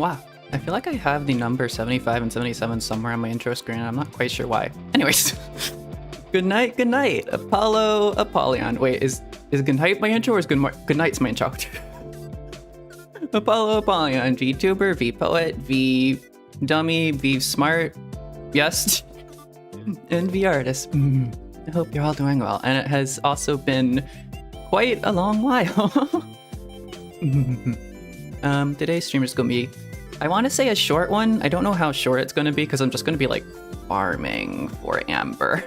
Wow. I feel like I have the number 75 and 77 somewhere on my intro screen, and I'm not quite sure why. Anyways. Good night, Apollo, Apollyon. Wait, is good night my intro or is good night's my intro? Apollo, Apollyon, VTuber, VPoet, VDummy, VSmart, yes, and VArtist. I hope you're all doing well, and it has also been quite a long while. Today's stream is gonna be, I want to say a short one. I don't know how short it's gonna be because I'm just gonna be like farming for Amber,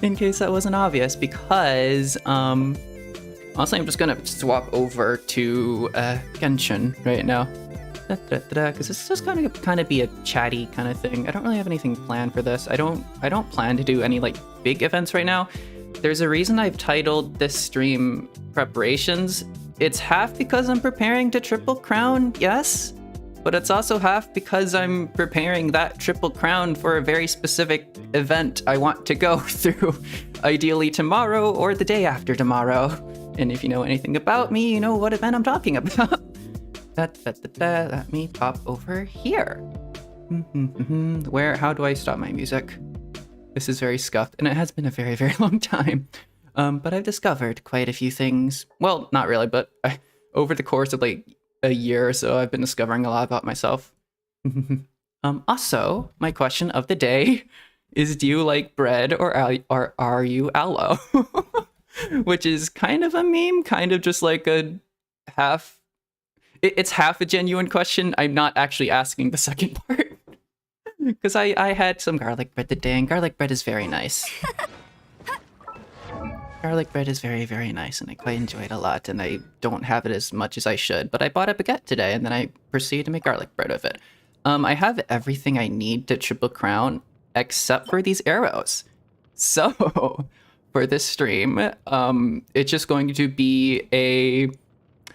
in case that wasn't obvious. Because honestly, I'm just gonna swap over to Genshin right now, because this is just gonna kind of be a chatty kind of thing. I don't really have anything planned for this. I don't plan to do any like big events right now. There's a reason I've titled this stream Preparations. It's half because I'm preparing to Triple Crown, yes, but it's also half because I'm preparing that Triple Crown for a very specific event I want to go through, ideally tomorrow or the day after tomorrow. And if you know anything about me, you know what event I'm talking about. Let me pop over here. How do I stop my music? This is very scuffed, and it has been a very, very long time. But I've discovered quite a few things. Well, not really, but over the course of like a year or so, I've been discovering a lot about myself. Also, my question of the day is, do you like bread or are you aloe? Which is kind of a meme, kind of just like a half... It's half a genuine question. I'm not actually asking the second part. Because I had some garlic bread today, and garlic bread is very nice. Garlic bread is very, very nice, and I quite enjoy it a lot, and I don't have it as much as I should, but I bought a baguette today, and then I proceeded to make garlic bread with it. I have everything I need to Triple Crown, except for these arrows. So, for this stream, it's just going to be a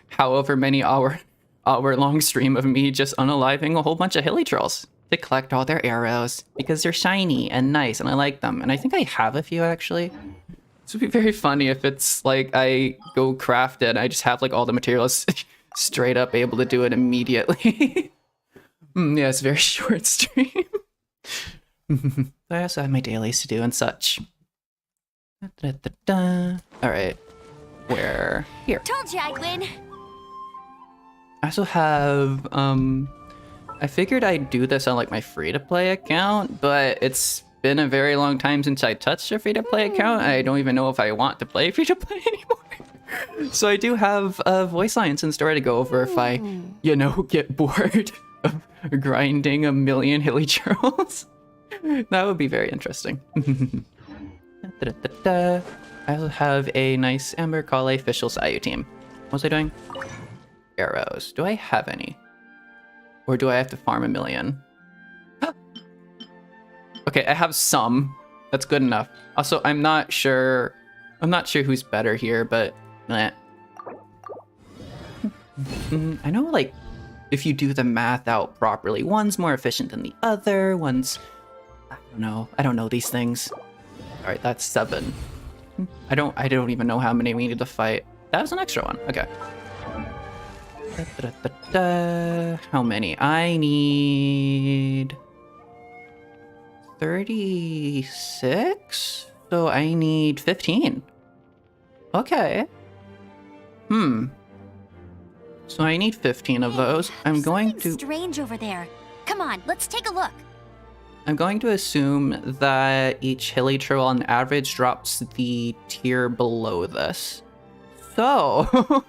however many hour-long stream of me just unaliving a whole bunch of hilly trolls to collect all their arrows, because they're shiny and nice, and I like them. And I think I have a few, actually. This would be very funny if it's like I go craft it and I just have like all the materials straight up able to do it immediately. Yeah, it's a very short stream. I also have my dailies to do and such. Alright. Where? Here. Told you I'd win. I also have, I figured I'd do this on like my free-to-play account, but it's been a very long time since I touched a free-to-play account. I don't even know if I want to play free-to-play anymore. So I do have voice lines in store to go over if I, you know, get bored of grinding a million hilly churls. That would be very interesting. I also have a nice Amber Kale official Sayu team. What was I doing? Arrows. Do I have any? Or do I have to farm a million? Okay, I have some. That's good enough. Also, I'm not sure who's better here, but I know, like, if you do the math out properly, one's more efficient than the other, one's... I don't know these things. Alright, that's 7. I don't even know how many we need to fight. That was an extra one. Okay. How many? I need 36? So I need 15. Okay. So I need 15 of those. I'm going to... strange over there. Come on, let's take a look. I'm going to assume that each hilly troll on average drops the tier below this. So...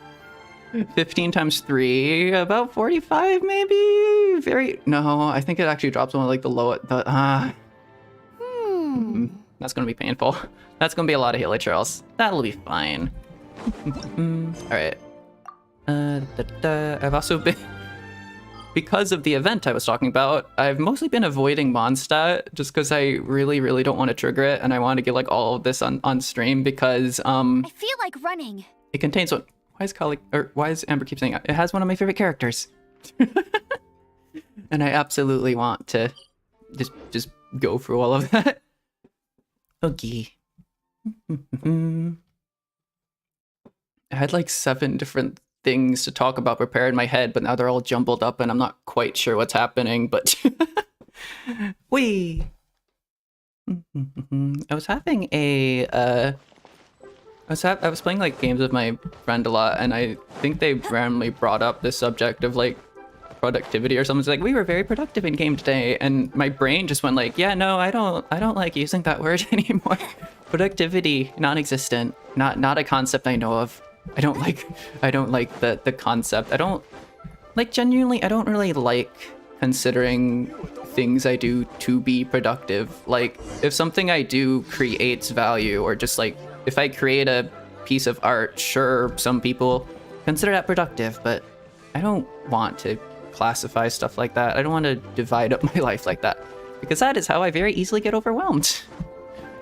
15 times 3, about 45 maybe? No, I think it actually drops one like the lowest. That's gonna be painful. That's gonna be a lot of hilly trails. That'll be fine. Alright. I've also been... Because of the event I was talking about, I've mostly been avoiding Mondstadt just because I really, really don't want to trigger it, and I want to get like all of this on stream because I feel like running. It contains what... Why is Amber keep saying it? It has one of my favorite characters. And I absolutely want to just go through all of that. Okay. I had like 7 different things to talk about prepared in my head, but now they're all jumbled up and I'm not quite sure what's happening, but... Whee! I was having a... I was playing like games with my friend a lot, and I think they randomly brought up the subject of like productivity or something. It's like, we were very productive in game today, and my brain just went like, yeah, no, I don't like using that word anymore. Productivity, non-existent, not a concept I know of. I don't like the concept. I don't like, genuinely, I don't really like considering things I do to be productive. Like, if something I do creates value, or just like, if I create a piece of art, sure, some people consider that productive, but I don't want to classify stuff like that. I don't want to divide up my life like that, because that is how I very easily get overwhelmed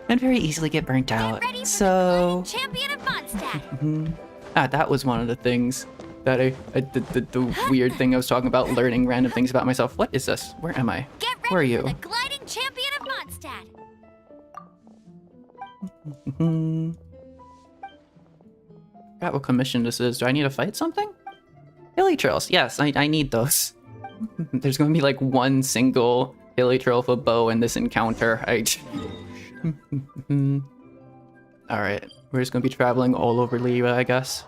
and very easily get burnt out. So, champion of Mondstadt. That was one of the things that the weird thing I was talking about, learning random things about myself. What is this? Where am I? Get ready Where are you? for the gliding champion of Mondstadt. Forgot what commission this is. Do I need to fight something? Hilly trails. Yes, I need those. There's going to be like one single hilly trail with a bow in this encounter. Alright, we're just going to be traveling all over Liyue, I guess.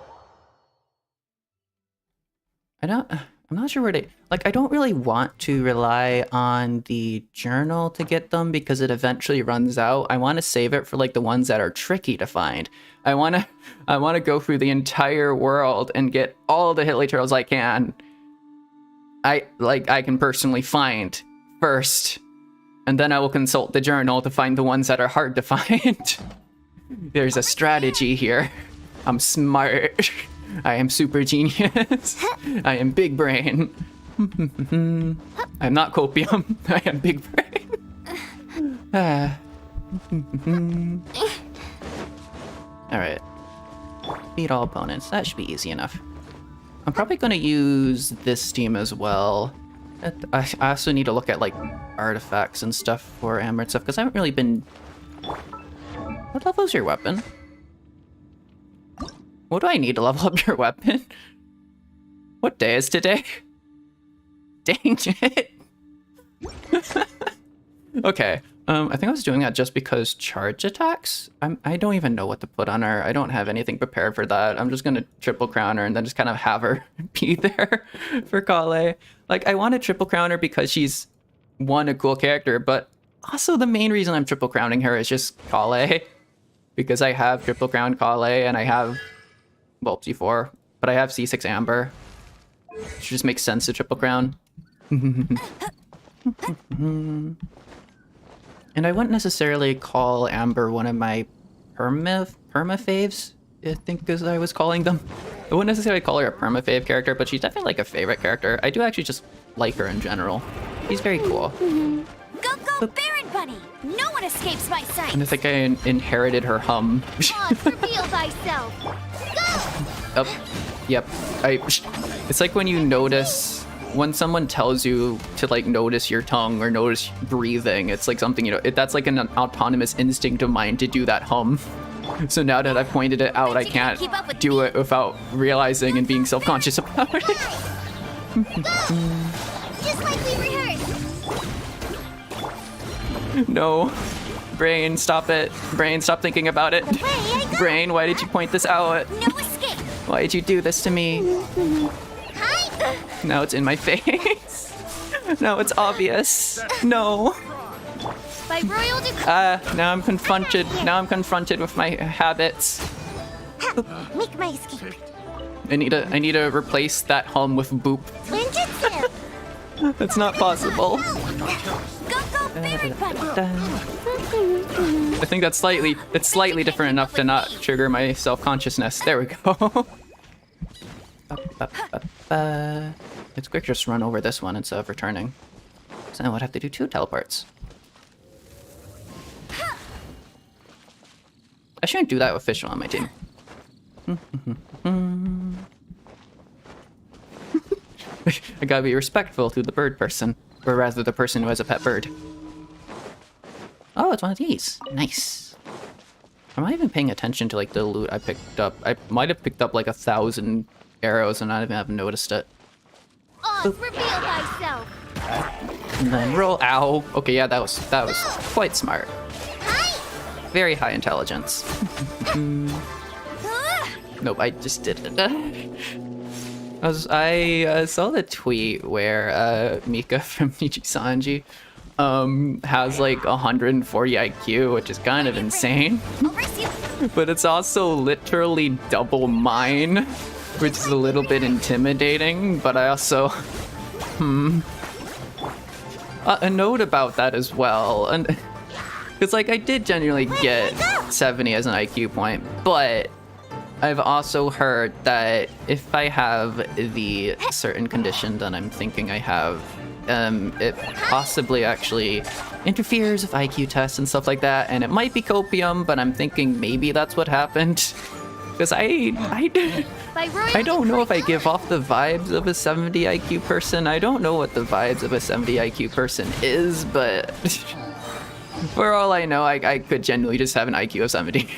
I'm not sure where to... Like, I don't really want to rely on the journal to get them, because it eventually runs out. I want to save it for, like, the ones that are tricky to find. I want to go through the entire world and get all the hilly trails I can. I can personally find first, and then I will consult the journal to find the ones that are hard to find. There's a strategy here. I'm smart. I am super genius. I am big brain. I'm not copium. I am big brain. Alright. Beat all opponents. That should be easy enough. I'm probably going to use this team as well. I also need to look at like artifacts and stuff for Amber and stuff, because I haven't really been... What level is your weapon? What do I need to level up your weapon? What day is today? Dang it. Okay, I think I was doing that just because charge attacks? I don't even know what to put on her. I don't have anything prepared for that. I'm just gonna triple crown her and then just kind of have her be there for Kale. Like, I want to triple crown her because she's, one, a cool character, but also the main reason I'm triple crowning her is just Kale. Because I have triple crown Kale and I have, well, C4, but I have C6 Amber. It just makes sense to triple crown. And I wouldn't necessarily call Amber one of my perma faves, I think, as I was calling them. I wouldn't necessarily call her a perma fave character, but she's definitely like a favorite character. I do actually just like her in general. She's very cool. Go, Baron Bunny! No one escapes my sight! And I think I inherited her hum. Reveal thyself! Go! Oh, yep. It's like when you notice, when someone tells you to like notice your tongue or notice breathing, it's like something, you know, that's like an autonomous instinct of mine to do that hum. So now that I've pointed it out, I can't do it without realizing and being self-conscious about it. Just like we rehearsed! No. Brain, stop it. Brain, stop thinking about it. Brain, why did you point this out? No escape! Why did you do this to me? Hi! Now it's in my face. Now it's obvious. No. By royal decree. Now I'm confronted. Now I'm confronted with my habits. Make my escape. I need to replace that hum with boop. Ninjutsu! That's not possible. Go, Baron Bunny! I think that's slightly different enough to not trigger my self-consciousness. There we go. It's quick just run over this one instead of returning. So I would have to do 2 teleports. I shouldn't do that with Fischl on my team. I gotta be respectful to the bird person, or rather the person who has a pet bird. Oh, it's one of these. Nice. Am I even paying attention to like the loot I picked up? I might have picked up like 1,000 arrows and I even haven't noticed it. Oz, reveal thyself. And then roll. Ow. Okay, yeah, that was quite smart. Hi. Very high intelligence. Nope, I just did it. I saw the tweet where Mika from Nichi Sanji has like 140 IQ, which is kind of insane. I'll race you. But it's also literally double mine, which is a little bit intimidating. But I also, a note about that as well, and because like I did genuinely get 70 as an IQ point, but I've also heard that if I have the certain condition that I'm thinking I have, it possibly actually interferes with IQ tests and stuff like that, and it might be copium, but I'm thinking maybe that's what happened. Because I don't know if I give off the vibes of a 70 IQ person. I don't know what the vibes of a 70 IQ person is, but for all I know, I could genuinely just have an IQ of 70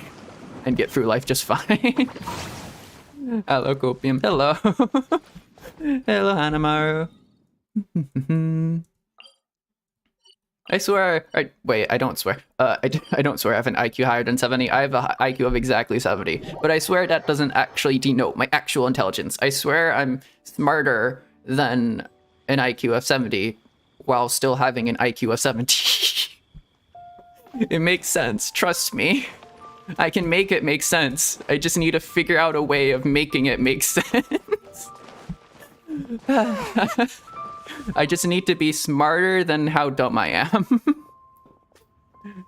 and get through life just fine. Hello, copium. Hello. Hello, Hanamaru. I swear, wait, I don't swear. I don't swear I have an IQ higher than 70. I have an IQ of exactly 70. But I swear that doesn't actually denote my actual intelligence. I swear I'm smarter than an IQ of 70 while still having an IQ of 70. It makes sense, trust me. I can make it make sense. I just need to figure out a way of making it make sense. I just need to be smarter than how dumb I am.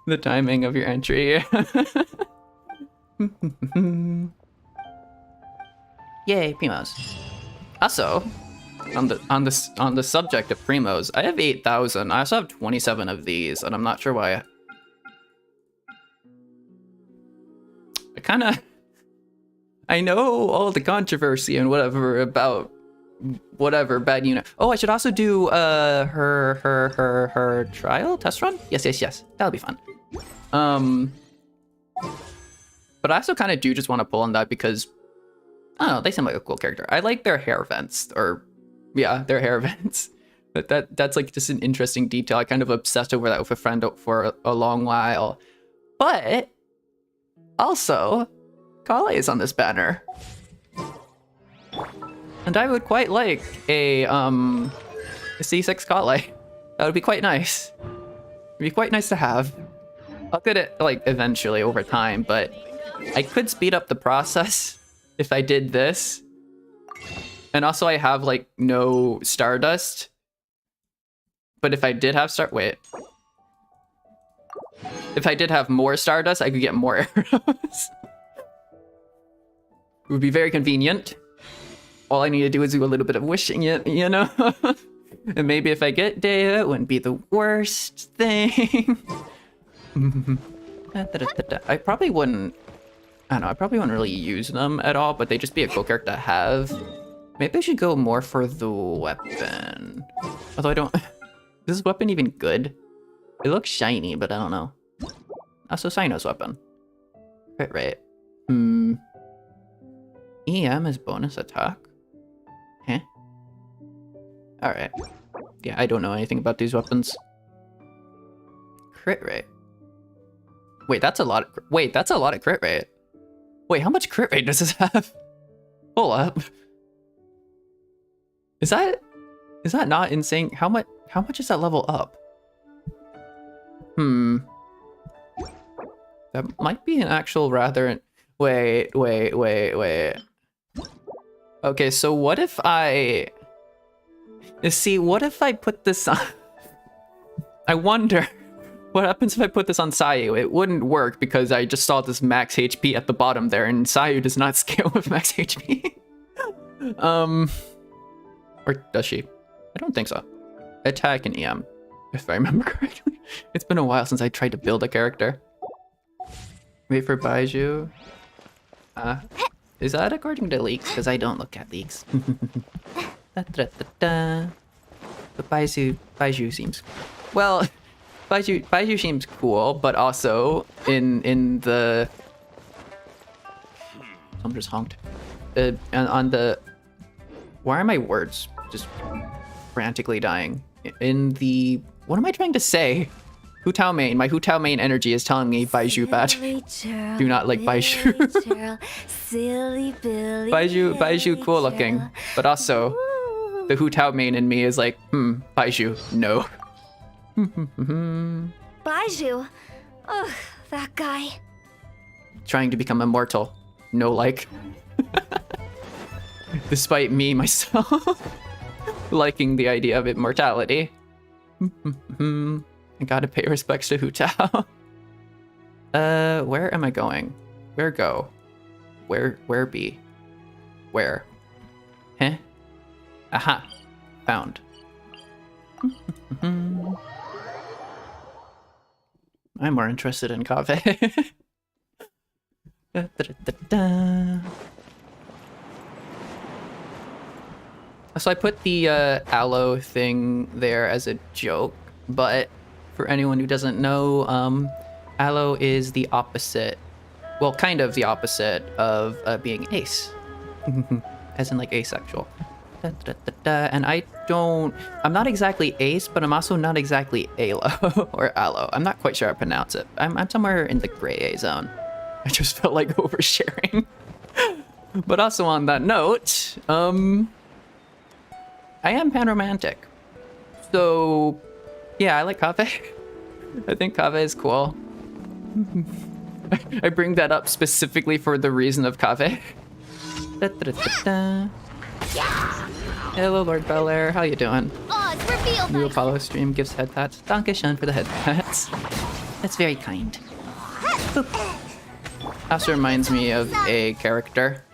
The timing of your entry. Yay, primos. Also, on the subject of primos, I have 8,000. I also have 27 of these, and I'm not sure why. I know all the controversy and whatever about whatever bad unit. Oh, I should also do her trial test run. Yes. That'll be fun. But I also kind of do just want to pull on that because I don't know, they seem like a cool character. I like their hair vents, or yeah, their hair vents. But that's like just an interesting detail. I kind of obsessed over that with a friend for a long while. But also, Kale is on this banner. And I would quite like a C6 Kale. That would be quite nice. It'd be quite nice to have. I'll get it like eventually over time, but I could speed up the process if I did this. And also I have like no Stardust. But if I did have if I did have more Stardust, I could get more arrows. It would be very convenient. All I need to do is do a little bit of wishing it, you know? And maybe if I get Dea, it wouldn't be the worst thing. I probably wouldn't, I don't know, I probably wouldn't really use them at all, but they'd just be a cool character to have. Maybe I should go more for the weapon. Although I don't, is this weapon even good? It looks shiny, but I don't know. Also, Sino's weapon. Right. EM is bonus attack? Huh? Alright. Yeah, I don't know anything about these weapons. Crit rate. Wait, that's a lot of crit rate. Wait, how much crit rate does this have? Hold up. Is that not insane? How much is that level up? That might be an actual rather... Wait. Okay, so what if I... See, what if I put this on... I wonder what happens if I put this on Sayu. It wouldn't work because I just saw this max HP at the bottom there, and Sayu does not scale with max HP. Or does she? I don't think so. Attack and EM, if I remember correctly. It's been a while since I tried to build a character. Wait for Baiju. Is that according to leaks? Because I don't look at leaks. But Baiju seems... Well, Baiju seems cool, but also in the... Someone just honked. On the Why are my words just frantically dying? In the... What am I trying to say? Hu Tao main. My Hu Tao main energy is telling me Baiju bad. Do not like Baiju. Baiju cool looking. But also, the Hu Tao main in me is like, Baiju, no. Baiju. Ugh, that guy. Trying to become immortal. No like. Despite me, myself, liking the idea of immortality. I gotta pay respects to Hu Tao. Where am I going? Where go? Where be? Where? Huh? Aha. Found. I'm more interested in Kaveh. Da, da, da, da. So I put the aloe thing there as a joke, but for anyone who doesn't know, aloe is the opposite, well, kind of the opposite of being ace, as in like asexual. Da, da, da, da. And I'm not exactly ace, but I'm also not exactly aloe or aloe. I'm not quite sure how to pronounce it. I'm somewhere in the gray A zone. I just felt like oversharing. But also on that note, I am panromantic. So, yeah, I like Kaveh. I think Kaveh is cool. I bring that up specifically for the reason of Kaveh. Da, da, da, da, da. Hello, Lord Belair. How you doing? Oh, it's revealed. New Apollo stream gives head pats. Dankeschön for the head pats. That's very kind. Boop. Also reminds me of a character.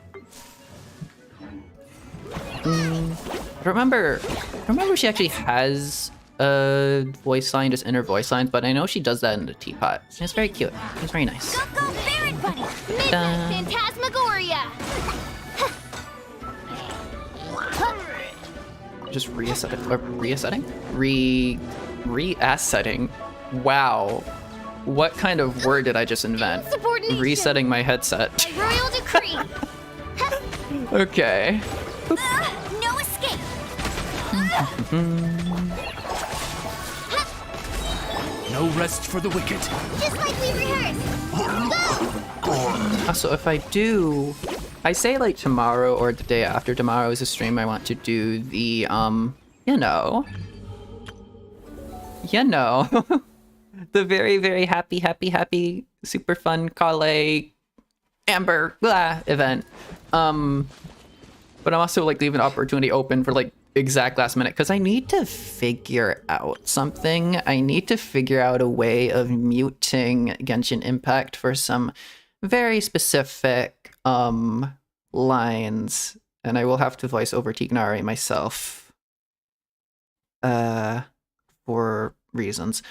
Remember she actually has a voice line, just inner voice lines, but I know she does that in the teapot. It's very cute. It's very nice. Go, go, Baron Bunny! Midnight Phantasmagoria! Just reassetting? Reassetting? Wow. What kind of word did I just invent? Resetting my headset. By royal decree. Okay. No escape. No rest for the wicked. Just like we rehearsed. So if I say like tomorrow or the day after tomorrow is a stream, I want to do the, you know, the very, very happy, super fun Kale Amber event. But I'm also like leaving an opportunity open for like exact last minute because I need to figure out something. I need to figure out a way of muting Genshin Impact for some very specific lines, and I will have to voice over Tignari myself for reasons.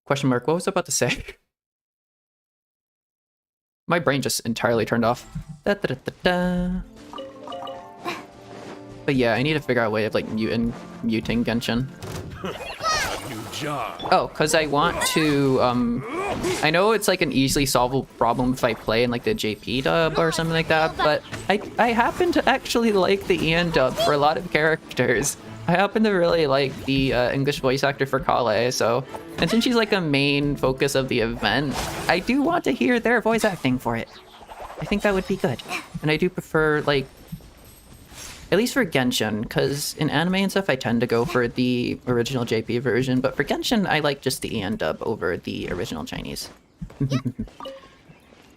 Question mark, what was I about to say? My brain just entirely turned off. Da, da, da, da, da. But yeah, I need to figure out a way of like muting Genshin. New job. Oh, because I want to, I know it's like an easily solvable problem if I play in like the JP dub or something like that, but I happen to actually like the EN dub for a lot of characters. I happen to really like the English voice actor for Kale, so, and since she's like a main focus of the event, I do want to hear their voice acting for it. I think that would be good. And I do prefer like, at least for Genshin, because in anime and stuff, I tend to go for the original JP version, but for Genshin, I like just the EN dub over the original Chinese. It's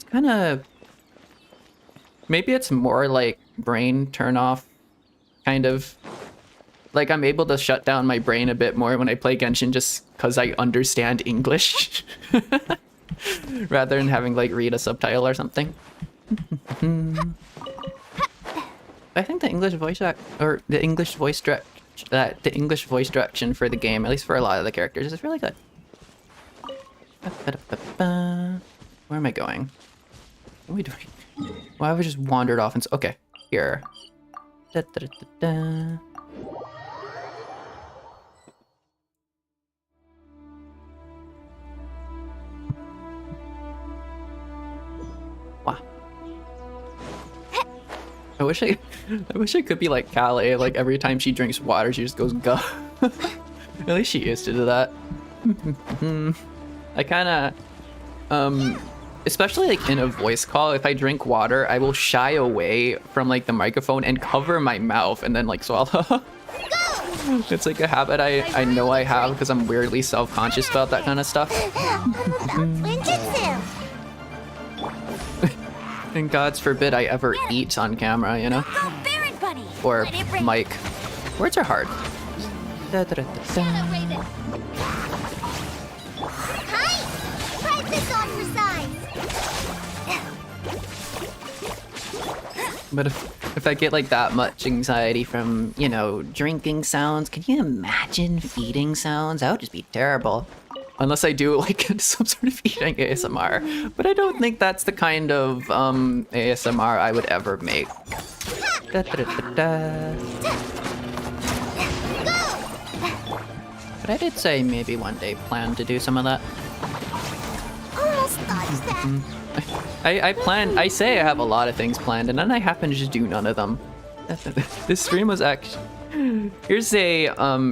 kind of... Maybe it's more like brain turn off, kind of. Like, I'm able to shut down my brain a bit more when I play Genshin just because I understand English. Rather than having, like, read a subtitle or something. I think the English voice the English voice direction for the game, at least for a lot of the characters, is really good. Where am I going? What are we doing? Well, I've just wandered off and okay, here. Da, da, da, da, da. Wow. I wish I could be like Callie. Like every time she drinks water, she just goes guh. At least she used to do that. I kind of, especially like in a voice call, if I drink water, I will shy away from like the microphone and cover my mouth and then like swallow. It's like a habit I know I have because I'm weirdly self-conscious about that kind of stuff. And God's forbid I ever eat on camera, you know? Or mic. Words are hard. But if I get like that much anxiety from, you know, drinking sounds, can you imagine feeding sounds? That would just be terrible. Unless I do like some sort of eating ASMR. But I don't think that's the kind of ASMR I would ever make. But I did say maybe one day plan to do some of that. I say I have a lot of things planned and then I happen to just do none of them. This stream was actually... Here's a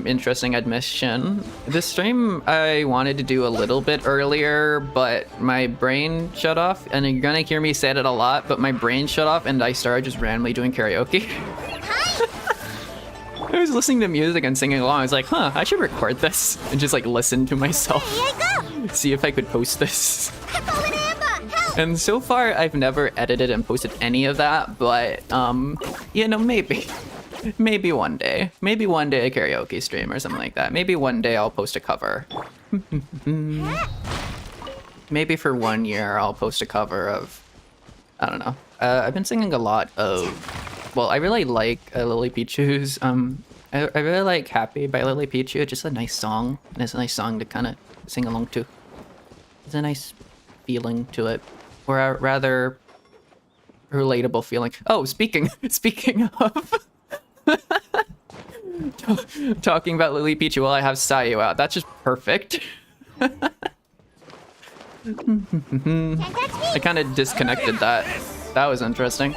interesting admission. This stream I wanted to do a little bit earlier, but my brain shut off, and you're gonna hear me say that a lot, but my brain shut off and I started just randomly doing karaoke. I was listening to music and singing along. I was like, huh, I should record this and just like listen to myself. See if I could post this. And so far, I've never edited and posted any of that, but, you know, maybe. Maybe one day. Maybe one day a karaoke stream or something like that. Maybe one day I'll post a cover. Maybe for 1 year I'll post a cover of... I don't know. I've been singing a lot of... Well, I really like Lily Pichu's... I really like Happy by Lily Pichu. It's just a nice song. And it's a nice song to kind of sing along to. It's a nice feeling to it. Or a rather relatable feeling. Oh, speaking of... Talking about Lily Pichu while I have Sayu out. That's just perfect. I kind of disconnected that. That was interesting.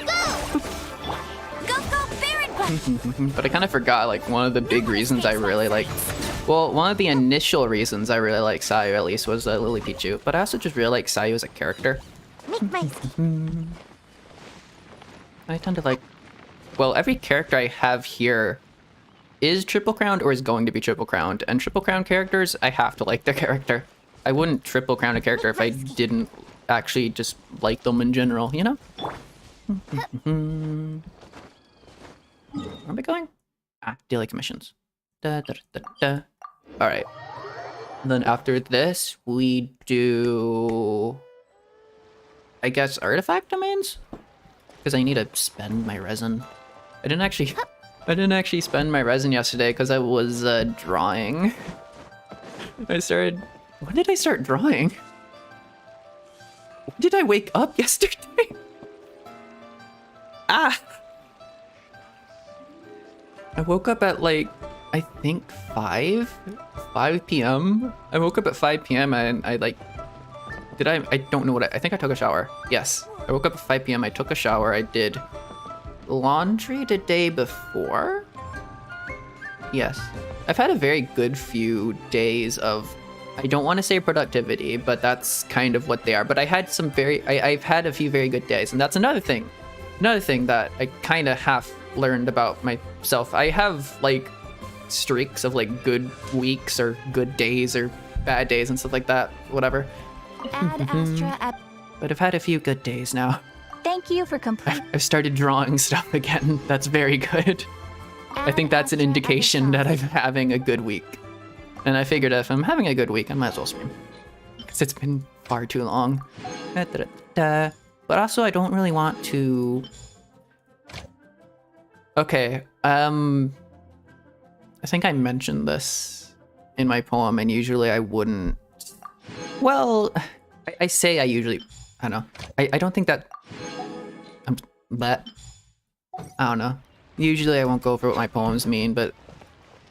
But I kind of forgot, like, one of the big reasons I really like... Well, one of the initial reasons I really like Sayu, at least, was Lily Pichu. But I also just really like Sayu as a character. I tend to like... Well, every character I have here is triple crowned or is going to be triple crowned. And triple crowned characters, I have to like their character. I wouldn't triple crown a character if I didn't actually just like them in general, you know? Where am I going? Ah, daily commissions. Alright. And then after this, we do... I guess artifact domains? Because I need to spend my resin. I didn't actually spend my resin yesterday because I was drawing. When did I start drawing? When did I wake up yesterday? Ah! I woke up at like, I think 5 p.m. I woke up at 5 p.m. and I like, I don't know what I think I took a shower. Yes. I woke up at 5 p.m. I took a shower. I did laundry the day before. Yes. I've had a very good few days of, I don't want to say productivity, but that's kind of what they are. But I had some I've had a few very good days. And that's another thing that I kind of half learned about myself. I have like streaks of like good weeks or good days or bad days and stuff like that. Whatever. But I've had a few good days now. Thank you for completing. I've started drawing stuff again. That's very good. I think that's an indication that I'm having a good week. And I figured if I'm having a good week, I might as well stream. Because it's been far too long. But also, I don't really want to... Okay, I think I mentioned this in my poem, and usually I wouldn't... Well, I say I usually... I don't know. I don't think that... But... I don't know. Usually I won't go over what my poems mean, but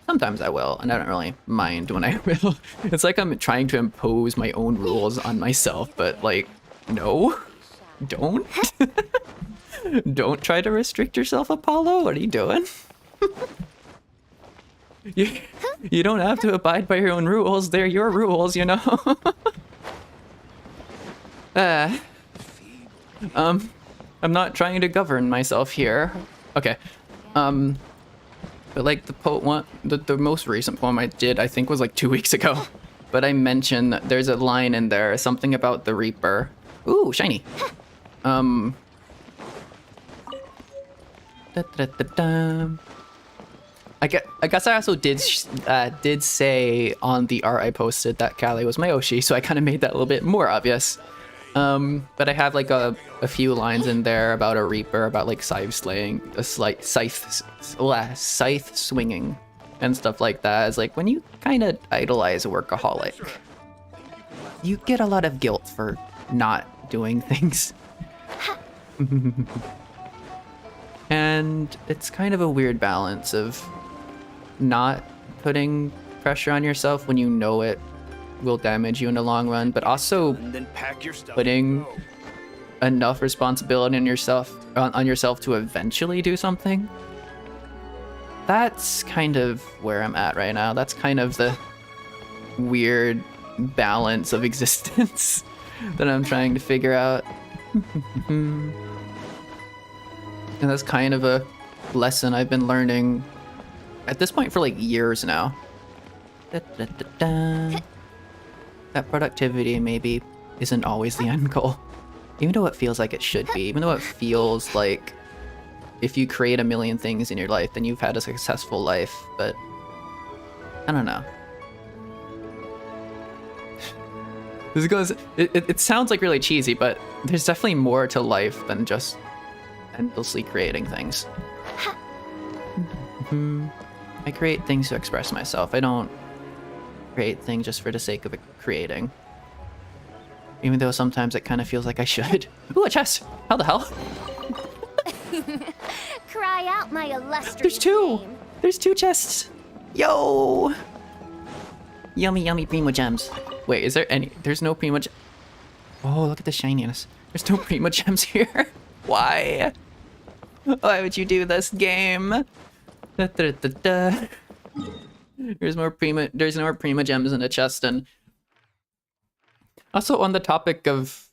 sometimes I will, and I don't really mind when I will. It's like I'm trying to impose my own rules on myself, but like, no, don't. Don't try to restrict yourself, Apollo. What are you doing? You don't have to abide by your own rules. They're your rules, you know? I'm not trying to govern myself here. Okay. But like the most recent poem I did, I think was like 2 weeks ago. But I mentioned that there's a line in there, something about the Reaper. Ooh, shiny. Da, da, da, da. I guess I also did say on the art I posted that Callie was my Oshi, so I kind of made that a little bit more obvious. But I have like a few lines in there about a Reaper, about like scythe slaying, scythe swinging, and stuff like that. It's like when you kind of idolize a workaholic, you get a lot of guilt for not doing things. And it's kind of a weird balance of not putting pressure on yourself when you know it will damage you in the long run, but also Then pack your stuff. putting enough responsibility on yourself to eventually do something. That's kind of where I'm at right now. That's kind of the weird balance of existence that I'm trying to figure out. And that's kind of a lesson I've been learning at this point for like years now. That productivity maybe isn't always the end goal. Even though it feels like it should be. Even though it feels like if you create a million things in your life, then you've had a successful life. But I don't know. This goes. It sounds like really cheesy, but there's definitely more to life than just endlessly creating things. I create things to express myself. I don't create things just for the sake of it creating. Even though sometimes it kind of feels like I should. Ooh, a chest! How the hell? Cry out, my illustrious There's two! name. There's 2 chests! Yo! Yummy, yummy Primo Gems. Wait, is there any? There's no Primo Gems. Oh, look at the shininess. There's no Primo Gems here. Why? Why would you do this, game? Da, da, da, da. There's no more Primo Gems in the chest. And also on the topic of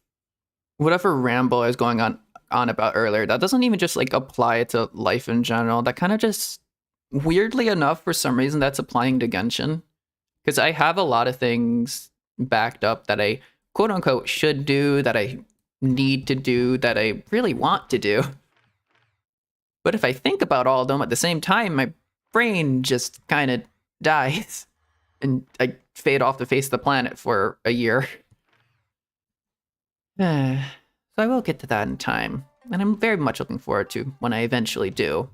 whatever ramble I was going on about earlier, that doesn't even just like apply to life in general. That kind of just, weirdly enough, for some reason, that's applying to Genshin. Because I have a lot of things backed up that I quote unquote should do, that I need to do, that I really want to do. But if I think about all of them at the same time, my brain just kind of dies. And I fade off the face of the planet for a year. So I will get to that in time. And I'm very much looking forward to when I eventually do.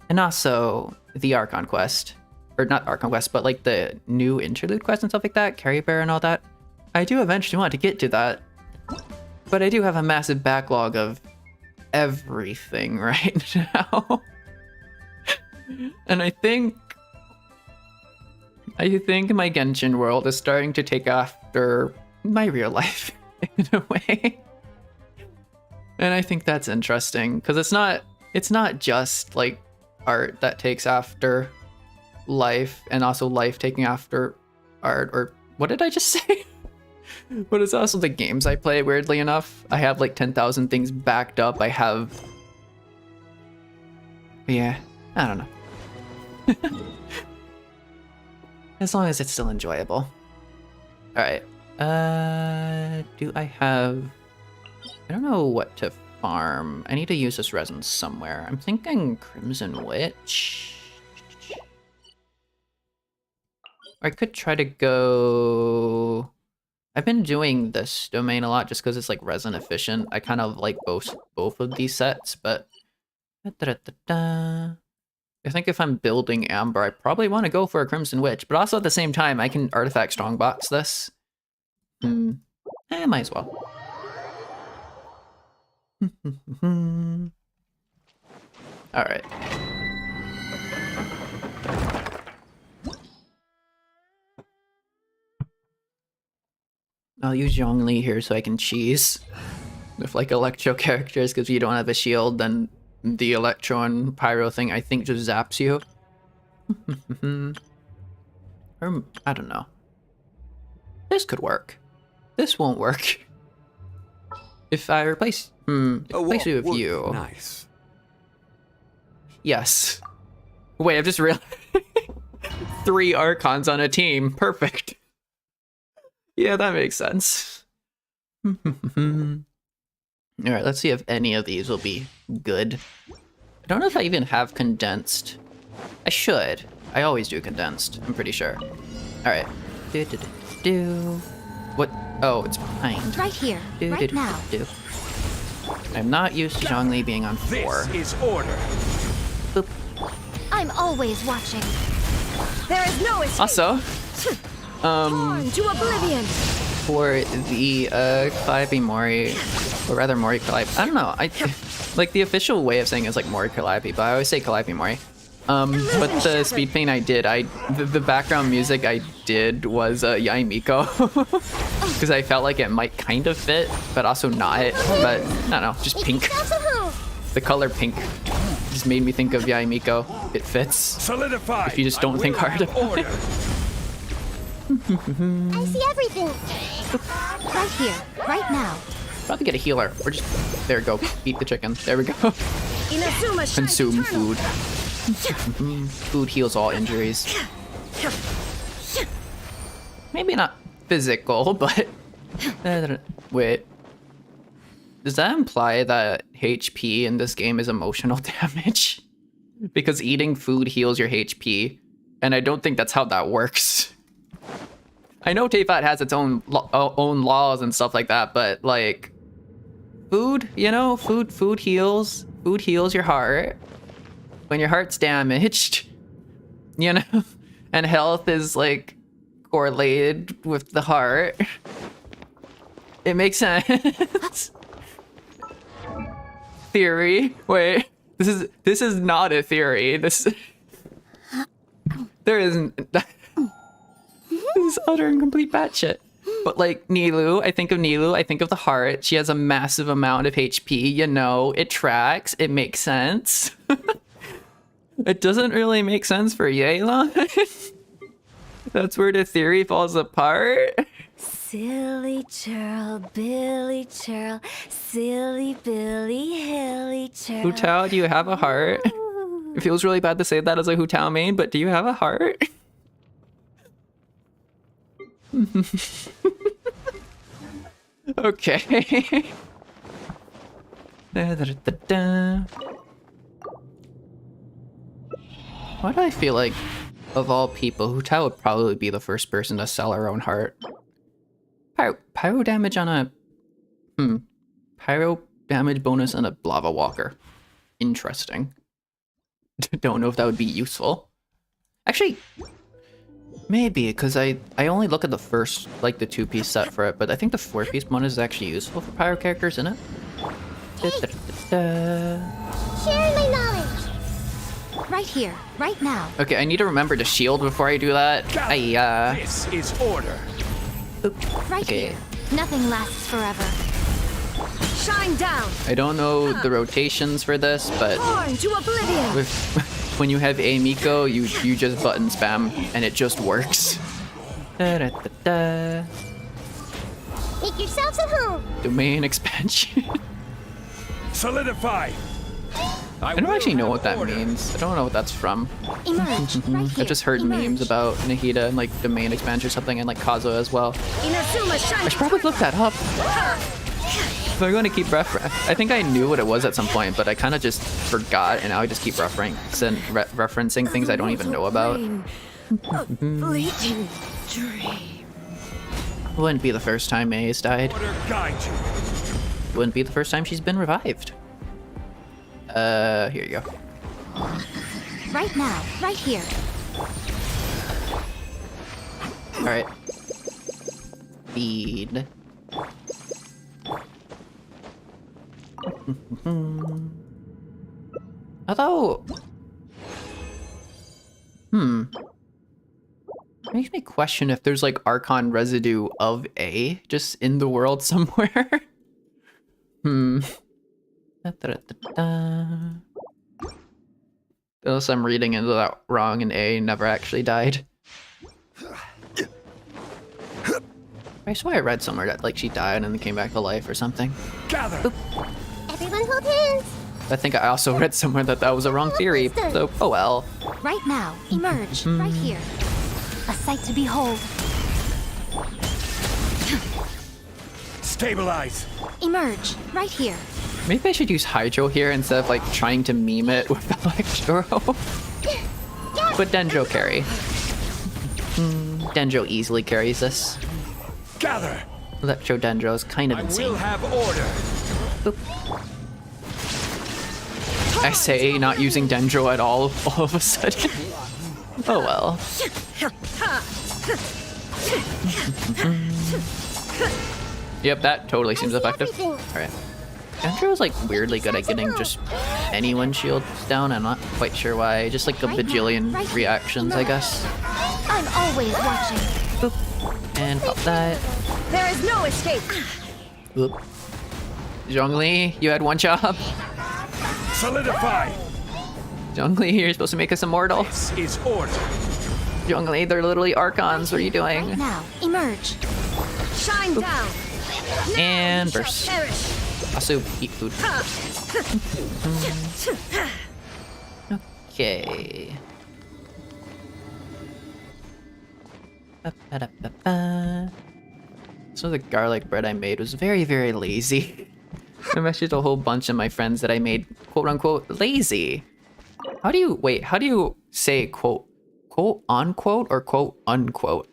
And also the Archon quest. Or not Archon quest, but like the new interlude quest and stuff like that. Carry Bear and all that. I do eventually want to get to that. But I do have a massive backlog of everything right now. And I think my Genshin world is starting to take after my real life in a way. And I think that's interesting because it's not just like art that takes after life and also life taking after art, or what did I just say? But it's also the games I play, weirdly enough. I have like 10,000 things backed up. Yeah, I don't know. As long as it's still enjoyable. Alright. Do I have... I don't know what to farm. I need to use this resin somewhere. I'm thinking Crimson Witch. Or I could try to go... I've been doing this domain a lot just because it's like resin efficient. I kind of like both of these sets, but... I think if I'm building Amber, I probably want to go for a Crimson Witch, but also at the same time, I can Artifact Strongbox this. Might as well. Alright. I'll use Zhongli here so I can cheese. With like electro characters, because you don't have a shield, then the electro and pyro thing I think just zaps you. Or I don't know. This could work. This won't work. If I replace replace you with you. Nice. Yes. Wait, I've just realized 3 Archons on a team. Perfect. Yeah, that makes sense. Alright, let's see if any of these will be good. I don't know if I even have condensed. I should. I always do condensed, I'm pretty sure. Alright. What? Oh, it's behind. Right here, right now. I'm not used to Zhongli being on 4. This is order. Boop. I'm always watching. There is no escape. Also, Torn to oblivion. for the Calliope Mori, or rather Mori Calliope, I don't know, like the official way of saying it is like Mori Calliope, but I always say Calliope Mori. But the speed paint I did, the background music I did was Yai Miko, because I felt like it might kind of fit, but also not. But I don't know, just pink. The color pink just made me think of Yai Miko. It fits. Solidify. If you just don't think hard about it. I see everything. Right here, right now. About to get a healer. Or just there we go. Eat the chicken. There we go. Consume food. Food heals all injuries. Maybe not physical, but wait. Does that imply that HP in this game is emotional damage? Because eating food heals your HP, and I don't think that's how that works. I know Teyvat has its own laws and stuff like that, but like food, you know, food heals. Food heals your heart. When your heart's damaged, you know, and health is like correlated with the heart. It makes sense. Theory. Wait, this is not a theory. There isn't. This is utter and complete batshit. But like Nilou, I think of Nilou, I think of the heart. She has a massive amount of HP, you know, it tracks, it makes sense. It doesn't really make sense for Yelan. That's where the theory falls apart. Silly churl, Billy churl, silly Billy, hilly churl. Hu Tao, do you have a heart? It feels really bad to say that as a Hu Tao main, but do you have a heart? Okay. Why do I feel like, of all people, Hu Tao would probably be the first person to sell her own heart? Pyro damage on a... Pyro damage bonus on a Lava Walker. Interesting. Don't know if that would be useful. Actually, maybe, because I only look at the first, like the 2-piece set for it, but I think the 4-piece one is actually useful for pyro characters, isn't it? Share my knowledge. Right here, right now. Okay, I need to remember to shield before I do that. This is order. Right Okay. here. Nothing lasts forever. Shine down. I don't know the rotations for this, but Torn to oblivion. with when you have a Miko, you just button spam and it just works. Make yourselves at home. Domain expansion. Solidify. I don't actually know what that means. I don't know what that's from. Emerge. Right here. I just heard memes about Nahida and like domain expansion or something, and like Kazuha as well. Inazuma shine. I should probably look that up. If I'm going to keep I think I knew what it was at some point, but I kind of just forgot, and now I just keep referencing things I don't even know about. Fleeting dream. Wouldn't be the first time Mei has died. Order guide you. Wouldn't be the first time she's been revived. Here you go. Right now, right here. Alright. Feed. Although... Makes me question if there's like Archon residue of A just in the world somewhere. Hmm. Da-da-da-da-da. Unless I'm reading into that wrong and A never actually died. I swear I read somewhere that like she died and then came back to life or something. Gather. Oop. Everyone hold hands. I think I also read somewhere that that was a wrong theory, so oh well. Right now, emerge. Right here. A sight to behold. Stabilize. Emerge. Right here. Maybe I should use Hydro here instead of like trying to meme it with Electro. But Dendro carry. Dendro easily carries this. Gather. Electro Dendro is kind of I insane. will have order. Boop. I say not using Dendro at all of a sudden. Oh well. Yep, that totally seems effective. Alright. Dendro is like weirdly good at getting just anyone shields down. I'm not quite sure why. Just like a bajillion reactions, I guess. I'm always watching. Boop. And pop that. There is no escape. Boop. Zhongli, you had one job. Solidify. Zhongli, you're supposed to make us immortal. This is order. Zhongli, they're literally Archons. What are you doing? Now, emerge. Shine down. And burst. Also, eat food. Okay. Ba-ba-da-ba-ba. So the garlic bread I made was very, very lazy. I messaged a whole bunch of my friends that I made quote unquote lazy. How do you say quote unquote or quote unquote?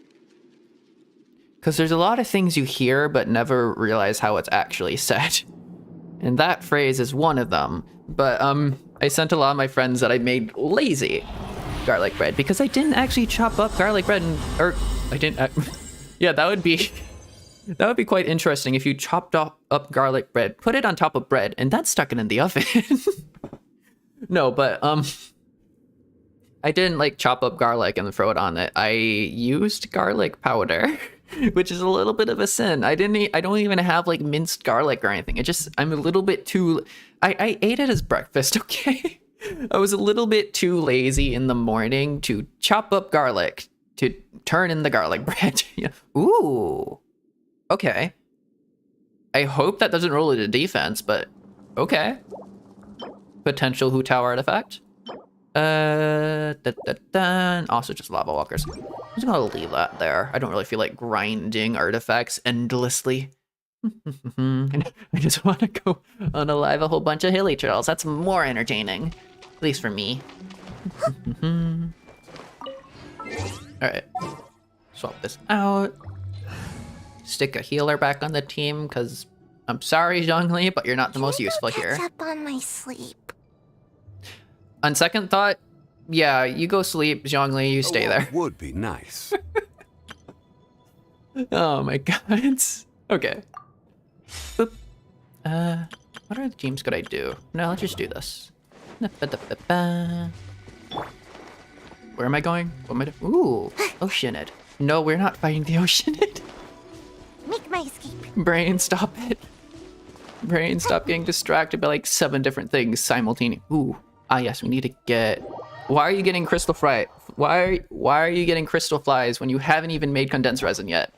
Because there's a lot of things you hear but never realize how it's actually said. And that phrase is one of them. But I sent a lot of my friends that I made lazy garlic bread because I didn't actually chop up garlic bread yeah, that would be quite interesting if you chopped up garlic bread, put it on top of bread, and then stuck it in the oven. No, but I didn't like chop up garlic and throw it on it. I used garlic powder, which is a little bit of a sin. I don't even have like minced garlic or anything. I'm a little bit too. I ate it as breakfast. Okay, I was a little bit too lazy in the morning to chop up garlic to turn in the garlic bread. Yeah. Ooh. Okay. I hope that doesn't roll into defense, but okay. Potential Hu Tao artifact. Also just lava walkers. I'm just gonna leave that there. I don't really feel like grinding artifacts endlessly. And I just want to go unalive a whole bunch of hilly turtles. That's more entertaining, at least for me. All right, swap this out. Stick a healer back on the team, because I'm sorry, Zhongli, but you're not the most useful here. Catch up on my sleep. On second thought, yeah, you go sleep, Zhongli, you stay there. Would be nice. Oh my god. Okay. Boop. What are the teams could I do? No, let's just do this. Where am I going? What am I doing? Ooh, Oceanid. No, we're not fighting the Oceanid. Make my escape. Brain, stop it. Brain, stop getting distracted by like 7 different things simultaneously. Ooh. Ah, yes, we need to get... Why are you getting crystal fly? Why are you getting crystal flies when you haven't even made condensed resin yet?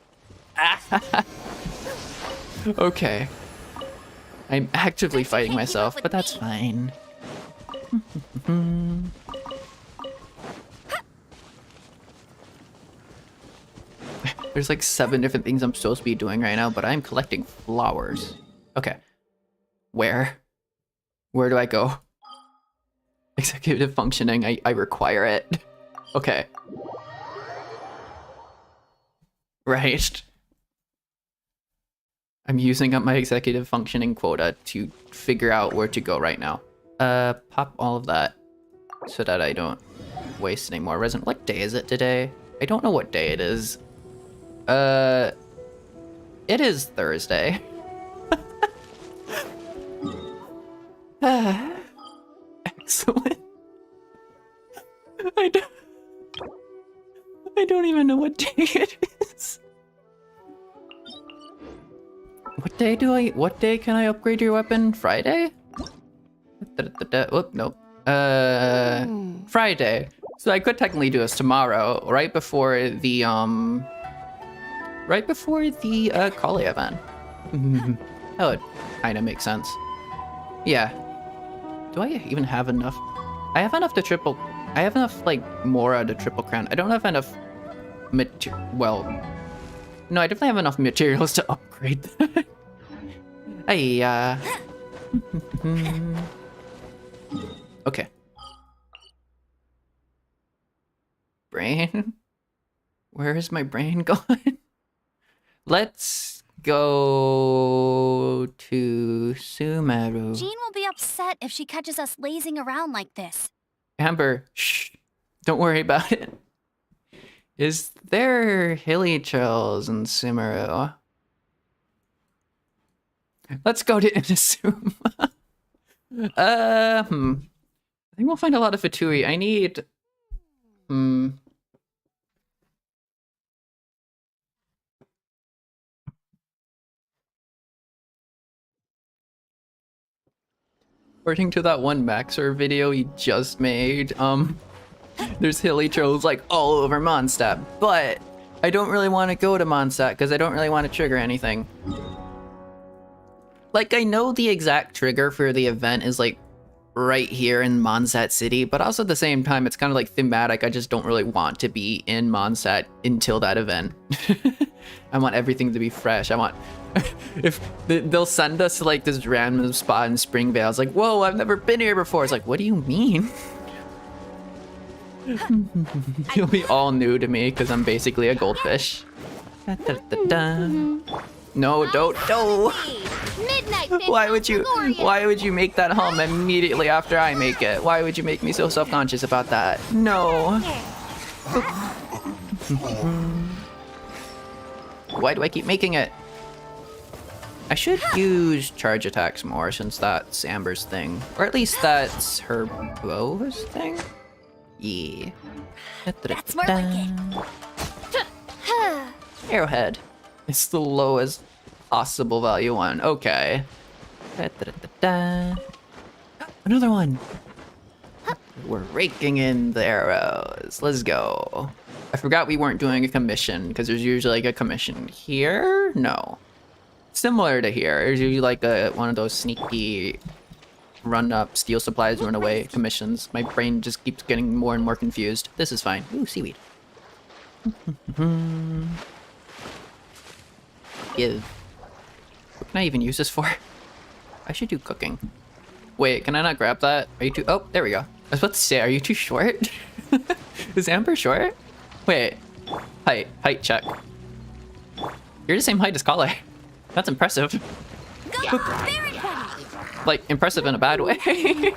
Okay. I'm actively fighting myself, but that's fine. There's like 7 different things I'm supposed to be doing right now, but I'm collecting flowers. Okay. Where? Where do I go? Executive functioning, I require it. Okay. Right. I'm using up my executive functioning quota to figure out where to go right now. Pop all of that so that I don't waste any more resin. What day is it today? I don't know what day it is. It is Thursday. Excellent. I don't even know what day it is. What day can I upgrade your weapon? Friday? Oh, nope. Friday. So I could technically do this tomorrow, right before the Kali event. That would kind of make sense. Yeah. Do I even have enough? I have enough to triple. I have enough like Mora to triple crown. I don't have enough well, no, I definitely have enough materials to upgrade that. Hey, okay. Brain? Where is my brain going? Let's go to Sumeru. Jean will be upset if she catches us lazing around like this. Amber, shh. Don't worry about it. Is there hilly trails in Sumeru? Let's go to Inazuma. I think we'll find a lot of Fatui. I need... According to that one Maxer video he just made, there's hilly trails like all over Mondstadt, but I don't really want to go to Mondstadt because I don't really want to trigger anything. Like, I know the exact trigger for the event is like right here in Mondstadt City, but also at the same time it's kind of like thematic. I just don't really want to be in Mondstadt until that event. I want everything to be fresh. I want... if they'll send us to like this random spot in Springvale, it's like, whoa, I've never been here before. It's like, what do you mean? You'll be all new to me because I'm basically a goldfish. No, don't. Why would you make that hum immediately after I make it? Why would you make me so self-conscious about that? No. Why do I keep making it? I should use charge attacks more since that's Amber's thing. Or at least that's her bow's thing? Yeah. That's more like it. Arrowhead. It's the lowest possible value one. Okay. Another one. We're raking in the arrows. Let's go. I forgot we weren't doing a commission because there's usually like a commission here. No. Similar to here. There's usually like one of those sneaky run up, steal supplies, run away commissions. My brain just keeps getting more and more confused. This is fine. Ooh, seaweed. Give. What can I even use this for? I should do cooking. Wait, can I not grab that? Are you too... Oh, there we go. I was about to say, are you too short? Is Amber short? Wait. Height check. You're the same height as Kale. That's impressive. Like, impressive in a bad way. Hi!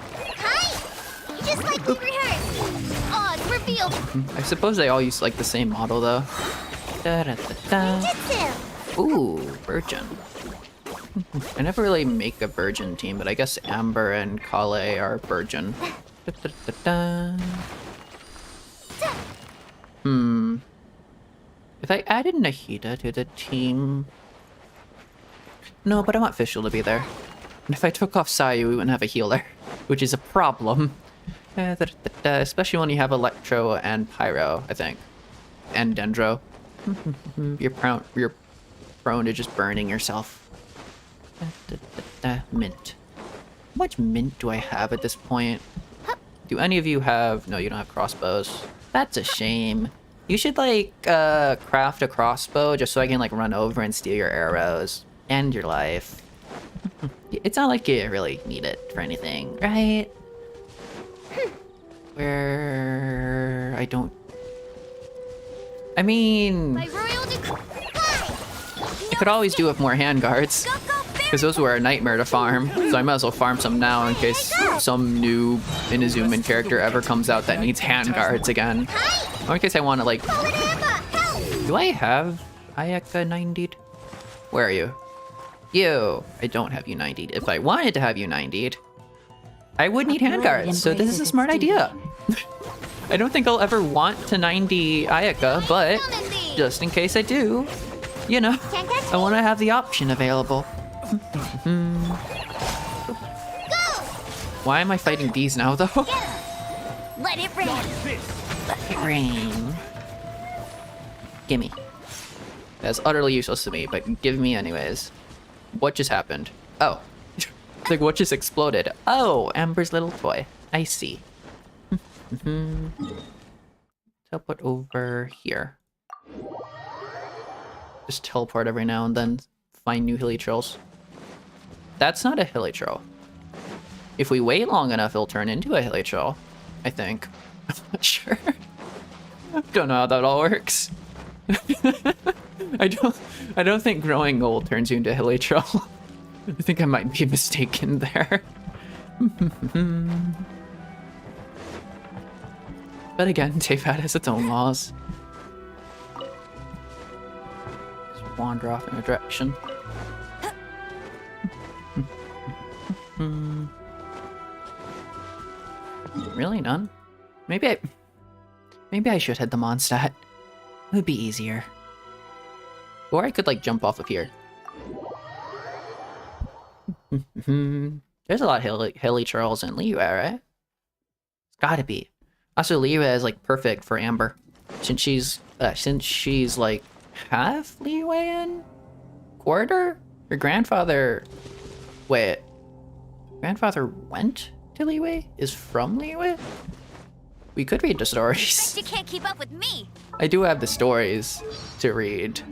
Just like we rehearsed. Odds revealed. I suppose they all use like the same model though. Ooh, virgin. I never really make a virgin team, but I guess Amber and Kale are virgin. If I added Nahida to the team... No, but I want Fischl to be there. And if I took off Sayu, we wouldn't have a healer, which is a problem. Especially when you have Electro and Pyro, I think. And Dendro. You're prone to just burning yourself. Mint. How much mint do I have at this point? Do any of you have... No, you don't have crossbows. That's a shame. You should, like, craft a crossbow just so I can, like, run over and steal your arrows. End your life. It's not like you really need it for anything, right? Where... I don't... I mean... I could always do with more handguards. Because those were a nightmare to farm. So I might as well farm some now in case some new Inazuman character ever comes out that needs handguards again. Or in case I want to, like... Do I have Ayaka 90'd? Where are you? You! I don't have you 90'd. If I wanted to have you 90'd, I would need handguards, so this is a smart idea. I don't think I'll ever want to 90 Ayaka, but just in case I do, you know, I want to have the option available. Why am I fighting these now, though? Let it rain. Let it rain. Gimme. That's utterly useless to me, but give me anyways. What just happened? Oh. Like, what just exploded? Oh, Amber's little toy. I see. Teleport over here. Just teleport every now and then. Find new hilichurls. That's not a hilichurl. If we wait long enough, it'll turn into a hilichurl. I think. I'm not sure. Don't know how that all works. I don't think growing old turns you into a hilichurl. I think I might be mistaken there. But again, Teyvat has its own laws. Just wander off in a direction. Really? None? Maybe I should head the Mondstadt. It would be easier. Or I could, like, jump off of here. There's a lot of hilichurls in Liyue, right? It's gotta be. Also, Liyue is, like, perfect for Amber. Since she's like, half Liyuean? Quarter? Her grandfather... Wait. Grandfather went to Liyue? Is from Liyue? We could read the stories. You can't keep up with me. I do have the stories to read.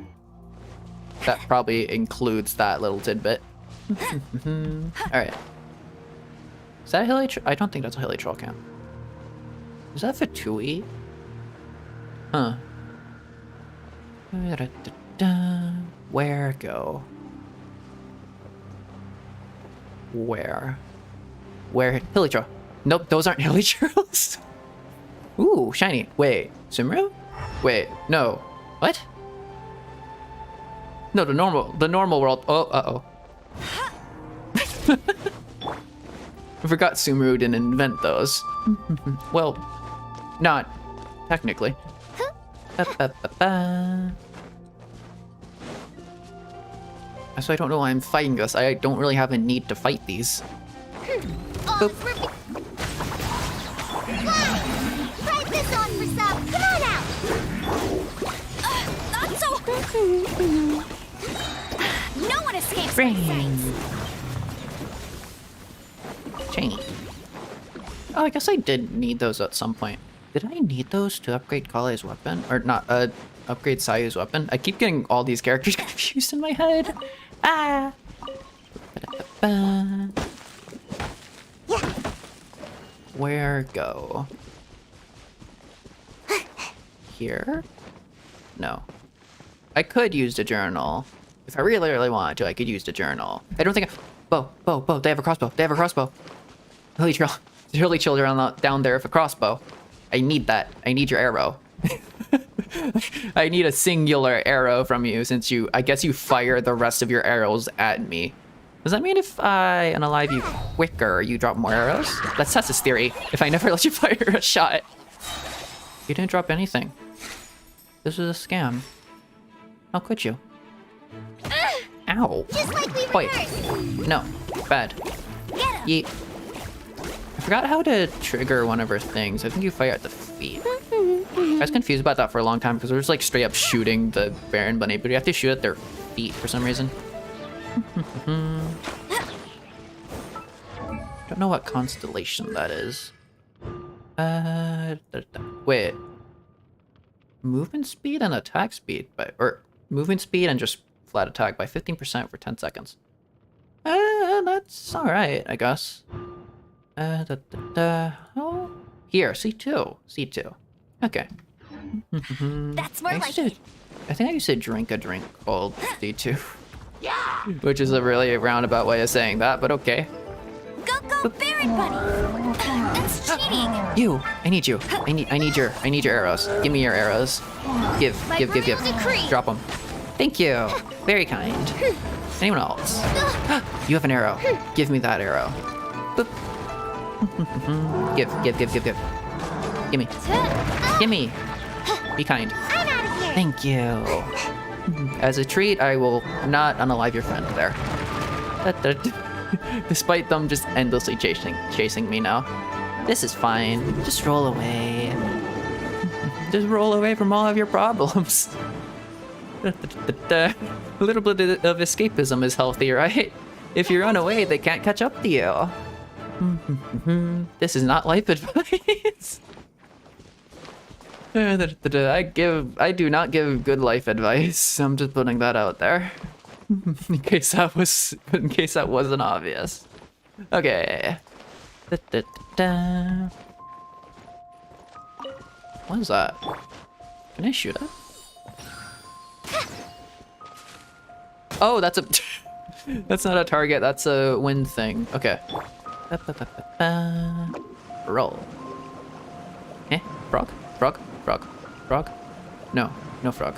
That probably includes that little tidbit. Alright. Is that a hilichurl? I don't think that's a hilichurl camp. Is that Fatui? Huh. Where go? Where? Where? Hilichurl. Nope, those aren't hilichurls. Ooh, shiny. Wait, Sumru? Wait, no. What? No, the normal world. Oh, uh-oh. I forgot Sumru didn't invent those. Well, not technically. So I don't know why I'm fighting this. I don't really have a need to fight these. Try this on for some. Come on out. Not so. No one escapes my sights. Chain. Oh, I guess I did need those at some point. Did I need those to upgrade Kale's weapon? Or not, upgrade Sayu's weapon? I keep getting all these characters confused in my head. Ah! Where go? Here? No. I could use the journal. If I really, really wanted to, I could use the journal. I don't think Bow. They have a crossbow. Hilichurl children down there with a crossbow. I need that. I need your arrow. I need a singular arrow from you since I guess you fire the rest of your arrows at me. Does that mean if I unalive you quicker, you drop more arrows? Let's test this theory. If I never let you fire a shot. You didn't drop anything. This is a scam. How could you? Ow. Just like we Wait. rehearsed. No. Bad. Yeet. I forgot how to trigger one of her things. I think you fire at the feet. I was confused about that for a long time because we were just like straight up shooting the Baron Bunny, but you have to shoot at their feet for some reason. Don't know what constellation that is. Wait. Movement speed and attack speed, or movement speed and just flat attack by 15% for 10 seconds. That's alright, I guess. Oh, here, C2. Okay. That's more like it. I think I used to drink a drink called C2. Yeah! Which is a really roundabout way of saying that, but okay. Go, Baron Bunny! That's cheating! You! I need you. I need your arrows. Give me your arrows. Give. decree. Drop them. Thank you. Very kind. Anyone else? You have an arrow. Give me that arrow. Boop. Give. Gimme. Gimme. Be kind. I'm out of here! Thank you. As a treat, I will not unalive your friend there. Despite them just endlessly chasing me now. This is fine. Just roll away. Just roll away from all of your problems. A little bit of escapism is healthy, right? If you run away, they can't catch up to you. This is not life advice. I do not give good life advice. I'm just putting that out there. In case that wasn't obvious. Okay. What is that? Can I shoot it? Oh, that's a that's not a target, that's a wind thing. Okay. Roll. Eh? Frog? Frog? Frog? Frog? No, no frog.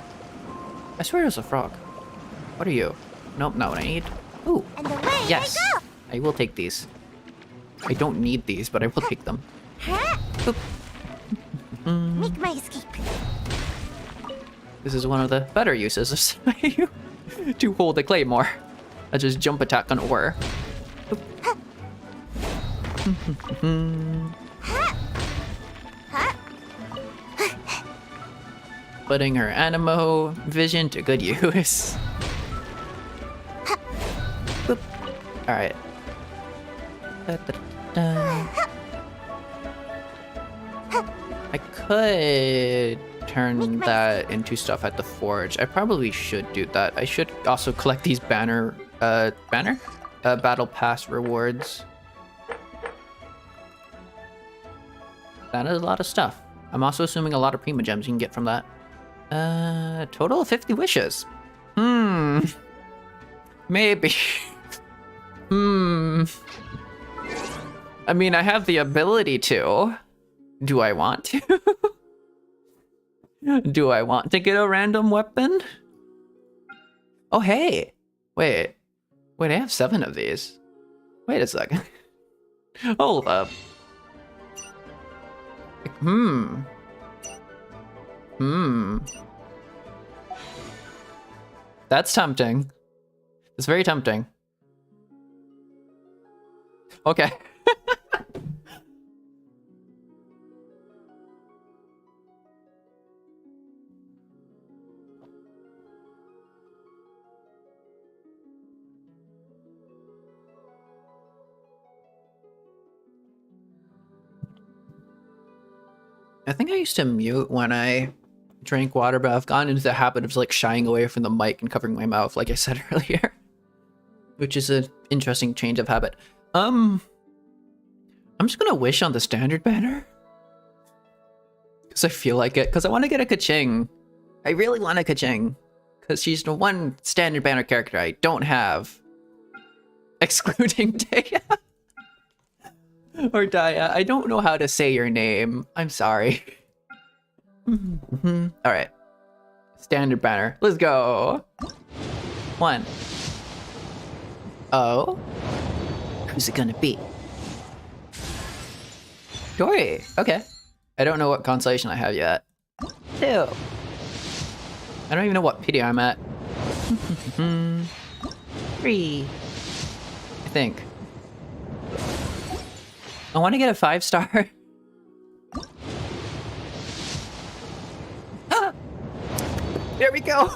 I swear there's a frog. What are you? Nope, not what I need. Ooh. And away Yes. I go. I will take these. I don't need these, but I will take them. Boop. Make my escape. This is one of the better uses of Sayu to hold the claymore. I just jump attack on ore. Putting her animo vision to good use. Boop. All right. I could turn that into stuff at the forge. I probably should do that. I should also collect these battle pass rewards. That is a lot of stuff. I'm also assuming a lot of prima gems you can get from that. Total of 50 wishes. Maybe. I mean, I have the ability to. Do I want to? Do I want to get a random weapon? Oh, hey. Wait, I have 7 of these. Wait a second. Hold up. That's tempting. It's very tempting. Okay. I think I used to mute when I drank water, but I've gotten into the habit of like shying away from the mic and covering my mouth, like I said earlier. Which is an interesting change of habit. I'm just gonna wish on the standard banner. Because I feel like it. Because I want to get a Kaching. I really want a Kaching. Because she's the one standard banner character I don't have. Excluding Daya. Or Daya. I don't know how to say your name. I'm sorry. Alright. Standard banner. Let's go. 1. Oh? Who's it gonna be? Dory. Okay. I don't know what constellation I have yet. 2. I don't even know what pity I'm at. 3. I think. I want to get a 5-star. There we go.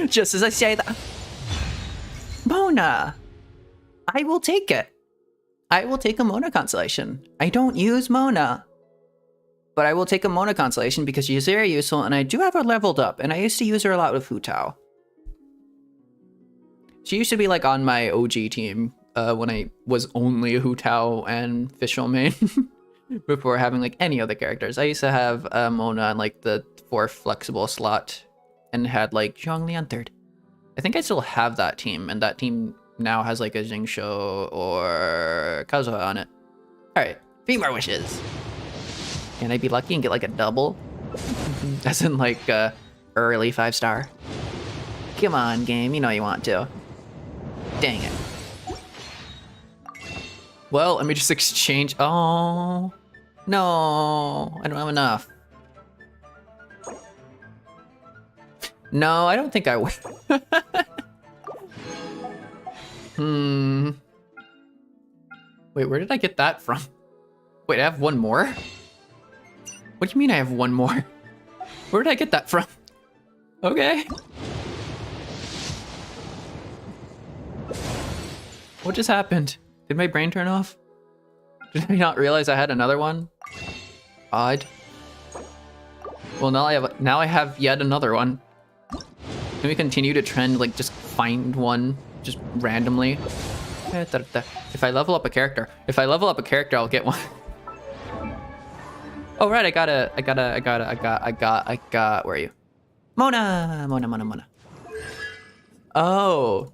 Just as I say that. Mona. I will take it. I will take a Mona constellation. I don't use Mona. But I will take a Mona constellation because she's very useful and I do have her leveled up. And I used to use her a lot with Hu Tao. She used to be like on my OG team when I was only a Hu Tao and Fischl main. Before having like any other characters. I used to have Mona on like the 4th flexible slot. And had like Zhongli on 3rd. I think I still have that team. And that team now has like a Xingqiu or Kazuha on it. Alright, 3 more wishes. Can I be lucky and get like a double? As in like early 5-star. Come on, game, you know you want to. Dang it. Well, let me just exchange. Oh, no, I don't have enough. No, I don't think I will. Hmm. Wait, where did I get that from? Wait, I have one more? What do you mean I have one more? Where did I get that from? Okay. What just happened? Did my brain turn off? Did I not realize I had another one? Odd. Well, now I have yet another one. Can we continue to trend, like, just find one just randomly? If I level up a character, I'll get one. Oh right, I got. Where are you? Mona. Oh,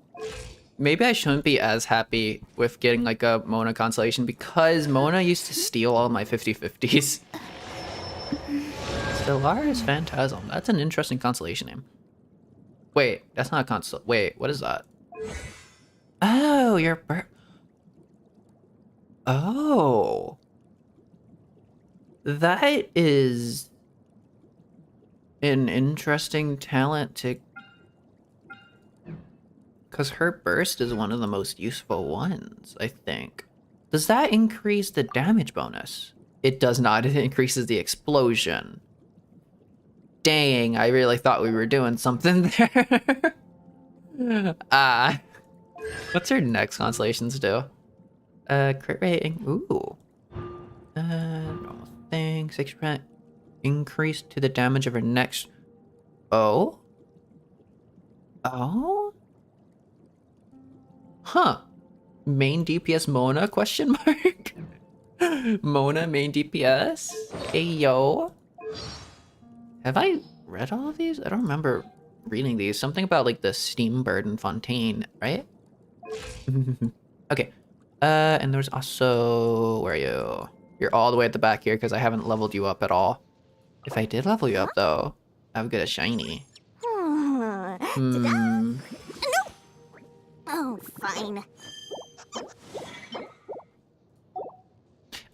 maybe I shouldn't be as happy with getting like a Mona constellation because Mona used to steal all my 50/50s. Stellaris Phantasm. That's an interesting constellation name. Wait, that's not a console. Wait, what is that? Oh, Oh. That is an interesting talent to... Because her burst is one of the most useful ones, I think. Does that increase the damage bonus? It does not. It increases the explosion. Dang, I really thought we were doing something there. What's her next constellations do? Crit rating. Ooh. Normal thing. 6% increase to the damage of her next. Oh. Huh. Main DPS Mona? Question mark. Mona main DPS. Hey yo. Have I read all of these? I don't remember reading these. Something about like the Steam Bird and Fontaine, right? Okay. And there's also... Where are you? You're all the way at the back here because I haven't leveled you up at all. If I did level you up though, I would get a shiny. No. Oh, fine.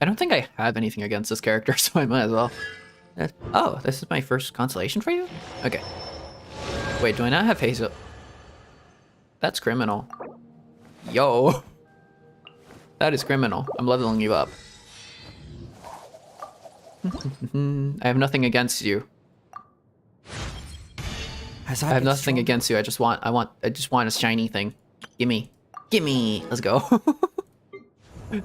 I don't think I have anything against this character, so I might as well. Oh, this is my first constellation for you? Okay. Wait, do I not have Hazel? That's criminal. Yo. That is criminal. I'm leveling you up. I have nothing against you. I have nothing against you. I just want a shiny thing. Gimme. Let's go.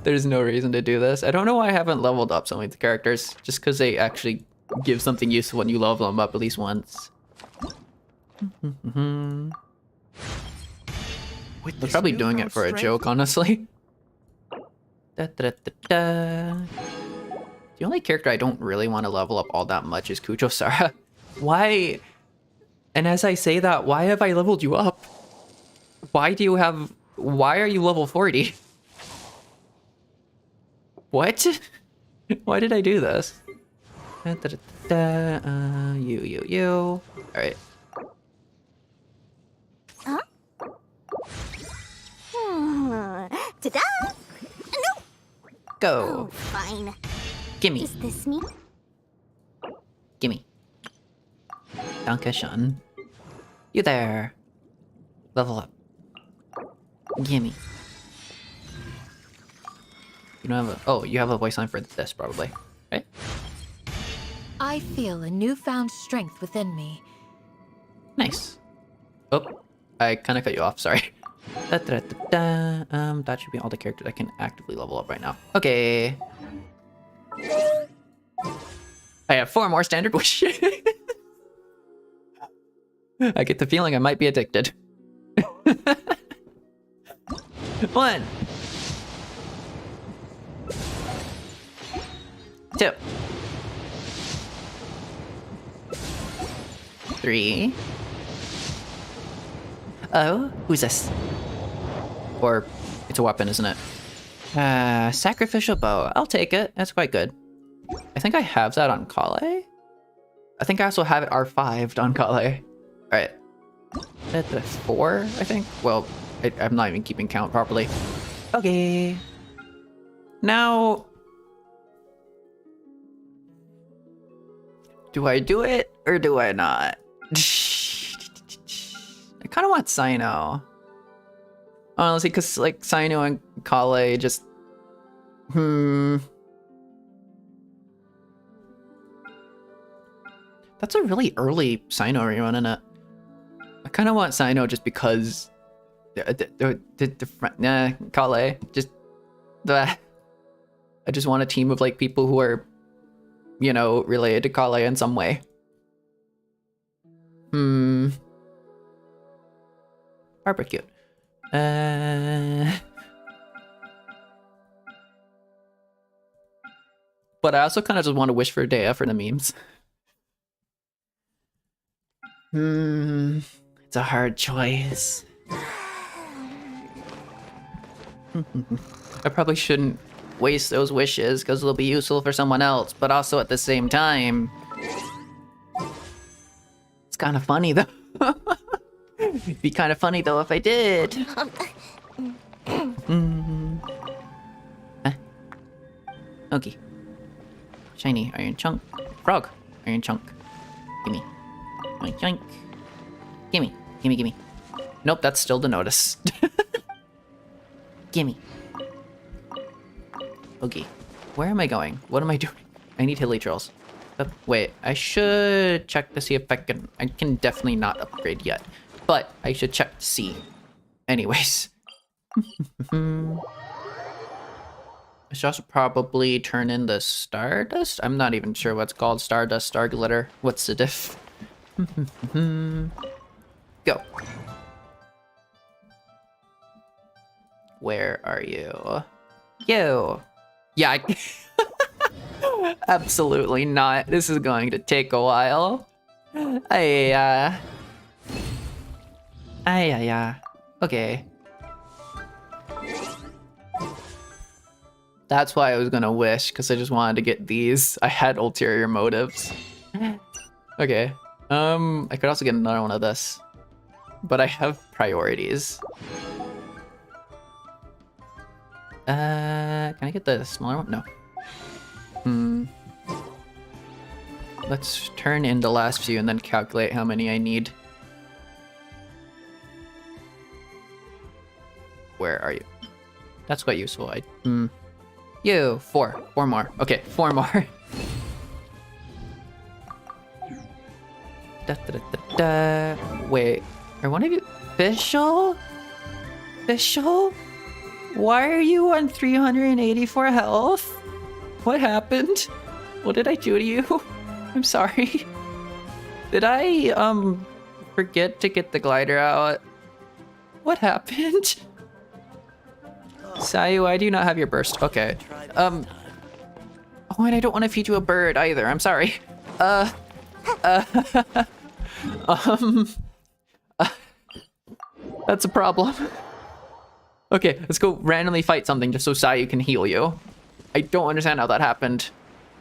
There's no reason to do this. I don't know why I haven't leveled up some of the characters. Just because they actually give something useful when you level them up at least once. They're probably doing it for a joke, honestly. The only character I don't really want to level up all that much is Kuchosara. Why? And as I say that, why have I leveled you up? Why are you level 40? What? Why did I do this? You. Alright. Huh? Ta-da! No! Go. Oh, fine. Gimme. Is this me? Gimme. Danke-shun. You there. Level up. Gimme. You don't have a... Oh, you have a voice line for this, probably. Right? I feel a newfound strength within me. Nice. Oh, I kind of cut you off. Sorry. That should be all the characters I can actively level up right now. Okay. I have 4 more standard wish. I get the feeling I might be addicted. 1. 2. 3. Oh, who's this? Or it's a weapon, isn't it? Sacrificial bow. I'll take it. That's quite good. I think I have that on Kale. I think I also have it R5'd on Kale. Alright. That's 4, I think. Well, I'm not even keeping count properly. Okay. Now... Do I do it or do I not? I kind of want Sino. Honestly, because like Sayu and Kale just That's a really early Sayu rerun, isn't it? I kind of want Sayu just because Kale just I just want a team of like people who are, you know, related to Kale in some way. Barbara cute. But I also kind of just want to wish for Dea for the memes. It's a hard choice. I probably shouldn't waste those wishes because they'll be useful for someone else, but also at the same time, it's kind of funny though. It'd be kind of funny though if I did. Okay. Shiny iron chunk. Frog iron chunk. Gimme. Yoink yoink. Gimme. Gimme gimme. Nope, that's still the notice. Gimme. Okay. Where am I going? What am I doing? I need hilly trolls. Wait, I should check to see if I can definitely not upgrade yet. But I should check to see. Anyways. I should also probably turn in the Stardust? I'm not even sure what's called. Stardust, Star Glitter. What's the diff? Go. Where are you? You. Yeah, absolutely not. This is going to take a while. Okay. That's why I was gonna wish, because I just wanted to get these. I had ulterior motives. Okay. I could also get another one of this. But I have priorities. Can I get the smaller one? No. Let's turn in the last few and then calculate how many I need. Where are you? That's quite useful. You, four more. Okay, 4 more. Wait, are one of you Fischl? Fischl? Why are you on 384 health? What happened? What did I do to you? I'm sorry. Did I forget to get the glider out? What happened? Sayu, why do you not have your burst? Okay. Oh, and I don't want to feed you a bird either. I'm sorry. That's a problem. Okay, let's go randomly fight something just so Sayu can heal you. I don't understand how that happened.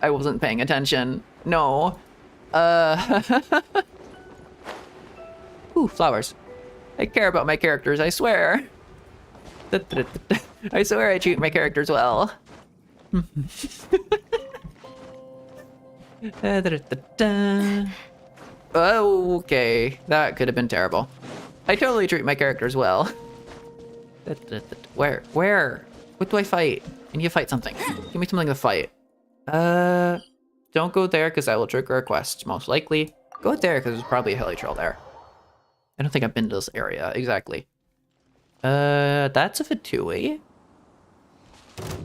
I wasn't paying attention. No. Ooh, flowers. I care about my characters, I swear. I swear I treat my characters well. Okay, that could have been terrible. I totally treat my characters well. Where? What do I fight? I need to fight something. Give me something to fight. Don't go there because I will trigger a quest, most likely. Go there because there's probably a hilly trail there. I don't think I've been to this area, exactly. That's a Fatui.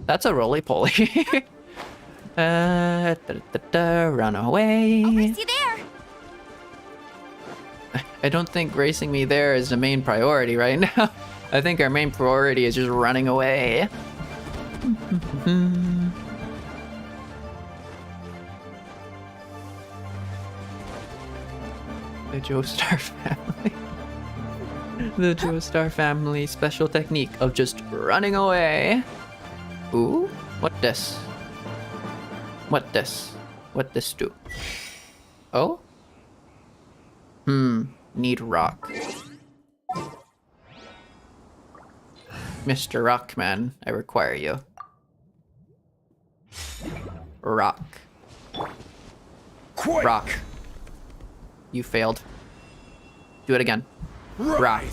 That's a roly-poly. Run away. I'll race you there. I don't think racing me there is the main priority right now. I think our main priority is just running away. The Joestar family. The Joestar family special technique of just running away. Ooh, what this? What this? What this do? Oh? Need rock. Mr. Rockman, I require you. Rock. Rock. You failed. Do it again. Rock.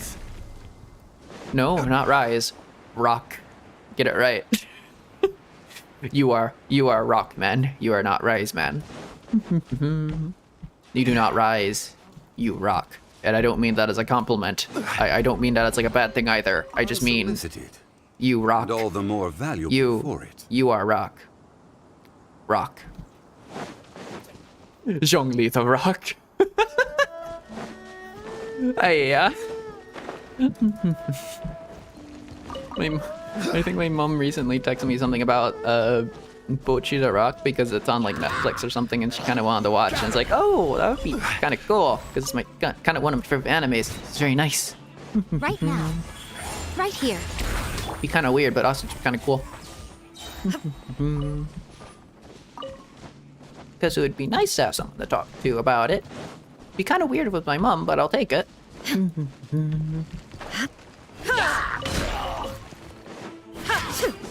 No, not rise. Rock. Get it right. You are rock, man. You are not rise, man. You do not rise. You rock. And I don't mean that as a compliment. I don't mean that as like a bad thing either. I just mean Solicited, you rock. and all the more valuable for it. You are rock. Rock. Zhongli the rock. I think my mom recently texted me something about Bochi the Rock because it's on like Netflix or something, and she kind of wanted to watch. And it's like, oh, that would be kind of cool because it's my kind of one of my favorite animes. It's very nice. Right now. Right here. Be kind of weird, but also kind of cool. Because it would be nice to have someone to talk to about it. Be kind of weird with my mom, but I'll take it.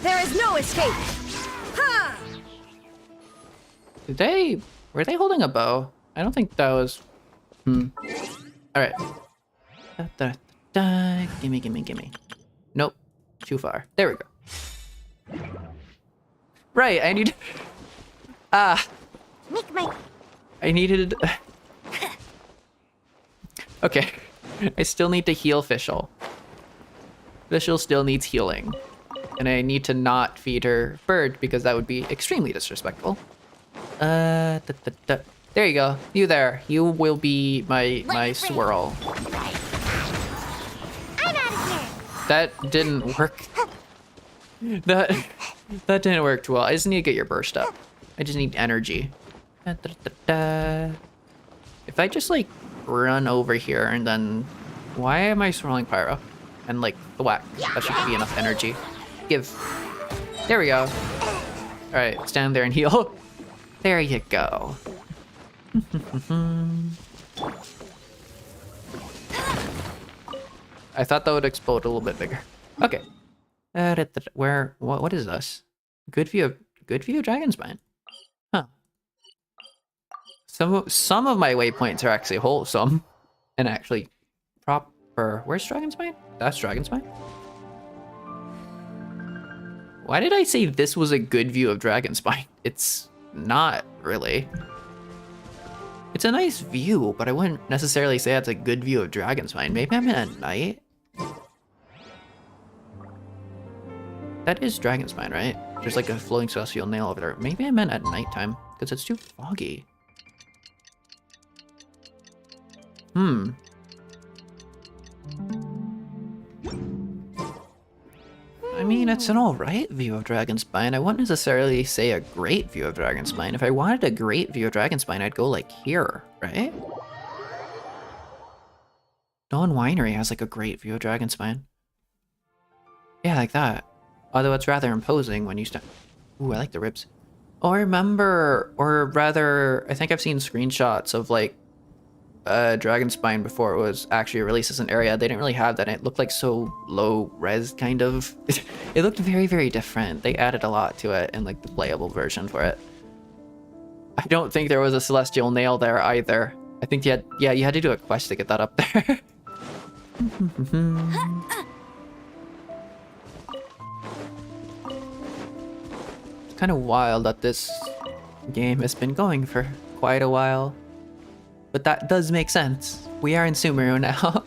There is no escape. Were they holding a bow? I don't think that was. All right. Gimme. Nope. Too far. There we go. Right. I need. Make my. I needed. Okay. I still need to heal Fischl. Fischl still needs healing. And I need to not feed her bird because that would be extremely disrespectful. There you go. You there. You will be my swirl. I'm out of here. That didn't work. That didn't work too well. I just need to get your burst up. I just need energy. If I just like run over here and then why am I swirling pyro? And like the whack. That should be enough energy. Give. There we go. Alright, stand there and heal. There you go. I thought that would explode a little bit bigger. Okay. What is this? Good view of Dragon's Spine. Huh. Some of my waypoints are actually wholesome and actually proper. Where's Dragon's Spine? That's Dragon's Spine. Why did I say this was a good view of Dragon's Spine? It's not really. It's a nice view, but I wouldn't necessarily say that's a good view of Dragon's Spine. Maybe I'm in at night. That is Dragon's Spine, right? There's like a floating celestial nail over there. Maybe I meant at nighttime because it's too foggy. I mean, it's an alright view of Dragon's Spine. I wouldn't necessarily say a great view of Dragon's Spine. If I wanted a great view of Dragon's Spine, I'd go like here, right? Dawn Winery has like a great view of Dragon's Spine. Yeah, like that. Although it's rather imposing when you stand. Ooh, I like the ribs. Oh, I remember, or rather, I think I've seen screenshots of like Dragon's Spine before it was actually released as an area. They didn't really have that. It looked like so low res, kind of. It looked very, very different. They added a lot to it in like the playable version for it. I don't think there was a celestial nail there either. I think you had to do a quest to get that up there. It's kind of wild that this game has been going for quite a while. But that does make sense. We are in Sumeru now.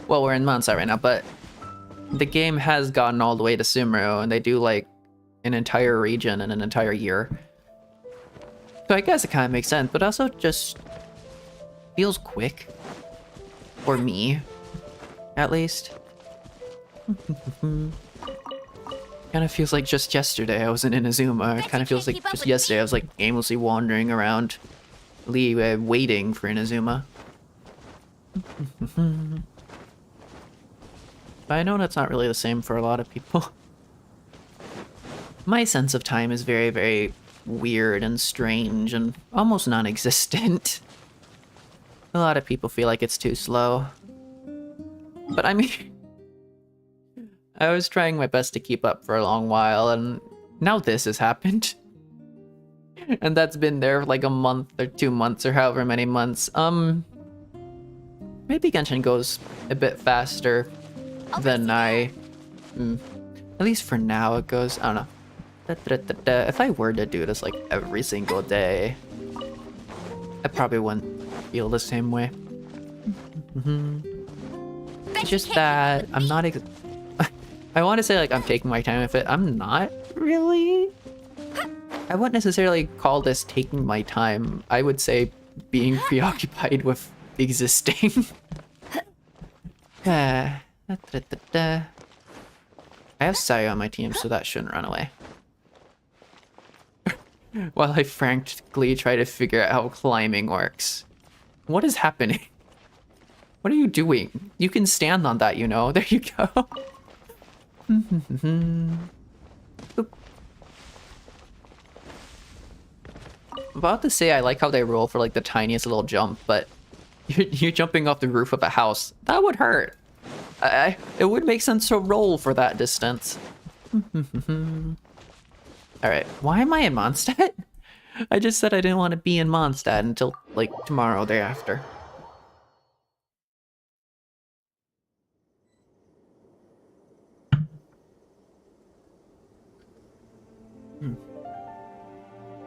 Well, we're in Mansa right now, but the game has gotten all the way to Sumeru, and they do like an entire region in an entire year. So I guess it kind of makes sense, but also just feels quick. For me, at least. Kind of feels like just yesterday I was in Inazuma. It kind of feels like just yesterday I was like aimlessly wandering around waiting for Inazuma. But I know that's not really the same for a lot of people. My sense of time is very, very weird and strange and almost non-existent. A lot of people feel like it's too slow. But I mean, I was trying my best to keep up for a long while, and now this has happened. And that's been there for like a month or 2 months or however many months. Maybe Genshin goes a bit faster. then at least for now it goes, I don't know. If I were to do this like every single day, I probably wouldn't feel the same way. It's just that I'm not I want to say like I'm taking my time with it. I'm not really. I wouldn't necessarily call this taking my time. I would say being preoccupied with existing. I have Sayu on my team, so that shouldn't run away. While I frantically try to figure out how climbing works. What is happening? What are you doing? You can stand on that, you know? There you go. About to say I like how they roll for like the tiniest little jump, but you're jumping off the roof of a house. That would hurt. It would make sense to roll for that distance. Alright, why am I in Mondstadt? I just said I didn't want to be in Mondstadt until, like, tomorrow, day after.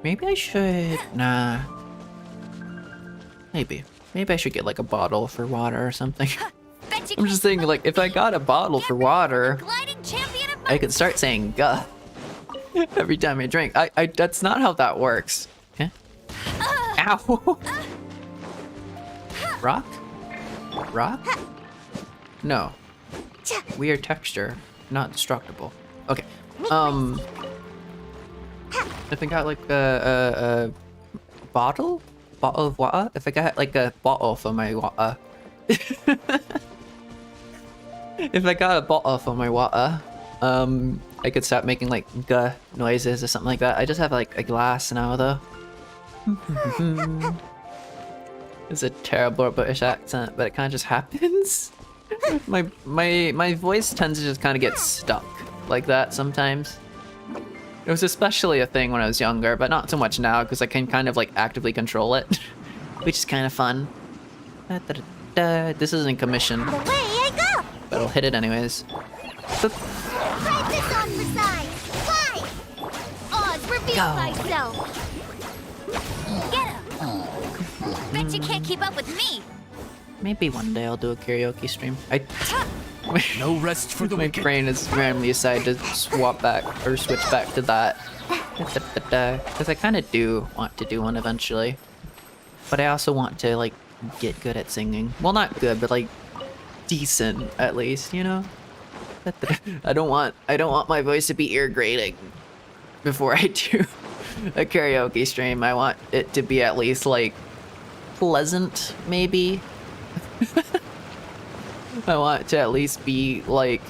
Maybe I should... Nah. Maybe I should get, like, a bottle for water or something. I'm just thinking, like, if I got a bottle for water, I could start saying "guh" every time I drink. That's not how that works. Okay. Ow! Rock? Rock? No. Weird texture. Not destructible. Okay. If I got like a bottle of water? If I got like a bottle for my water. If I got a bottle for my water, I could start making like "guh" noises or something like that. I just have like a glass now though. It's a terrible British accent, but it kind of just happens. my voice tends to just kind of get stuck like that sometimes. It was especially a thing when I was younger, but not so much now because I can kind of like actively control it, which is kind of fun. This isn't commission, Away I go! but I'll hit it anyways. Try this on for size! Fly! Oz, reveal Go. thyself! Get him! Bet you can't keep up with me! Maybe one day I'll do a karaoke stream. No rest for the My wicked. brain has randomly decided to swap back or switch back to that. Because I kind of do want to do one eventually. But I also want to like get good at singing. Well, not good, but like decent at least, you know? I don't want my voice to be ear grating before I do a karaoke stream. I want it to be at least like pleasant, maybe. I want to at least be like,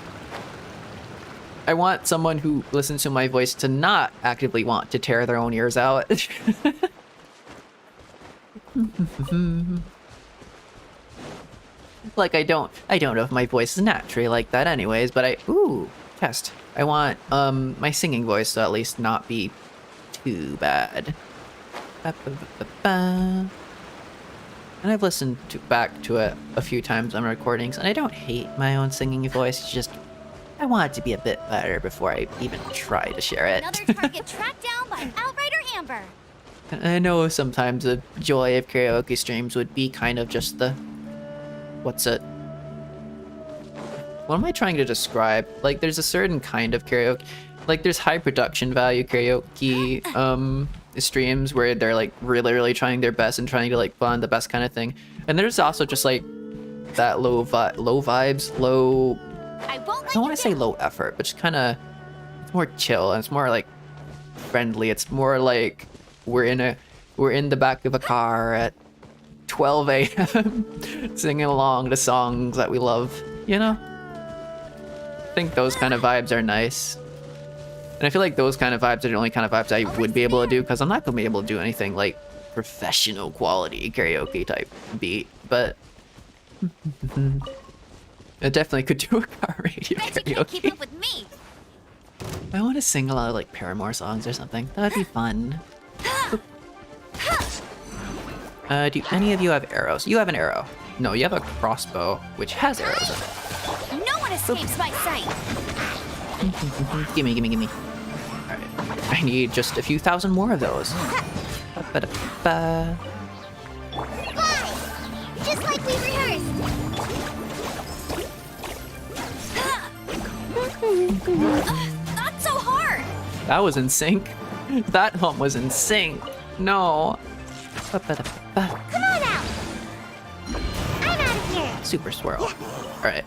I want someone who listens to my voice to not actively want to tear their own ears out. Like I don't know if my voice is naturally like that anyways, but ooh, test. I want my singing voice to at least not be too bad. And I've listened back to it a few times on recordings, and I don't hate my own singing voice. It's just I want it to be a bit better before I even try to share it. Another target tracked down by Outrider Amber! And I know sometimes the joy of karaoke streams would be kind of just the... What's it? What am I trying to describe? Like, there's a certain kind of karaoke... Like, there's high production value karaoke streams where they're, like, really trying their best and trying to, like, find the best kind of thing. And there's also just, like, that low vibes, low... I won't I don't want to say low effort, but just kind of... It's more chill, and it's more, like, friendly. It's more like we're in the back of a car at 12 a.m. singing along to songs that we love, you know? I think those kind of vibes are nice. And I feel like those kind of vibes are the only kind of vibes I would be able to do, because I'm not going to be able to do anything like professional quality karaoke type beat, but I definitely could do a car radio Bet you can't keep karaoke. up with me! I want to sing a lot of like Paramore songs or something. That'd be fun. Do any of you have arrows? You have an arrow. No, you have a crossbow, which has arrows in it. No one escapes my sight. Gimme, gimme, gimme. Alright. I need just a few thousand more of those. Ba-ba-da-ba. Fly! Just like we rehearsed. Not so hard. That was in sync. That one was in sync. No. Ba-ba-da-ba. Come on out. I'm out of here. Super swirl. Alright.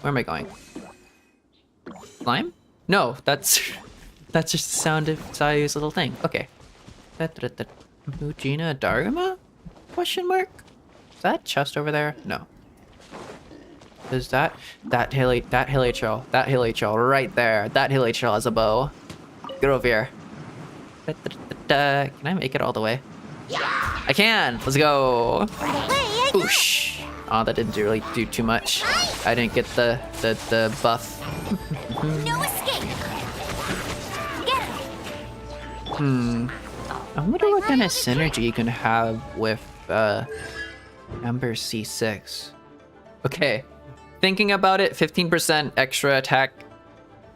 Where am I going? Slime? No, that's just the sound of Sayu's little thing. Okay. Mujina Daruma? Question mark? Is that chest over there? No. Is that hilly trail right there. That hilly trail has a bow. Get over here. Can I make it all the way? I can! Let's go! Boosh! Oh, that didn't really do too much. I didn't get the buff. No escape. Get him. I wonder what kind of synergy you can have with Ember C6. Okay, thinking about it, 15% extra attack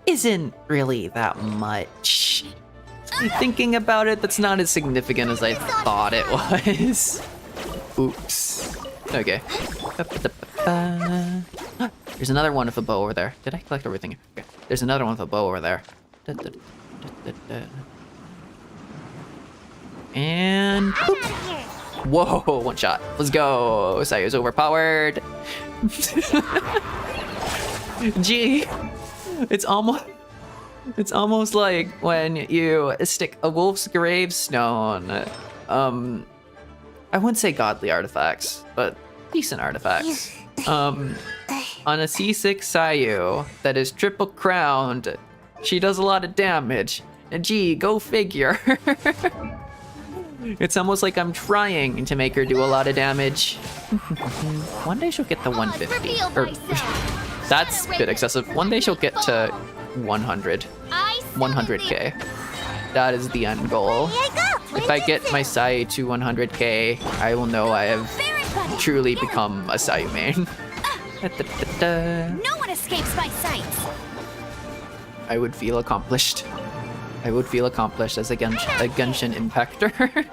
isn't really that much. Thinking about it, that's not as significant as I thought it was. Oops. Okay. There's another one with a bow over there. Did I collect everything? Okay. There's another one with a bow over there. And I'm out of here. whoa, one shot. Let's go. Sayu's overpowered. Gee, it's almost like when you stick a wolf's gravestone. I wouldn't say godly artifacts, but decent artifacts. On a C6 Sayu that is triple crowned, she does a lot of damage. And gee, go figure. It's almost like I'm trying to make her do a lot of damage. One day she'll get to 150. Reveal Or, myself. that's a bit excessive. One day she'll get to 100. I 100k. That is the end goal. Here I go. If I get my Sayu to 100k, I will know I have Very funny. truly become a Sayu main. No one escapes my sight. I would feel accomplished. I would feel accomplished as a Genshin impactor.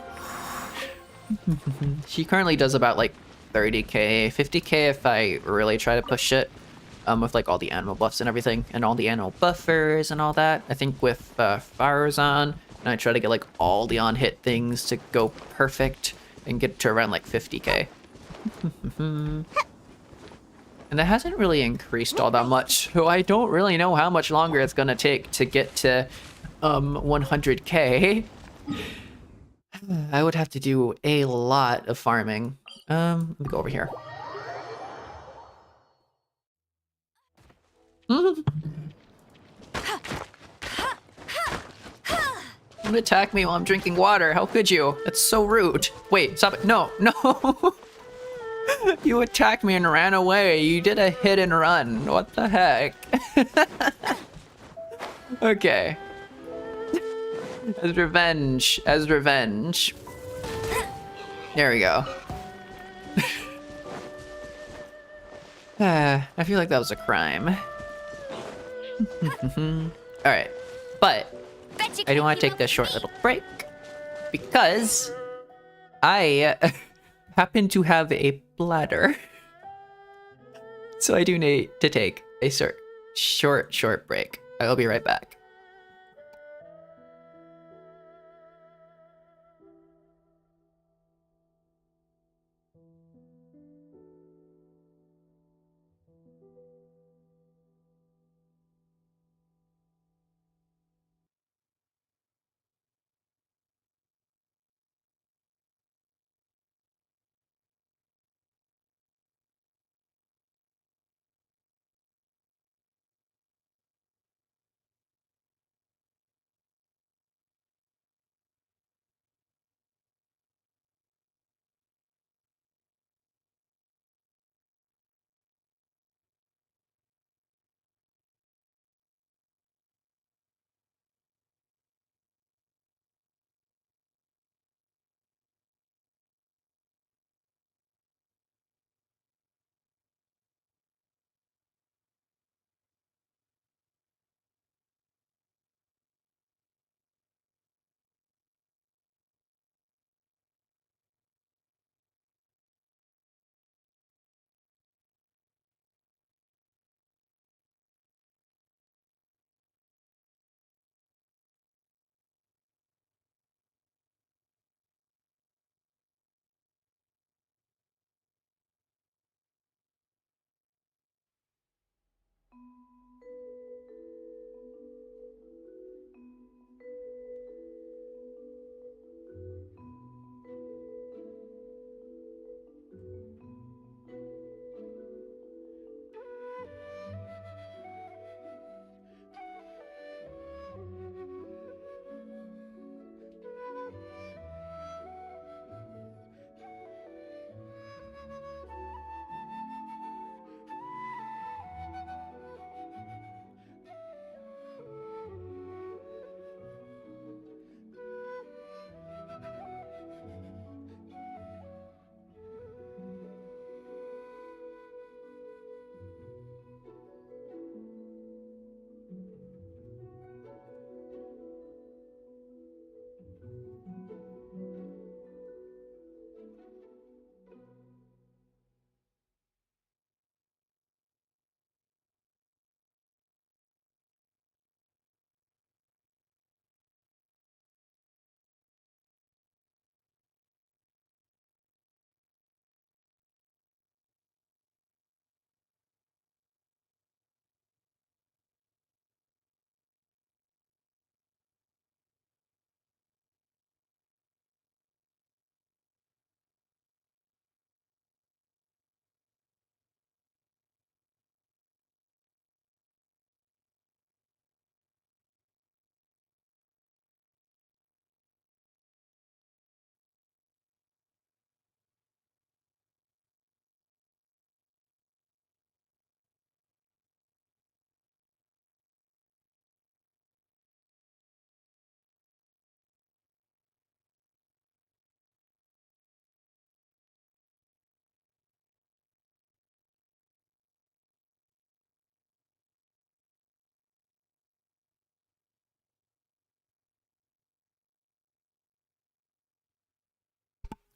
She currently does about like 30k, 50k if I really try to push it. With like all the animal buffs and everything, and all the animal buffers and all that. I think with Fire's on, and I try to get like all the on-hit things to go perfect and get to around like 50k. And that hasn't really increased all that much, so I don't really know how much longer it's gonna take to get to 100k. I would have to do a lot of farming. Let me go over here. You attack me while I'm drinking water. How could you? That's so rude. Wait, stop it. No, no. You attacked me and ran away. You did a hit and run. What the heck? Okay. As revenge. As revenge. There we go. I feel like that was a crime. Alright. But I do want to take this short little break because I happen to have a bladder. So I do need to take a short break. I will be right back.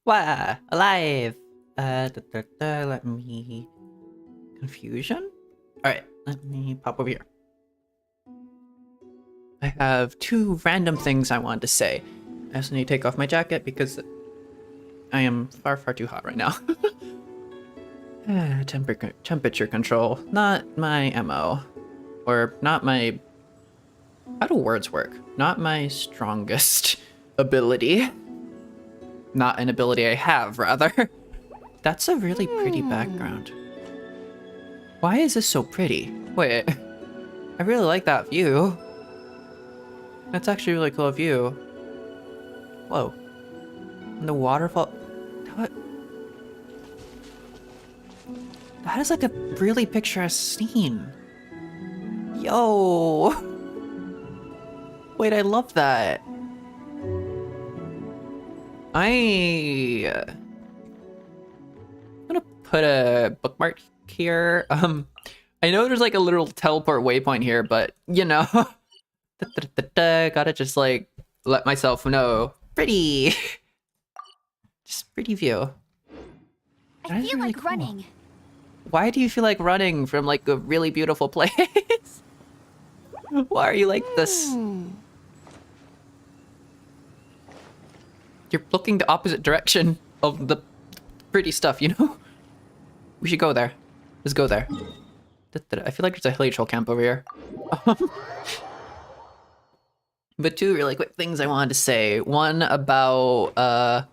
Wah! Alive! Let me... Confusion? Alright, let me pop over here. I have 2 random things I wanted to say. I also need to take off my jacket because I am far, far too hot right now. Temperature control. Not my MO. Or not my... How do words work? Not my strongest ability. Not an ability I have, rather. That's a really pretty background. Why is this so pretty? Wait, I really like that view. That's actually a really cool view. Whoa. And the waterfall... What? That is like a really picturesque scene. Yo! Wait, I love that. I'm gonna put a bookmark here. I know there's like a little teleport waypoint here, but you know, gotta just like let myself know. Pretty, just pretty view. I feel really like cool. running. Why do you feel like running from like a really beautiful place? Why are you like this? You're looking the opposite direction of the pretty stuff, you know? We should go there. Let's go there. I feel like there's a hilly troll camp over here. But 2 really quick things I wanted to say. One about, I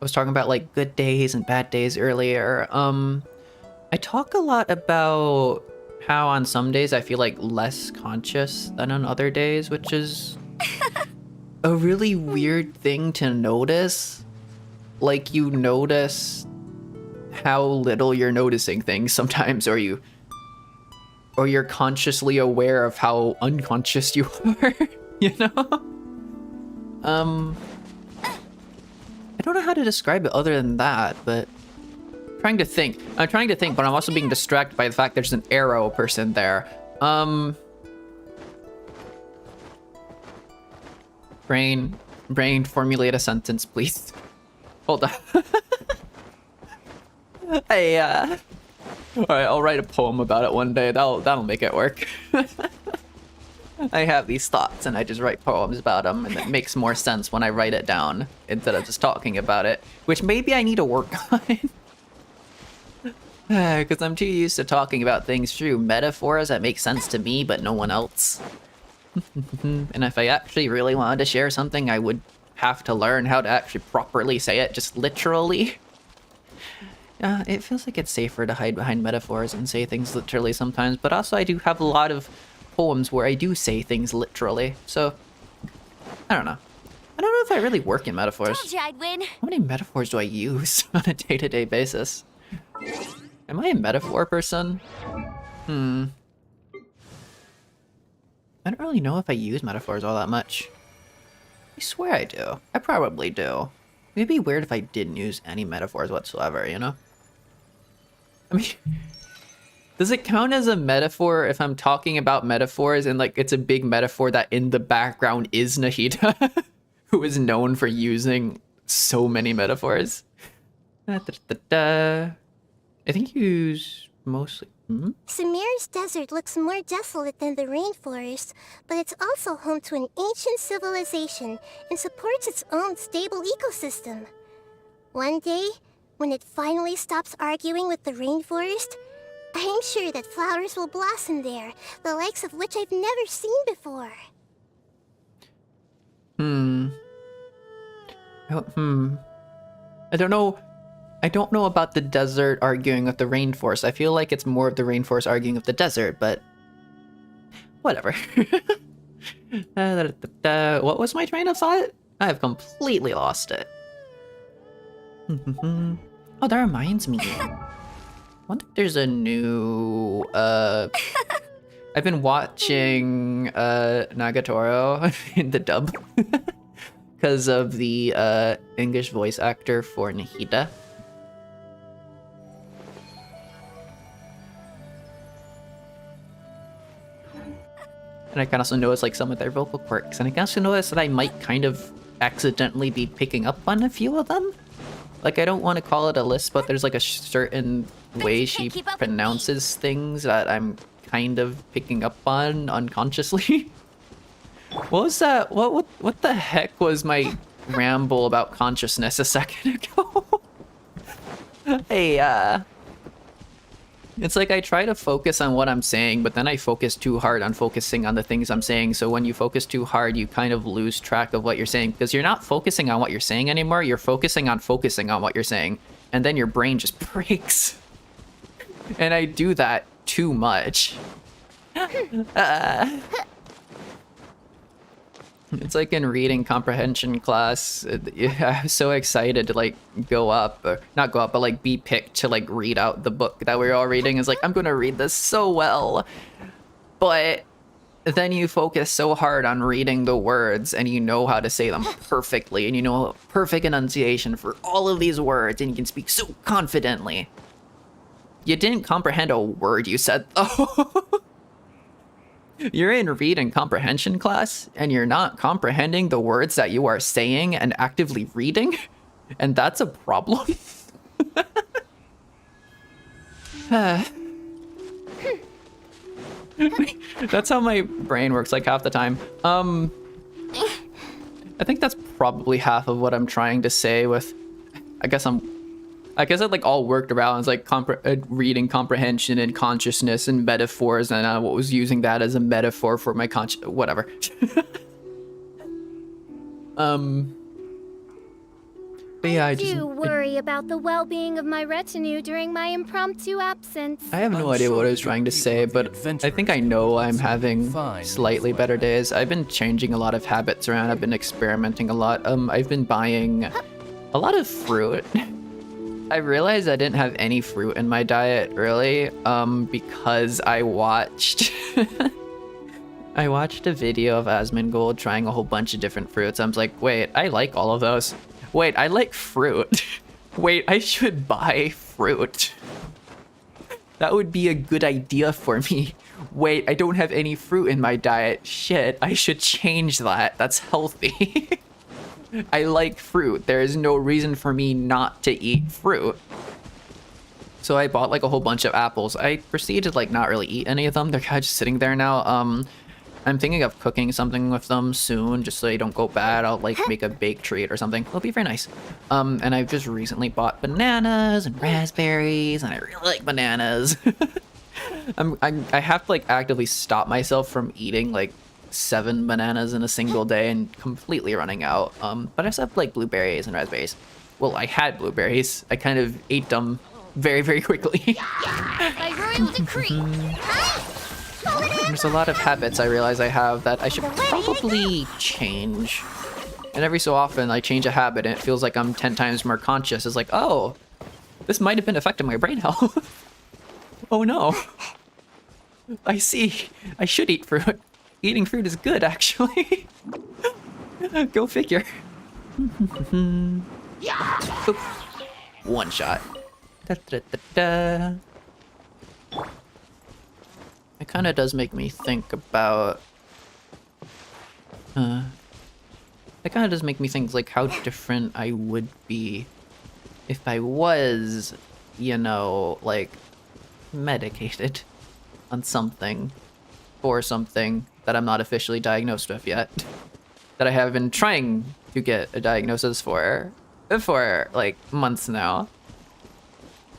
was talking about like good days and bad days earlier. I talk a lot about how on some days I feel like less conscious than on other days, which is a really weird thing to notice. Like you notice how little you're noticing things sometimes, or you're consciously aware of how unconscious you are, you know? I don't know how to describe it other than that, but I'm trying to think, but I'm also being distracted by the fact there's an arrow person there. Brain, formulate a sentence, please. Hold on. Hey, alright, I'll write a poem about it one day. That'll make it work. I have these thoughts and I just write poems about them, and it makes more sense when I write it down instead of just talking about it, which maybe I need to work on. Because I'm too used to talking about things through metaphors that make sense to me but no one else. And if I actually really wanted to share something, I would have to learn how to actually properly say it, just literally. It feels like it's safer to hide behind metaphors and say things literally sometimes, but also I do have a lot of poems where I do say things literally, so I don't know. I don't know if I really work in metaphors. Told you I'd win. How many metaphors do I use on a day-to-day basis? Am I a metaphor person? I don't really know if I use metaphors all that much. I swear I do. I probably do. It'd be weird if I didn't use any metaphors whatsoever, you know? I mean, does it count as a metaphor if I'm talking about metaphors and like it's a big metaphor that in the background is Nahida, who is known for using so many metaphors? I think you use mostly... Samir's desert looks more desolate than the rainforest, but it's also home to an ancient civilization and supports its own stable ecosystem. One day, when it finally stops arguing with the rainforest, I'm sure that flowers will blossom there, the likes of which I've never seen before. I don't know about the desert arguing with the rainforest. I feel like it's more of the rainforest arguing with the desert, but whatever. What was my train of thought? I have completely lost it. Oh, that reminds me. I wonder if there's a new... I've been watching Nagatoro in the dub because of the English voice actor for Nahida. And I can also notice like some of their vocal quirks, and I can also notice that I might kind of accidentally be picking up on a few of them. Like, I don't want to call it a list, but there's like a certain way she keep up with me. pronounces things that I'm kind of picking up on unconsciously. What was that? What the heck was my ramble about consciousness a second ago? Hey, it's like I try to focus on what I'm saying, but then I focus too hard on focusing on the things I'm saying. So when you focus too hard, you kind of lose track of what you're saying because you're not focusing on what you're saying anymore. You're focusing on what you're saying. And then your brain just breaks. And I do that too much. It's like in reading comprehension class. I'm so excited to like go up, or not go up, but like be picked to like read out the book that we're all reading. It's like, I'm gonna read this so well. But then you focus so hard on reading the words and you know how to say them perfectly and you know perfect enunciation for all of these words and you can speak so confidently. You didn't comprehend a word you said though. You're in read and comprehension class, and you're not comprehending the words that you are saying and actively reading, and that's a problem. That's how my brain works, like, half the time. I think that's probably half of what I'm trying to say with... I guess it like all worked around. It's like reading comprehension and consciousness and metaphors, and I was using that as a metaphor for my whatever. But yeah, I do worry about the well-being of my retinue during my impromptu absence. I have no idea what I was trying to say, but I think I know I'm having slightly better days. I've been changing a lot of habits around. I've been experimenting a lot. I've been buying a lot of fruit. I realized I didn't have any fruit in my diet early, because I watched I watched a video of Asmongold trying a whole bunch of different fruits. I was like, wait, I like all of those. Wait, I like fruit. Wait, I should buy fruit. That would be a good idea for me. Wait, I don't have any fruit in my diet. Shit, I should change that. That's healthy. I like fruit. There is no reason for me not to eat fruit. So I bought like a whole bunch of apples. I proceeded to like not really eat any of them. They're kind of just sitting there now. I'm thinking of cooking something with them soon just so they don't go bad. I'll like make a baked treat or something. It'll be very nice. And I've just recently bought bananas and raspberries and I really like bananas. I have to like actively stop myself from eating like 7 bananas in a single day and completely running out. But I still have like blueberries and raspberries. Well, I had blueberries. I kind of ate them very, very quickly. By royal decree. There's a lot of habits I realize I have that I should probably change. And every so often I change a habit and it feels like I'm 10 times more conscious. It's like, oh, this might have been affecting my brain health. Oh no. I see. I should eat fruit. Eating fruit is good, actually. Go figure. Oop. One shot. Da, da, da, da. It kind of does make me think about... it kind of does make me think, like, how different I would be if I was, you know, like, medicated on something or something that I'm not officially diagnosed with yet. That I have been trying to get a diagnosis for like, months now.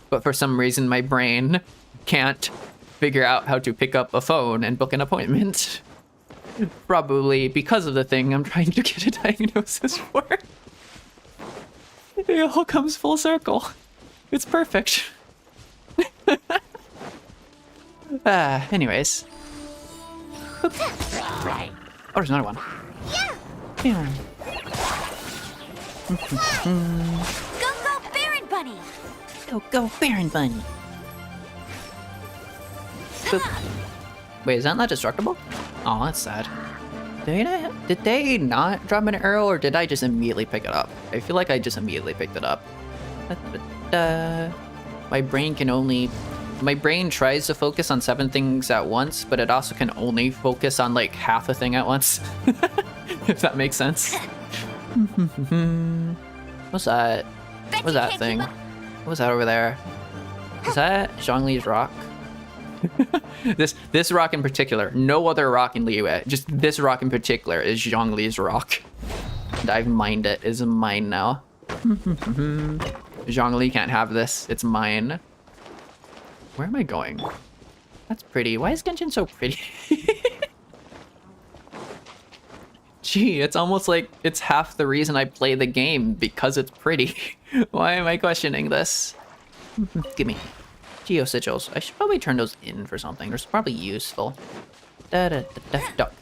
But for some reason, my brain can't figure out how to pick up a phone and book an appointment. Probably because of the thing I'm trying to get a diagnosis for. It all comes full circle. It's perfect. Anyways. Oop. Oh, there's another one. Yeah. Go, Baron Bunny! Go, Baron Bunny. Boop. Wait, is that not destructible? Oh, that's sad. Did they not drop an arrow, or did I just immediately pick it up? I feel like I just immediately picked it up. My brain tries to focus on 7 things at once, but it also can only focus on like half a thing at once. If that makes sense. What's that? What was that thing? What was that over there? Is that Zhongli's rock? this rock in particular. No other rock in Liyue. Just this rock in particular is Zhongli's rock. And I've mined it. It's mine now. Zhongli can't have this. It's mine. Where am I going? That's pretty. Why is Genshin so pretty? Gee, it's almost like it's half the reason I play the game, because it's pretty. Why am I questioning this? Give me geo sigils. I should probably turn those in for something. They're probably useful. Duck.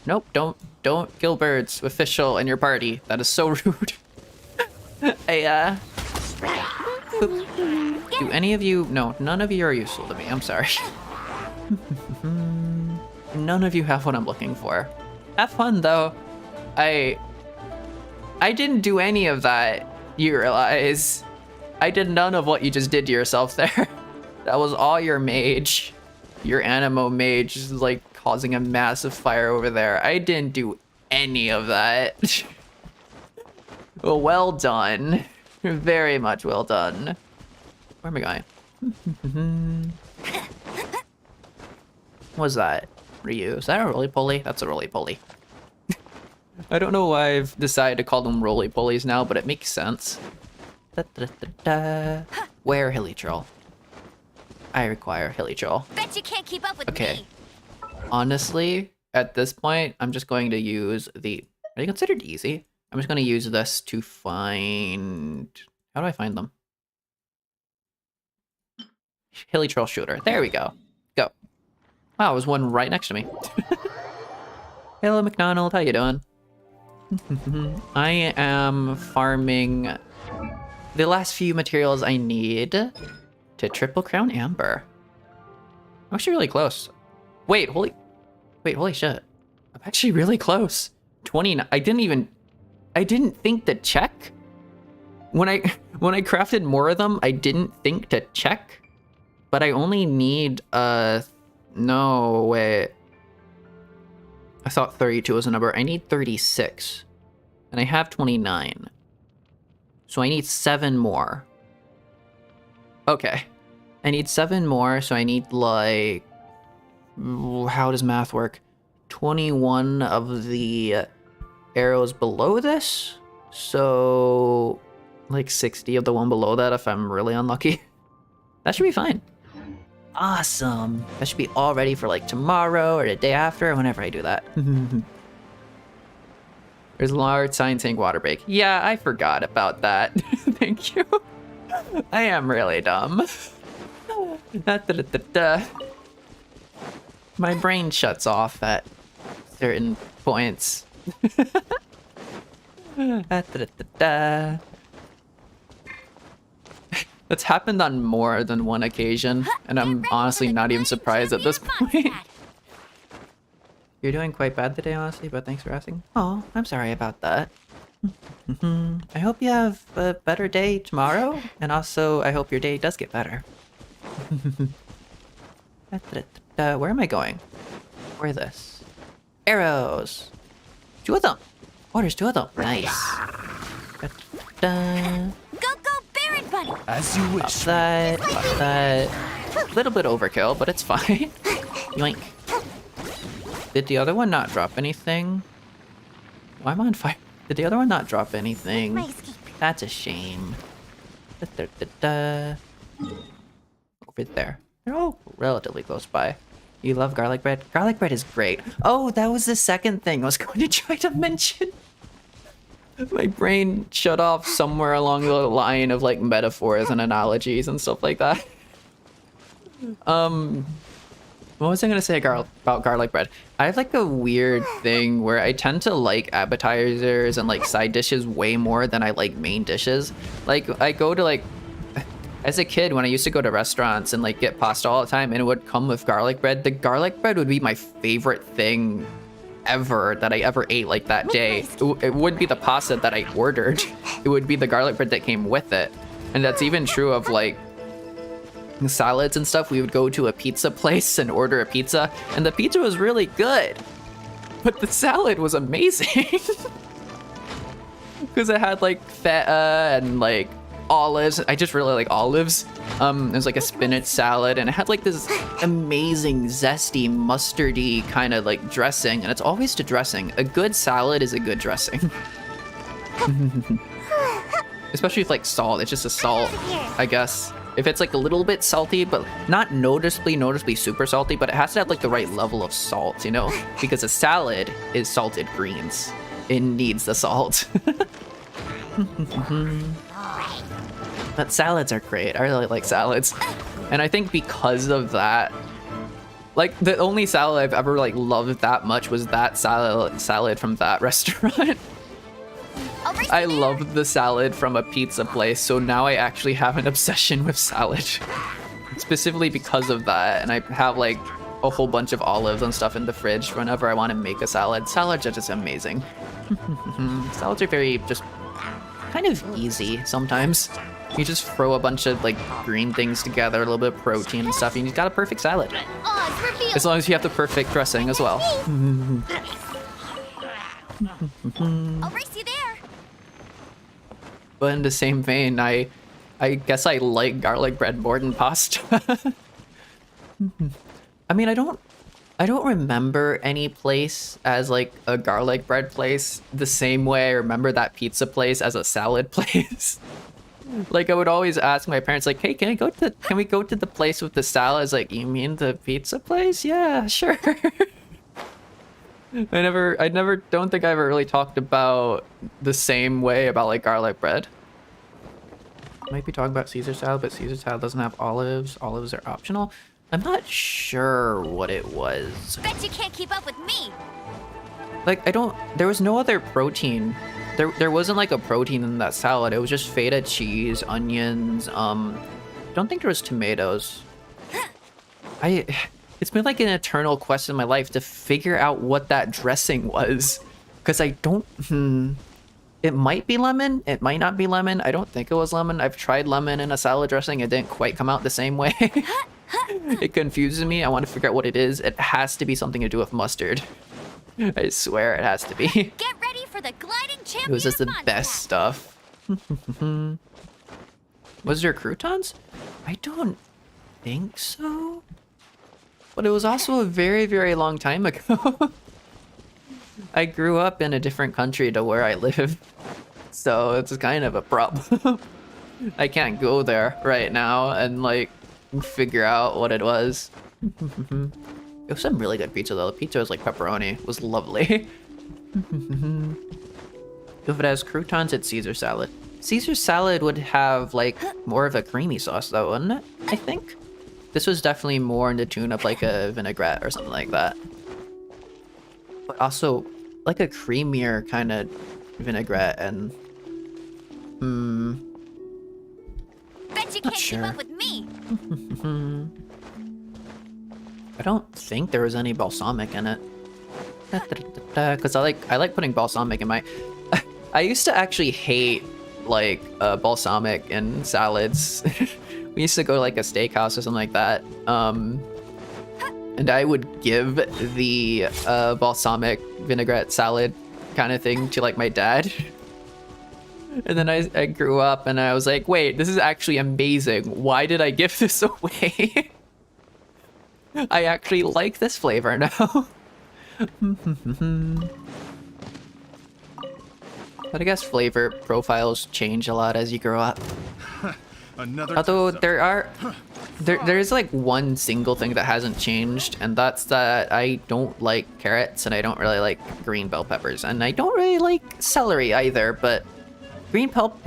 Nope, don't kill birds with Fischl in your party. That is so rude. Boop. Do any of you... No, none of you are useful to me. I'm sorry. None of you have what I'm looking for. Have fun, though. I didn't do any of that, you realize. I did none of what you just did to yourself there. That was all your mage. Your animo mage is like causing a massive fire over there. I didn't do any of that. Well done. Very much well done. Where am I going? What's that? Ryu. Is that a roly-poly? That's a roly-poly. I don't know why I've decided to call them roly-polies now, but it makes sense. Where Hilly Troll? I require Hilly Troll. Bet you can't keep up with me. Honestly, at this point, I'm just going to use the... Are they considered easy? I'm just going to use this to find... How do I find them? Hilly Troll Shooter. There we go. Go. Wow, there's one right next to me. Hello, McDonald. How you doing? I am farming the last few materials I need to Triple Crown Amber. I'm actually really close. Wait, holy shit. I'm actually really close. 29. I didn't think to check. When I crafted more of them, I didn't think to check. But I only need no, wait. I thought 32 was a number. I need 36. And I have 29. So I need 7 more. Okay. I need 7 more, so I need like... How does math work? 21 of the arrows below this? So... like 60 of the one below that if I'm really unlucky. That should be fine. Awesome. That should be all ready for like tomorrow or the day after or whenever I do that. There's a large sign saying water break. Yeah, I forgot about that. Thank you. I am really dumb. My brain shuts off at certain points. That's happened on more than one occasion, and I'm honestly not even surprised at this point. You're doing quite bad today, honestly, but thanks for asking. Oh, I'm sorry about that. I hope you have a better day tomorrow, and also I hope your day does get better. Where am I going? Where is this? Arrows! 2 of them! Oh, there's 2 of them. Nice. Go, Baron Bunny! As you wish. That. A little bit overkill, but it's fine. Yoink. Did the other one not drop anything? Why am I on fire? Did the other one not drop anything? That's a shame. Over there. They're all relatively close by. You love garlic bread? Garlic bread is great. Oh, that was the second thing I was going to try to mention. My brain shut off somewhere along the line of like metaphors and analogies and stuff like that. What was I gonna say about garlic bread? I have like a weird thing where I tend to like appetizers and like side dishes way more than I like main dishes. Like I go to like, as a kid when I used to go to restaurants and like get pasta all the time and it would come with garlic bread, the garlic bread would be my favorite thing ever that I ever ate like that day. It wouldn't be the pasta that I ordered. It would be the garlic bread that came with it. And that's even true of like salads and stuff. We would go to a pizza place and order a pizza and the pizza was really good, but the salad was amazing because it had like feta and like olives. I just really like olives. There's like a spinach salad, and it had like this amazing zesty mustardy kind of like dressing, and it's always the dressing. A good salad is a good dressing. Especially with like salt. It's just a salt, I guess. If it's like a little bit salty, but not noticeably super salty, but it has to have like the right level of salt, you know? Because a salad is salted greens. It needs the salt. But salads are great. I really like salads. And I think because of that, like the only salad I've ever like loved that much was that salad from that restaurant. I love the salad from a pizza place, so now I actually have an obsession with salad. Specifically because of that, and I have like a whole bunch of olives and stuff in the fridge whenever I want to make a salad. Salads are just amazing. Salads are very just kind of easy sometimes. You just throw a bunch of like green things together, a little bit of protein and stuff, and you've got a perfect salad. As long as you have the perfect dressing as well. I'll race you there. But in the same vein, I guess I like garlic bread more than pasta. I mean, I don't remember any place as like a garlic bread place the same way I remember that pizza place as a salad place. Like I would always ask my parents, like, "Hey, can we go to the place with the salads?" Like, you mean the pizza place? Yeah, sure. I never don't think I ever really talked about the same way about like garlic bread. Might be talking about Caesar salad, but Caesar salad doesn't have olives. Olives are optional. I'm not sure what it was. Bet you can't keep up with me. Like there was no other protein. There wasn't like a protein in that salad. It was just feta cheese, onions. Don't think there was tomatoes. It's been like an eternal quest in my life to figure out what that dressing was. Because I don't... It might be lemon. It might not be lemon. I don't think it was lemon. I've tried lemon in a salad dressing. It didn't quite come out the same way. It confuses me. I want to figure out what it is. It has to be something to do with mustard. I swear it has to be. Get ready for the gliding champion. It was just the Monster. best stuff. Was there croutons? I don't think so. But it was also a very, very long time ago. I grew up in a different country to where I live. So it's kind of a problem. I can't go there right now and like figure out what it was. It was some really good pizza though. The pizza was like pepperoni. It was lovely. If it has croutons, it's Caesar salad. Caesar salad would have like more of a creamy sauce though, wouldn't it? I think. This was definitely more in the tune of like a vinaigrette or something like that. But also like a creamier kind of vinaigrette and... Bet you can't keep up with me. I don't think there was any balsamic in it. Because I like putting balsamic in my... I used to actually hate like balsamic in salads. We used to go to like a steakhouse or something like that. And I would give the balsamic vinaigrette salad kind of thing to like my dad. And then I grew up and I was like, wait, this is actually amazing. Why did I give this away? I actually like this flavor now. But I guess flavor profiles change a lot as you grow up. Although there is like one single thing that hasn't changed, and that's that I don't like carrots and I don't really like green bell peppers, and I don't really like celery either. But green bell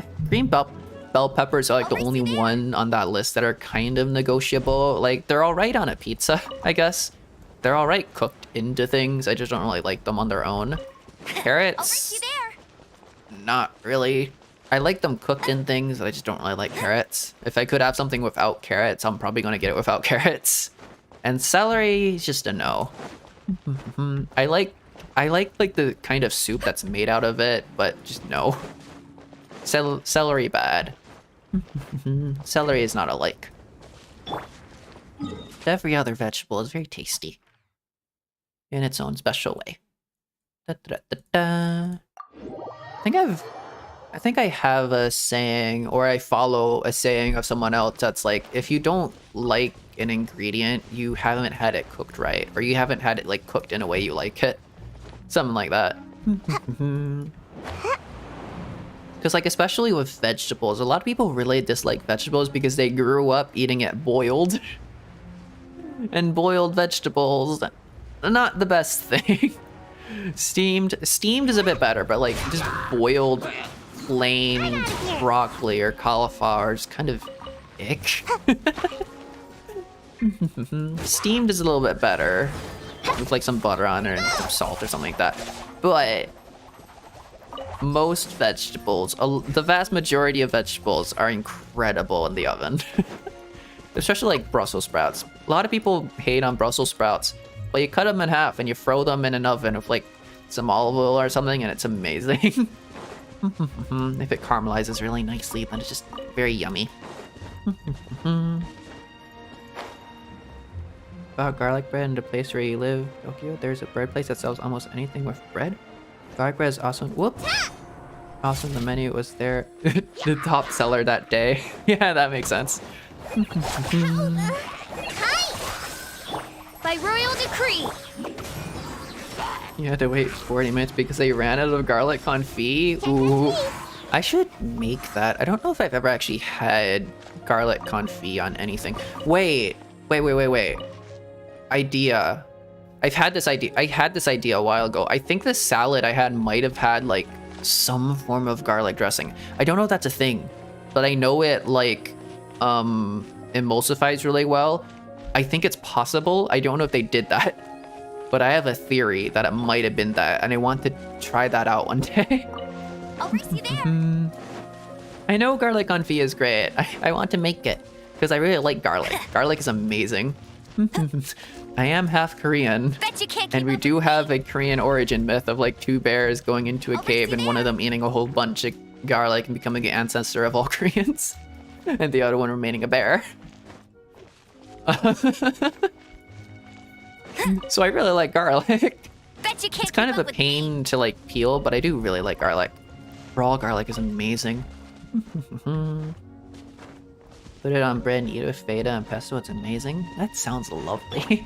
peppers are like the only one on that list that are kind of negotiable. Like they're all right on a pizza, I guess. They're all right cooked into things. I just don't really like them on their own. Carrots, not really. I like them cooked in things. I just don't really like carrots. If I could have something without carrots, I'm probably gonna get it without carrots. And celery is just a no. I like the kind of soup that's made out of it, but just no. Celery bad. Celery is not a like. Every other vegetable is very tasty in its own special way. I think I've I think I have a saying, or I follow a saying of someone else that's like, if you don't like an ingredient, you haven't had it cooked right, or you haven't had it like cooked in a way you like it. Something like that. Because like, especially with vegetables, a lot of people really dislike vegetables because they grew up eating it boiled. And boiled vegetables, not the best thing. Steamed is a bit better, but like just boiled plain broccoli or cauliflower is kind of ick. Steamed is a little bit better with like some butter on it and some salt or something like that. But most vegetables, the vast majority of vegetables are incredible in the oven. Especially like Brussels sprouts. A lot of people hate on Brussels sprouts, but you cut them in half and you throw them in an oven with like some olive oil or something, and it's amazing. If it caramelizes really nicely, then it's just very yummy. About garlic bread in the place where you live, Tokyo, there's a bread place that sells almost anything with bread. Garlic bread is awesome. Whoop! Awesome, the menu was there. The top seller that day. Yeah, that makes sense. By royal decree. You had to wait 40 minutes because they ran out of garlic confit. Ooh. I should make that. I don't know if I've ever actually had garlic confit on anything. Wait. Idea. I had this idea a while ago. I think the salad I had might have had like some form of garlic dressing. I don't know if that's a thing, but I know it like emulsifies really well. I think it's possible. I don't know if they did that, but I have a theory that it might have been that, and I want to try that out one day. I'll race you there. I know garlic confit is great. I want to make it because I really like garlic. Garlic is amazing. I am half Korean, Bet you can't keep and we up do with have a Korean origin myth of like two bears going into a cave and one of them eating a whole bunch of garlic and becoming the ancestor of all Koreans, and the other one remaining a bear. So I really like garlic. Bet you can't It's kind keep of a up with pain to like peel, but I do really like garlic. Raw garlic is amazing. Put it on bread and eat it with feta and pesto. It's amazing. That sounds lovely.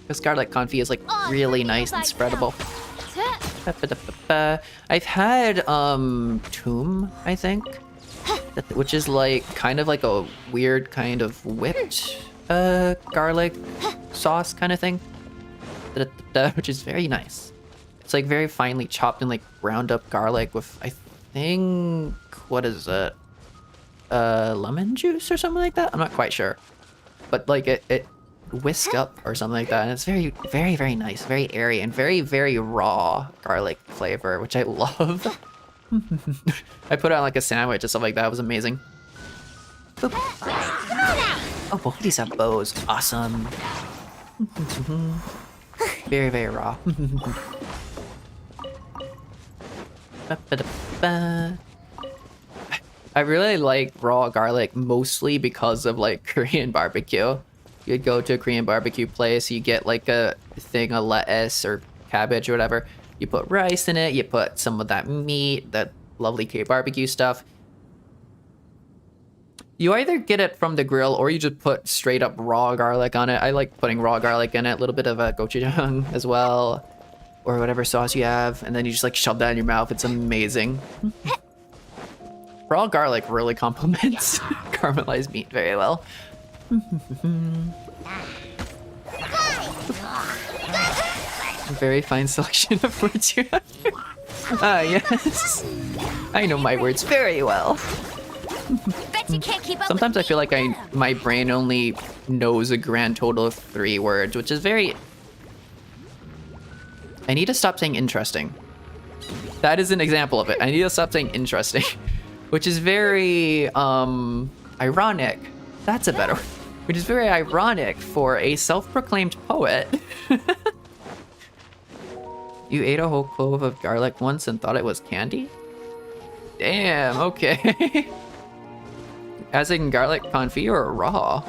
This garlic confit is like really nice and spreadable. I've had toom, I think, which is like kind of like a weird kind of whipped garlic sauce kind of thing, which is very nice. It's like very finely chopped and like ground up garlic with, I think, what is it? Lemon juice or something like that? I'm not quite sure. But like it whisk up or something like that, and it's very, very, very nice, very airy, and very, very raw garlic flavor, which I love. I put it on like a sandwich and stuff like that. It was amazing. Boop. Oh, both of these have bows. Awesome. Very, very raw. I really like raw garlic mostly because of like Korean barbecue. You'd go to a Korean barbecue place, you get like a thing of lettuce or cabbage or whatever. You put rice in it, you put some of that meat, that lovely K barbecue stuff. You either get it from the grill or you just put straight up raw garlic on it. I like putting raw garlic in it, a little bit of a gochujang as well, or whatever sauce you have, and then you just like shove that in your mouth. It's amazing. Raw garlic really complements caramelized meat very well. Very fine selection of words you have. Ah, yes. I know my words very well. Bet you can't keep up Sometimes I with feel like my brain only knows a grand total of 3 words, which is very... I need to stop saying interesting. That is an example of it. I need to stop saying interesting. Which is very, ironic. That's a better word. Which is very ironic for a self-proclaimed poet. You ate a whole clove of garlic once and thought it was candy? Damn, okay. As in garlic confit or raw?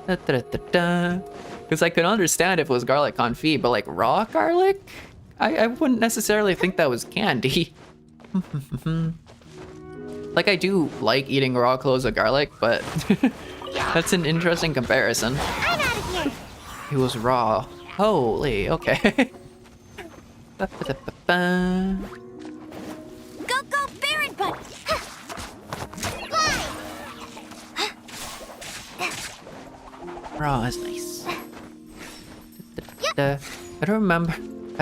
Because I could understand if it was garlic confit, but like raw garlic? I wouldn't necessarily think that was candy. Like, I do like eating raw cloves of garlic, but that's an interesting comparison. I'm out of here. It was raw. Holy, okay. Ba-ba-da-ba-ba. Go, go, Baron Butt. Fly. Raw is nice. I don't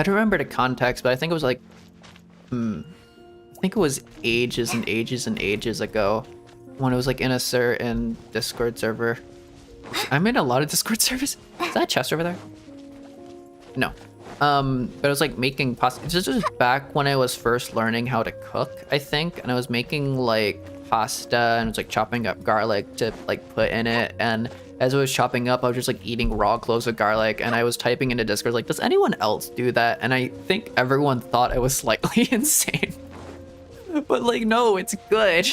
remember the context, but I think it was like, I think it was ages and ages and ages ago when it was like in a certain Discord server. I'm in a lot of Discord servers. Is that a chest over there? No. But I was like making pasta. This was back when I was first learning how to cook, I think, and I was making like pasta and I was like chopping up garlic to like put in it, and as I was chopping up, I was just like eating raw cloves of garlic, and I was typing into Discord like, does anyone else do that? And I think everyone thought I was slightly insane. But like, no, it's good.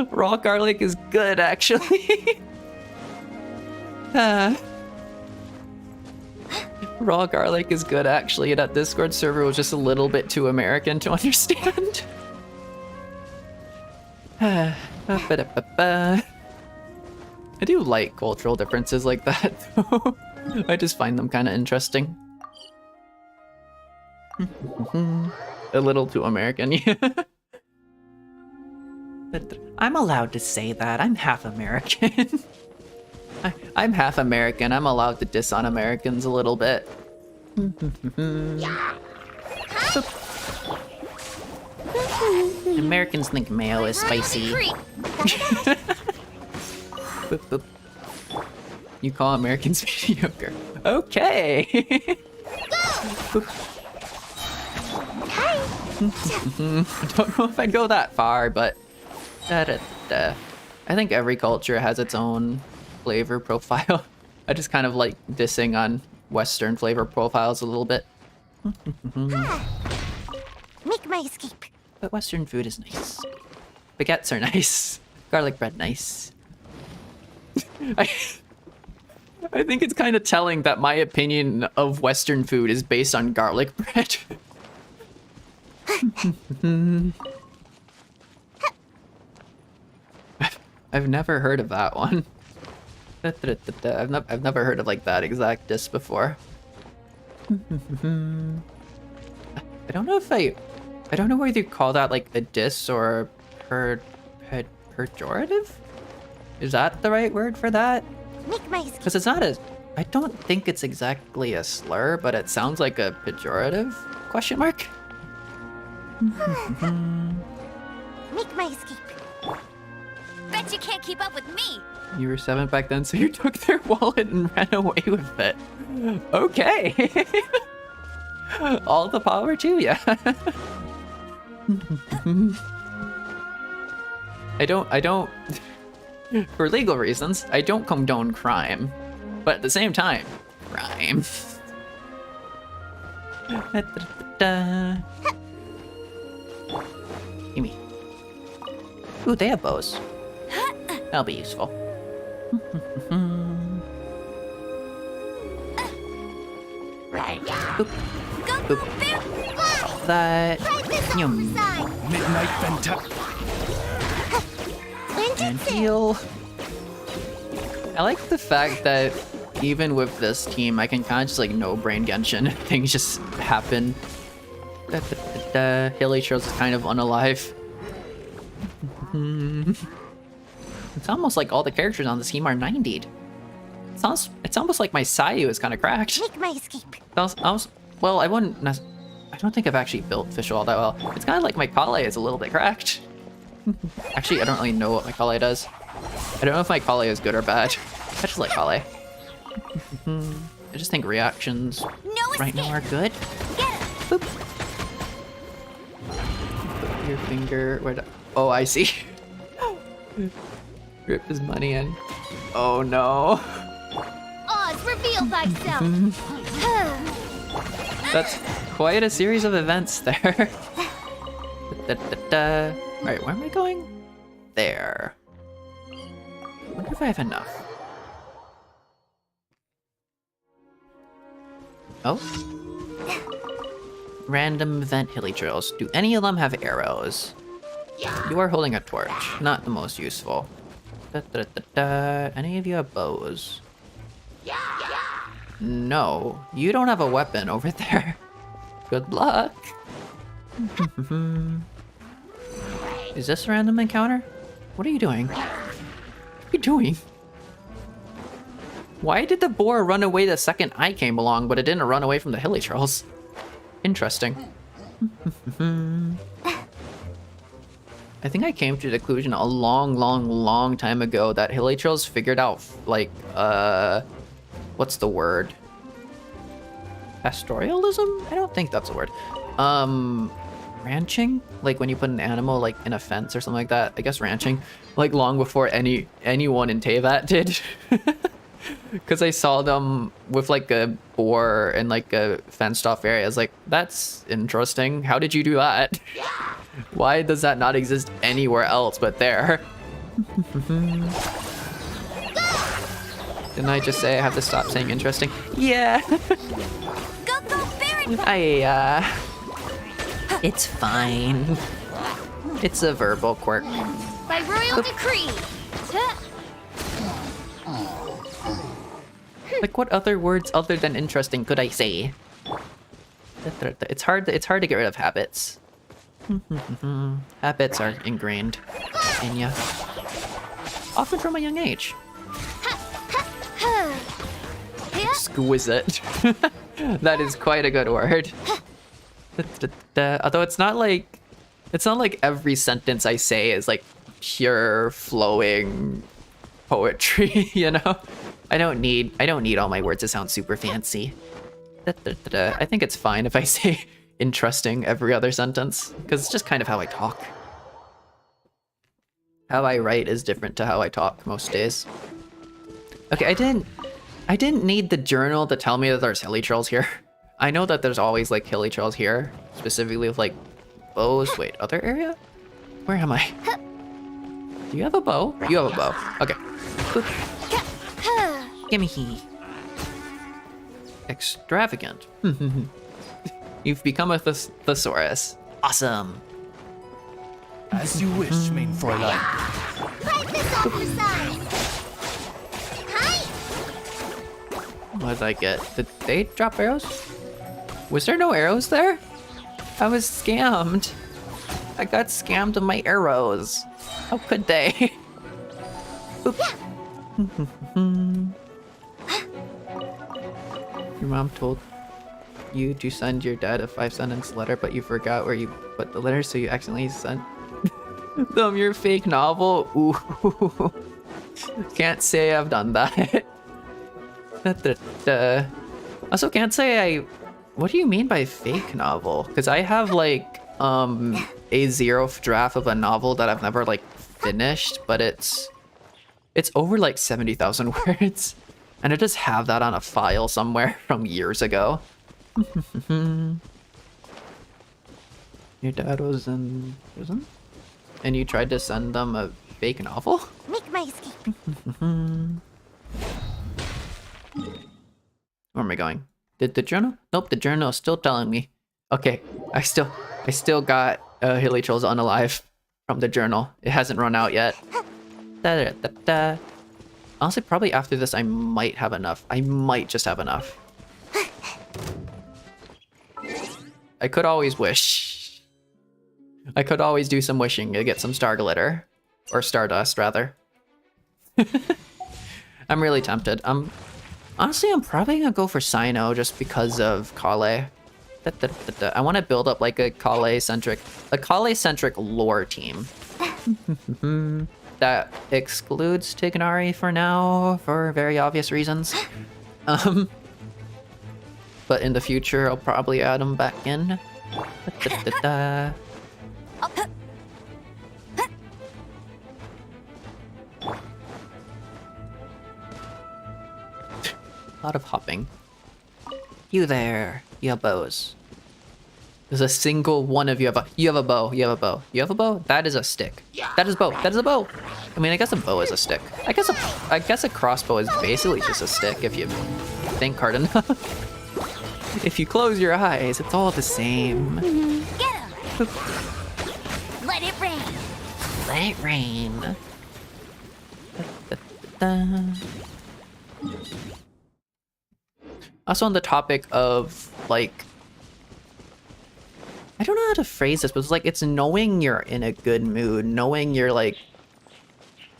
Raw garlic is good, actually. Raw garlic is good, actually. That Discord server was just a little bit too American to understand. I do like cultural differences like that, though. I just find them kind of interesting. A little too American, yeah. But I'm allowed to say that. I'm half American. I'm half American. I'm allowed to diss on Americans a little bit. Americans think mayo is spicy. Boop, boop. You call Americans mediocre. Okay. Boop. I don't know if I'd go that far, but I think every culture has its own flavor profile. I just kind of like dissing on Western flavor profiles a little bit. Make my escape. But Western food is nice. Baguettes are nice. Garlic bread nice. I think it's kind of telling that my opinion of Western food is based on garlic bread. I've never heard of that one. I've never heard of like that exact diss before. I don't know whether you call that like a diss or pejorative? Is that the right word for that? Make my escape. Because it's not I don't think it's exactly a slur, but it sounds like a pejorative? Question mark? Make my escape. Bet you can't keep up with me. You were 7 back then, so you took their wallet and ran away with it. Okay. All the power to ya. I don't, for legal reasons, I don't condone crime. But at the same time, crime. Gimme. Ooh, they have bows. That'll be useful. Right. Boop. Go, Boop. Bear. Fly. That. Try this Yum. side. Midnight Banter. And heal. I like the fact that even with this team, I can kind of just like no brain Genshin. Things just happen. Hilly Trails is kind of unalive. It's almost like all the characters on this team are 90'd. It's almost like my Sayu is kind of cracked. Make my escape. Well, I don't think I've actually built Fish all that well. It's kind of like my Kale is a little bit cracked. Actually, I don't really know what my Kale does. I don't know if my Kale is good or bad. I just like Kale. I just think reactions No right now are escape. good. Get him. Boop. Put your finger. Oh, I see. Rip his money in. Oh no. Oz, reveal thyself. That's quite a series of events there. Alright, where am I going? There. I wonder if I have enough. Oh? Random vent hilly trails. Do any of them have arrows? You are holding a torch. Not the most useful. Any of you have bows? No. You don't have a weapon over there. Good luck. Is this a random encounter? What are you doing? What are you doing? Why did the boar run away the second I came along, but it didn't run away from the hilly trolls? Interesting. I think I came to the conclusion a long time ago that hilly trolls figured out, like, what's the word? Pastoralism? I don't think that's a word. Ranching? Like when you put an animal like in a fence or something like that. I guess ranching. Like long before anyone in Teyvat did. Because I saw them with like a boar in like a fenced off area. I was like, that's interesting. How did you do that? Why does that not exist anywhere else but there? Didn't I just say I have to stop saying interesting? Yeah. It's fine. It's a verbal quirk. By royal decree. Like what other words other than interesting could I say? It's hard to get rid of habits. Habits are ingrained in ya. Often from a young age. Exquisite. That is quite a good word. Although it's not like every sentence I say is like pure flowing poetry, you know? I don't need all my words to sound super fancy. I think it's fine if I say interesting every other sentence, because it's just kind of how I talk. How I write is different to how I talk most days. Okay, I didn't need the journal to tell me that there's hilly trolls here. I know that there's always like hilly trolls here, specifically with like bows. Wait, other area? Where am I? Do you have a bow? You have a bow. Okay. Boop. Gimme. Extravagant. You've become a thesaurus. Awesome. As you wish, main Fräulein. Fight this off your side! Hi! What did I get? Did they drop arrows? Was there no arrows there? I was scammed. I got scammed of my arrows. How could they? Your mom told you to send your dad a 5-sentence letter, but you forgot where you put the letter, so you accidentally sent them your fake novel. Ooh. Can't say I've done that. Also can't say what do you mean by fake novel? Because I have like a 0 draft of a novel that I've never like finished, but it's over like 70,000 words, and I just have that on a file somewhere from years ago. Your dad was in prison, and you tried to send them a fake novel? Make my escape. Where am I going? Did the journal? Nope, the journal is still telling me. Okay, I still got hilly trolls unalive from the journal. It hasn't run out yet. Honestly, probably after this, I might have enough. I might just have enough. I could always wish. I could always do some wishing to get some star glitter. Or stardust, rather. I'm really tempted. Honestly, I'm probably gonna go for Sino just because of Kale. I want to build up like a Kale-centric lore team. That excludes Tignari for now, for very obvious reasons. But in the future, I'll probably add them back in. A lot of hopping. You there, you have bows. There's a single one of you have a bow, you have a bow. You have a bow? That is a stick. That is a bow, that is a bow. I mean, I guess a bow is a stick. I guess a crossbow is basically just a stick if you think hard enough. If you close your eyes, it's all the same. Get him! Let it rain! Let it rain. Also on the topic of, like... I don't know how to phrase this, but it's like, it's knowing you're in a good mood. Knowing you're, like,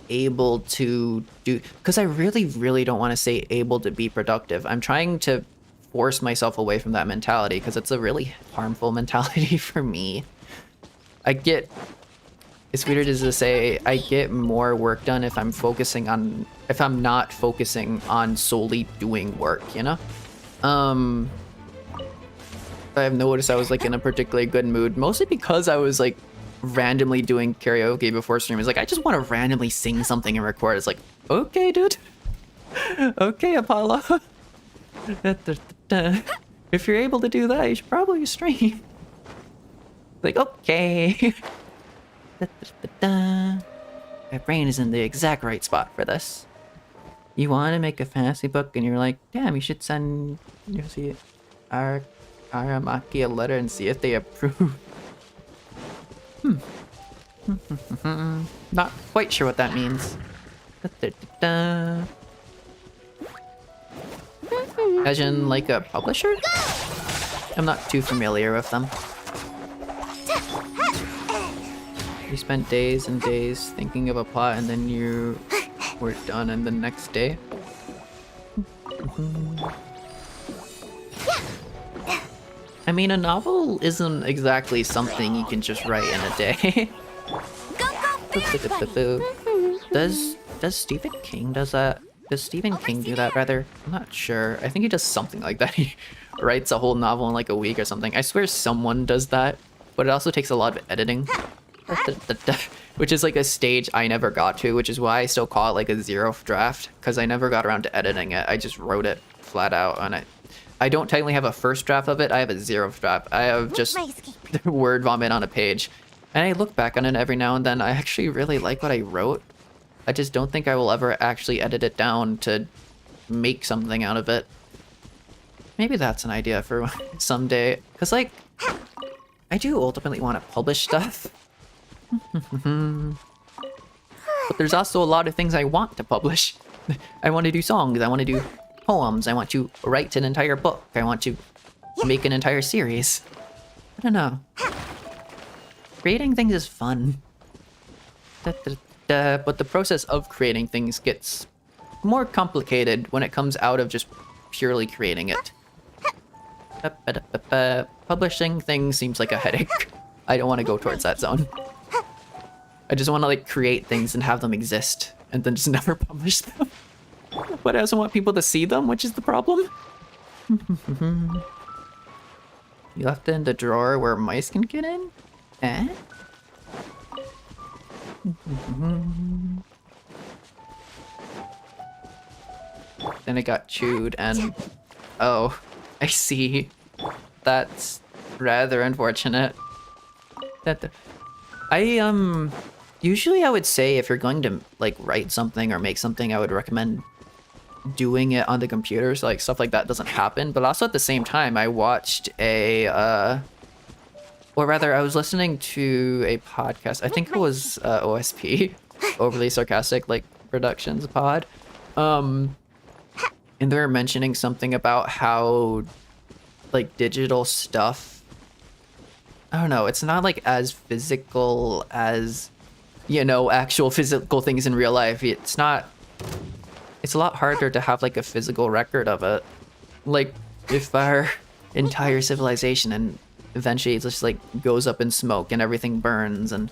able to do... Because I really, really don't want to say able to be productive. I'm trying to force myself away from that mentality, because it's a really harmful mentality for me. I get... It's weird as to say, I get more work done if I'm focusing on... If I'm not focusing on solely doing work, you know? I've noticed I was, like, in a particularly good mood, mostly because I was, like, randomly doing karaoke before stream. It's like, I just want to randomly sing something and record. It's like, okay, dude. Okay, Apollo. If you're able to do that, you should probably stream. Like, okay. My brain is in the exact right spot for this. You want to make a fantasy book and you're like, damn, you should send, you see, Aramaki a letter and see if they approve. Not quite sure what that means. As in, like, a publisher? I'm not too familiar with them. You spent days and days thinking of a plot and then you were done and the next day? I mean, a novel isn't exactly something you can just write in a day. Does Stephen King does that? Does Stephen King do that, rather? I'm not sure. I think he does something like that. He writes a whole novel in like a week or something. I swear someone does that, but it also takes a lot of editing. Which is like a stage I never got to, which is why I still call it like a zero draft, because I never got around to editing it. I just wrote it flat out on it. I don't technically have a first draft of it, I have a zero draft. I have just word vomit on a page. And I look back on it every now and then. I actually really like what I wrote. I just don't think I will ever actually edit it down to make something out of it. Maybe that's an idea for someday. Because, like, I do ultimately want to publish stuff. But there's also a lot of things I want to publish. I want to do songs, I want to do poems, I want to write an entire book, I want to make an entire series. I don't know. Creating things is fun. But the process of creating things gets more complicated when it comes out of just purely creating it. Publishing things seems like a headache. I don't want to go towards that zone. I just want to, like, create things and have them exist, and then just never publish them. But I also want people to see them, which is the problem. You left it in the drawer where mice can get in? Eh? Then it got chewed and... Oh, I see. That's rather unfortunate. Usually I would say if you're going to, like, write something or make something, I would recommend doing it on the computer, so, like, stuff like that doesn't happen. But also at the same time, I watched or rather, I was listening to a podcast. I think it was OSP, Overly Sarcastic, like, Productions pod. And they were mentioning something about how, like, digital stuff, I don't know, it's not, like, as physical as, you know, actual physical things in real life. It's not... It's a lot harder to have, like, a physical record of it. Like, if our entire civilization and eventually it just, like, goes up in smoke and everything burns and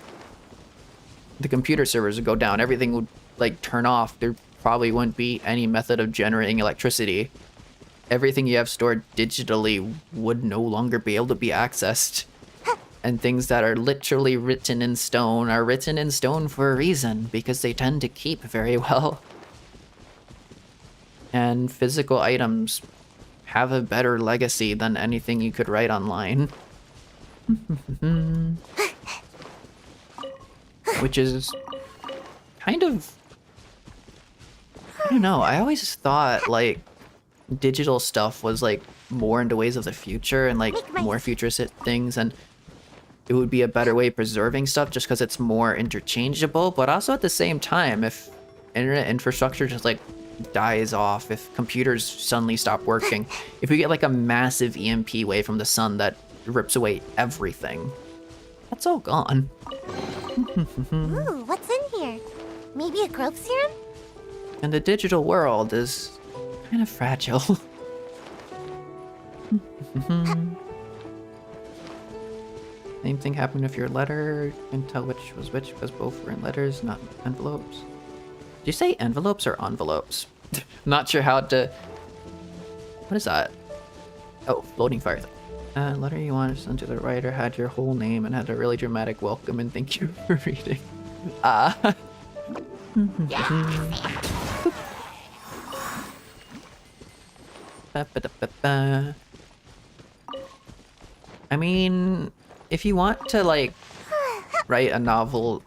the computer servers would go down, everything would, like, turn off. There probably wouldn't be any method of generating electricity. Everything you have stored digitally would no longer be able to be accessed. And things that are literally written in stone are written in stone for a reason, because they tend to keep very well. And physical items have a better legacy than anything you could write online. Which is kind of... I don't know, I always thought, like, digital stuff was like more into ways of the future and like more futuristic things, and it would be a better way of preserving stuff just because it's more interchangeable. But also at the same time, if internet infrastructure just like dies off, if computers suddenly stop working, if we get like a massive EMP wave from the sun that rips away everything, that's all gone. Ooh, what's in here? Maybe a growth serum? And the digital world is kind of fragile. Same thing happened with your letter. You can tell which was which because both were in letters, not envelopes. Did you say envelopes or envelopes? I'm not sure how to... What is that? Oh, floating fire. Letter you wanted to send to the writer had your whole name and had a really dramatic welcome and thank you for reading. I mean, if you want to like write a novel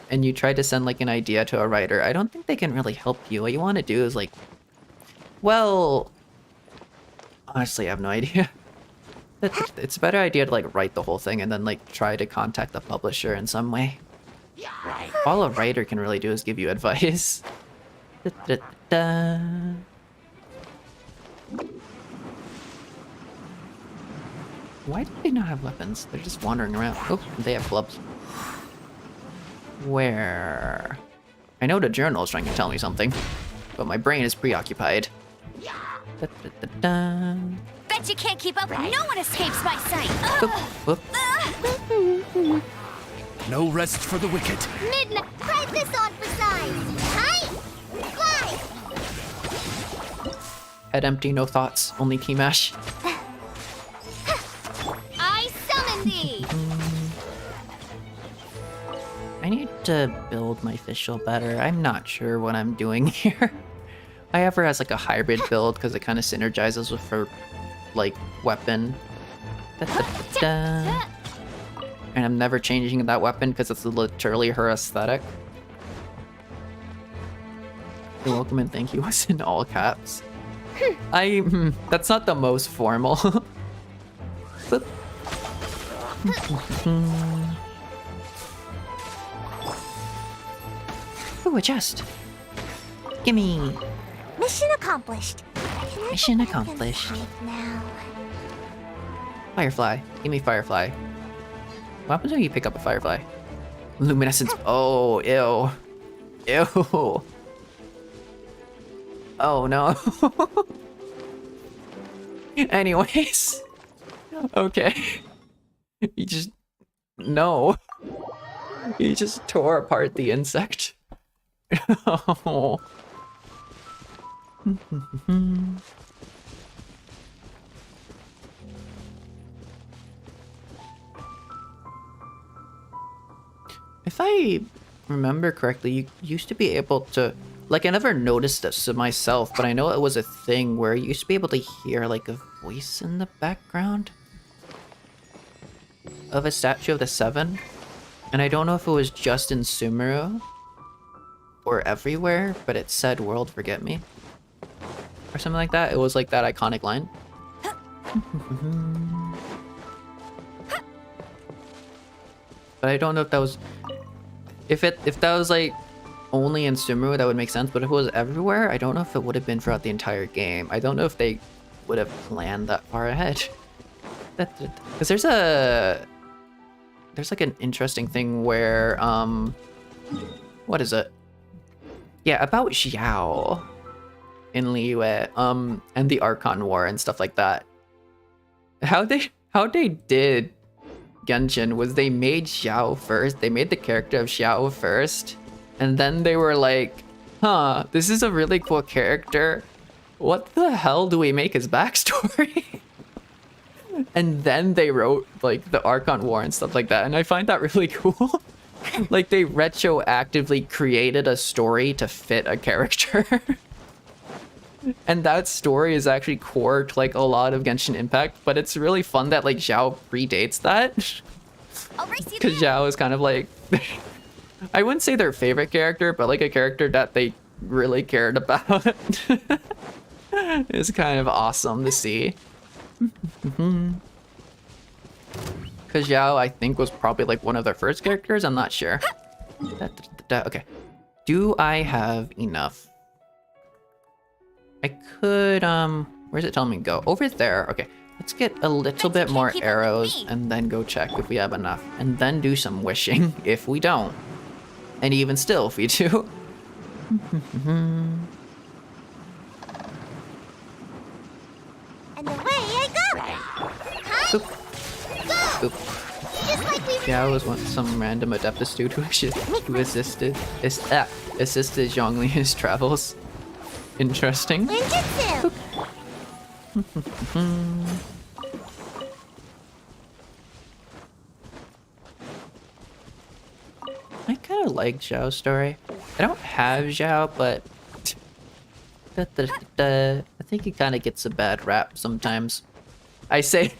and you try to send like an idea to a writer, I don't think they can really help you. What you want to do is like, well, honestly, I have no idea. It's a better idea to like write the whole thing and then like try to contact the publisher in some way. All a writer can really do is give you advice. Why do they not have weapons? They're just wandering around. Oh, they have clubs. Where? I know the journal is trying to tell me something, but my brain is preoccupied. Bet you can't keep up. No one escapes my sight. No rest for the wicked. Midnight! Try this on for size! Hi! Fly! Head empty, no thoughts, only Team Ash. I summon thee. I need to build my official better. I'm not sure what I'm doing here. I have her as like a hybrid build because it kind of synergizes with her like weapon. And I'm never changing that weapon because it's literally her aesthetic. You're welcome and thank you was in all caps. That's not the most formal. But... Ooh, a chest. Gimme. Mission accomplished. Mission accomplished. Now. Firefly. Gimme Firefly. What happens when you pick up a Firefly? Luminescence. Oh, ew. Ew. Oh, no. Anyways. Okay. You just... No. You just tore apart the insect. Oh. If I remember correctly, you used to be able to, like, I never noticed this to myself, but I know it was a thing where you used to be able to hear like a voice in the background of a statue of the Seven, and I don't know if it was just in Sumeru or everywhere, but it said "World Forget Me" or something like that. It was like that iconic line. But I don't know if that was... If that was like only in Sumeru, that would make sense. But if it was everywhere, I don't know if it would have been throughout the entire game. I don't know if they would have planned that far ahead. Because there's like an interesting thing where what is it? Yeah, about Xiao in Liyue, and the Archon War and stuff like that. How they did Genshin was they made Xiao first. They made the character of Xiao first, and then they were like, huh, this is a really cool character. What the hell do we make his backstory? And then they wrote like the Archon War and stuff like that, and I find that really cool. Like they retroactively created a story to fit a character. And that story is actually core to like a lot of Genshin Impact, but it's really fun that like Xiao predates that. Because Xiao is kind of like, I wouldn't say their favorite character, but like a character that they really cared about. It's kind of awesome to see. Because Xiao, I think, was probably like one of their first characters. I'm not sure. Okay. Do I have enough? I could, where's it telling me to go? Over there. Okay. Let's get a little bit more arrows and then go check if we have enough. And then do some wishing if we don't. And even still, if we do. And away I go! Boop. Boop. Just like we Yeah, I was once some random Adeptus dude who assisted Zhongli in his travels. Interesting. Ninjutsu! I kind of like Zhao's story. I don't have Zhao, but I think he kind of gets a bad rap sometimes. I say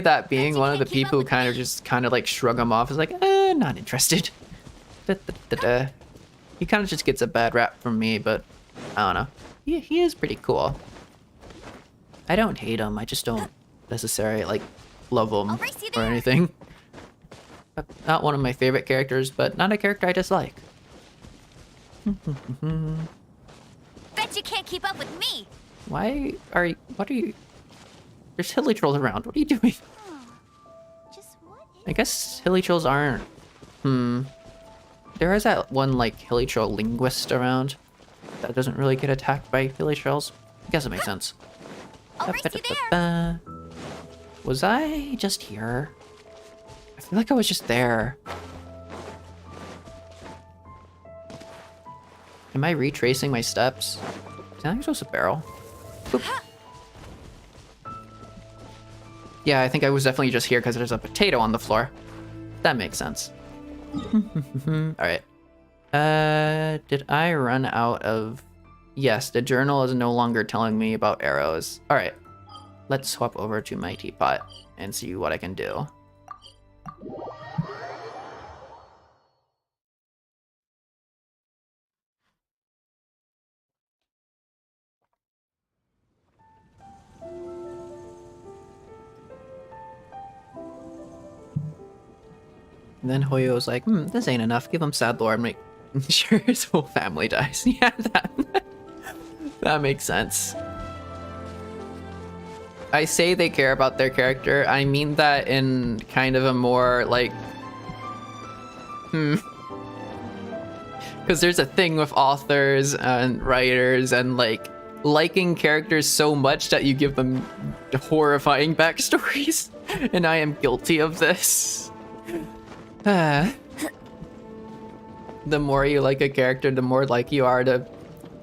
that being one of the people who kind of like shrug him off as like, not interested. He kind of just gets a bad rap from me, but I don't know. He is pretty cool. I don't hate him. I just don't necessarily like love him or anything. Not one of my favorite characters, but not a character I dislike. Bet you can't keep up with me. What are you? There's hilly trolls around. What are you doing? Just what is... I guess hilly trolls aren't. There is that one like hilly troll linguist around that doesn't really get attacked by hilly trolls. I guess it makes sense. I'll race you there. Was I just here? I feel like I was just there. Am I retracing my steps? Is that supposed to barrel? Boop. Yeah, I think I was definitely just here because there's a potato on the floor. That makes sense. Alright. Did I run out of... Yes, the journal is no longer telling me about arrows. Alright. Let's swap over to my teapot and see what I can do. And then Hoyo was like, this ain't enough. Give him sad lore and make sure his whole family dies. Yeah, that makes sense. I say they care about their character. I mean that in kind of a more like, because there's a thing with authors and writers and like liking characters so much that you give them horrifying backstories. And I am guilty of this. The more you like a character, the more like you are to,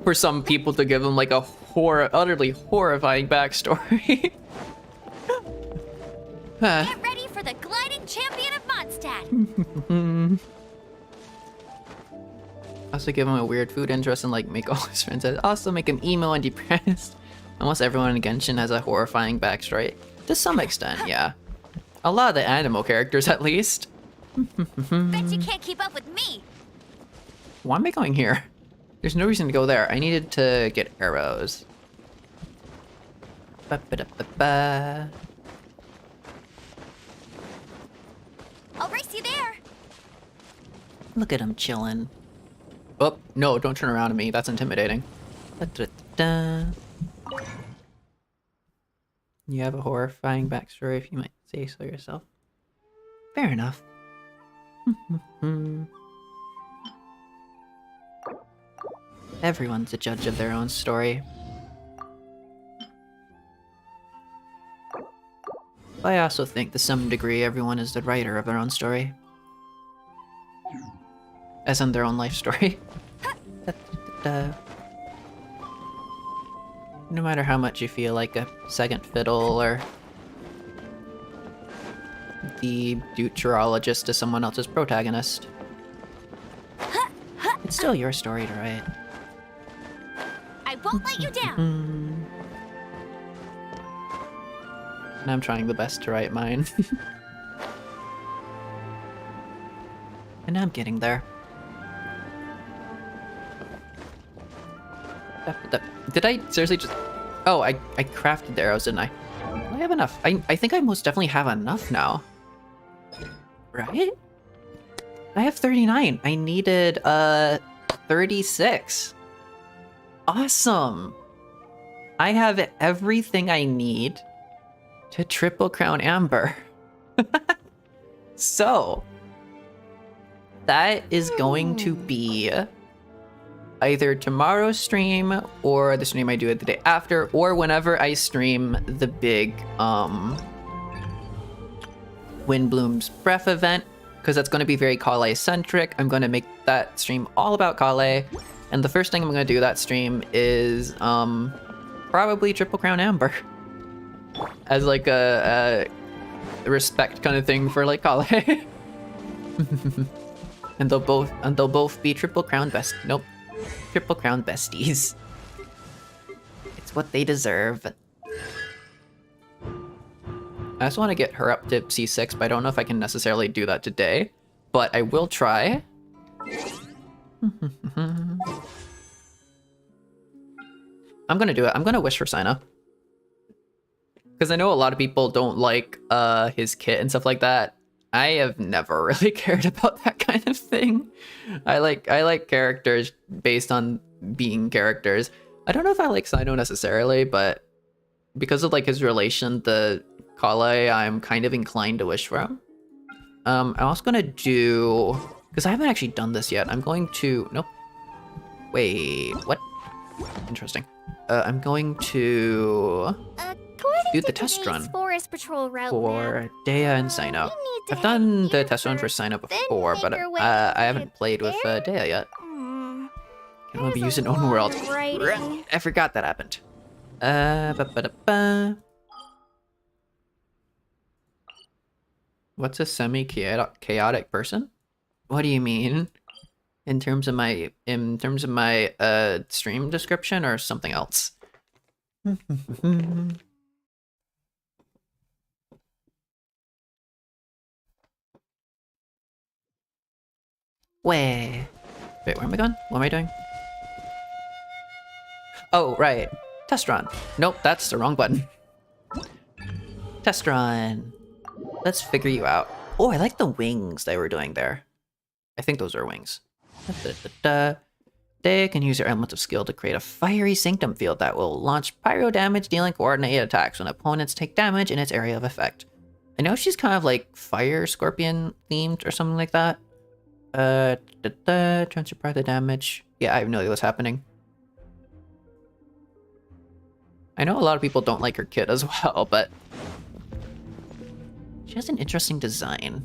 for some people to give them like a utterly horrifying backstory. Get ready for the gliding champion of Mondstadt. Also give him a weird food interest and like make all his friends also make him emo and depressed. Almost everyone in Genshin has a horrifying backstory. To some extent, yeah. A lot of the animal characters at least. Bet you can't keep up with me. Why am I going here? There's no reason to go there. I needed to get arrows. Ba-ba-da-ba-ba. I'll race you there. Look at him chilling. Oh, no, don't turn around at me. That's intimidating. Da-da-da-da. You have a horrifying backstory, if you might say so yourself. Fair enough. Everyone's a judge of their own story. I also think to some degree everyone is the writer of their own story. As in their own life story. No matter how much you feel like a second fiddle or the deuterologist to someone else's protagonist, it's still your story to write. I won't let you down. And I'm trying the best to write mine. And I'm getting there. Did I seriously just... Oh, I crafted the arrows, didn't I? I have enough. I think I most definitely have enough now. Right? I have 39. I needed 36. Awesome. I have everything I need to triple crown Amber. So that is going to be either tomorrow's stream or the stream I do it the day after, or whenever I stream the big Windbloom's Breath event, because that's going to be very Kale centric. I'm going to make that stream all about Kale, and the first thing I'm going to do that stream is probably Triple Crown Amber as like a respect kind of thing for like Kale. and they'll both be Triple Crown Triple Crown besties. It's what they deserve. I just want to get her up to C6, but I don't know if I can necessarily do that today. But I will try. I'm gonna do it. I'm gonna wish for Sina. Because I know a lot of people don't like his kit and stuff like that. I have never really cared about that kind of thing. I like characters based on being characters. I don't know if I like Sino necessarily, but because of like his relation to Kale, I'm kind of inclined to wish for him. I'm also gonna do, because I haven't actually done this yet. I'm going to, nope. Wait, what? Interesting. I'm going to do the test run Forest Patrol route for Dea and Sino. I've done the test run for Sino before, but I haven't played with Dea yet. Can only be used in own world. I forgot that happened. What's a semi-chaotic person? What do you mean? In terms of my stream description or something else? Wait, where am I going? What am I doing? Oh, right. Test run. Nope, that's the wrong button. Test run. Let's figure you out. Oh, I like the wings they were doing there. I think those are wings. They can use their elements of skill to create a fiery sanctum field that will launch pyro damage, dealing coordinated attacks when opponents take damage in its area of effect. I know she's kind of like fire scorpion themed or something like that. Transfer the damage. Yeah, I have no idea what's happening. I know a lot of people don't like her kit as well, but she has an interesting design.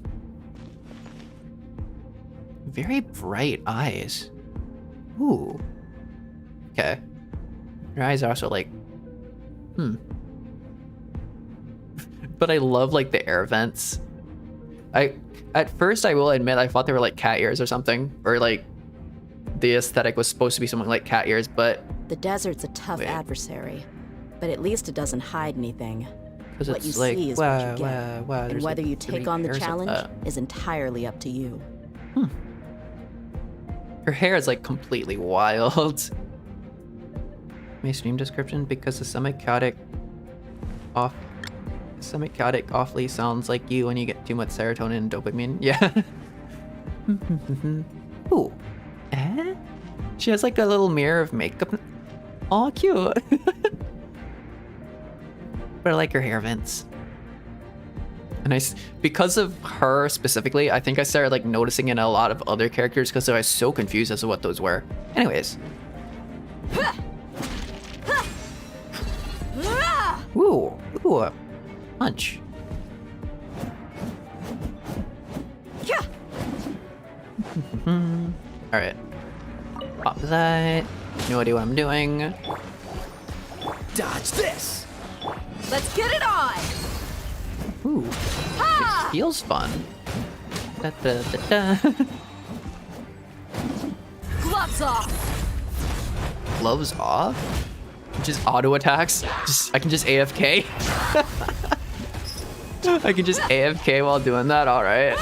Very bright eyes. Ooh. Okay. Her eyes are also like, But I love like the air vents. At first, I will admit, I thought they were like cat ears or something, or like the aesthetic was supposed to be something like cat ears, but the desert's a tough adversary, but at least it doesn't hide anything. What you like, see is what you get, and whether like you take on the challenge is entirely up to you. Her hair is like completely wild. My stream description, because the semi-chaotic awfully sounds like you when you get too much serotonin and dopamine. Yeah. Ooh. She has like a little mirror of makeup. Aw, cute. But I like her hair vents. And because of her specifically, I think I started like noticing it in a lot of other characters because I was so confused as to what those were. Anyways. Ooh. Ooh. Punch. Alright. Pop that. No idea what I'm doing. Dodge this! Let's get it on! Ooh. It feels fun. Da, da, da, da. Gloves off! Gloves off? Just auto attacks? I can just AFK? I can just AFK while doing that? Alright.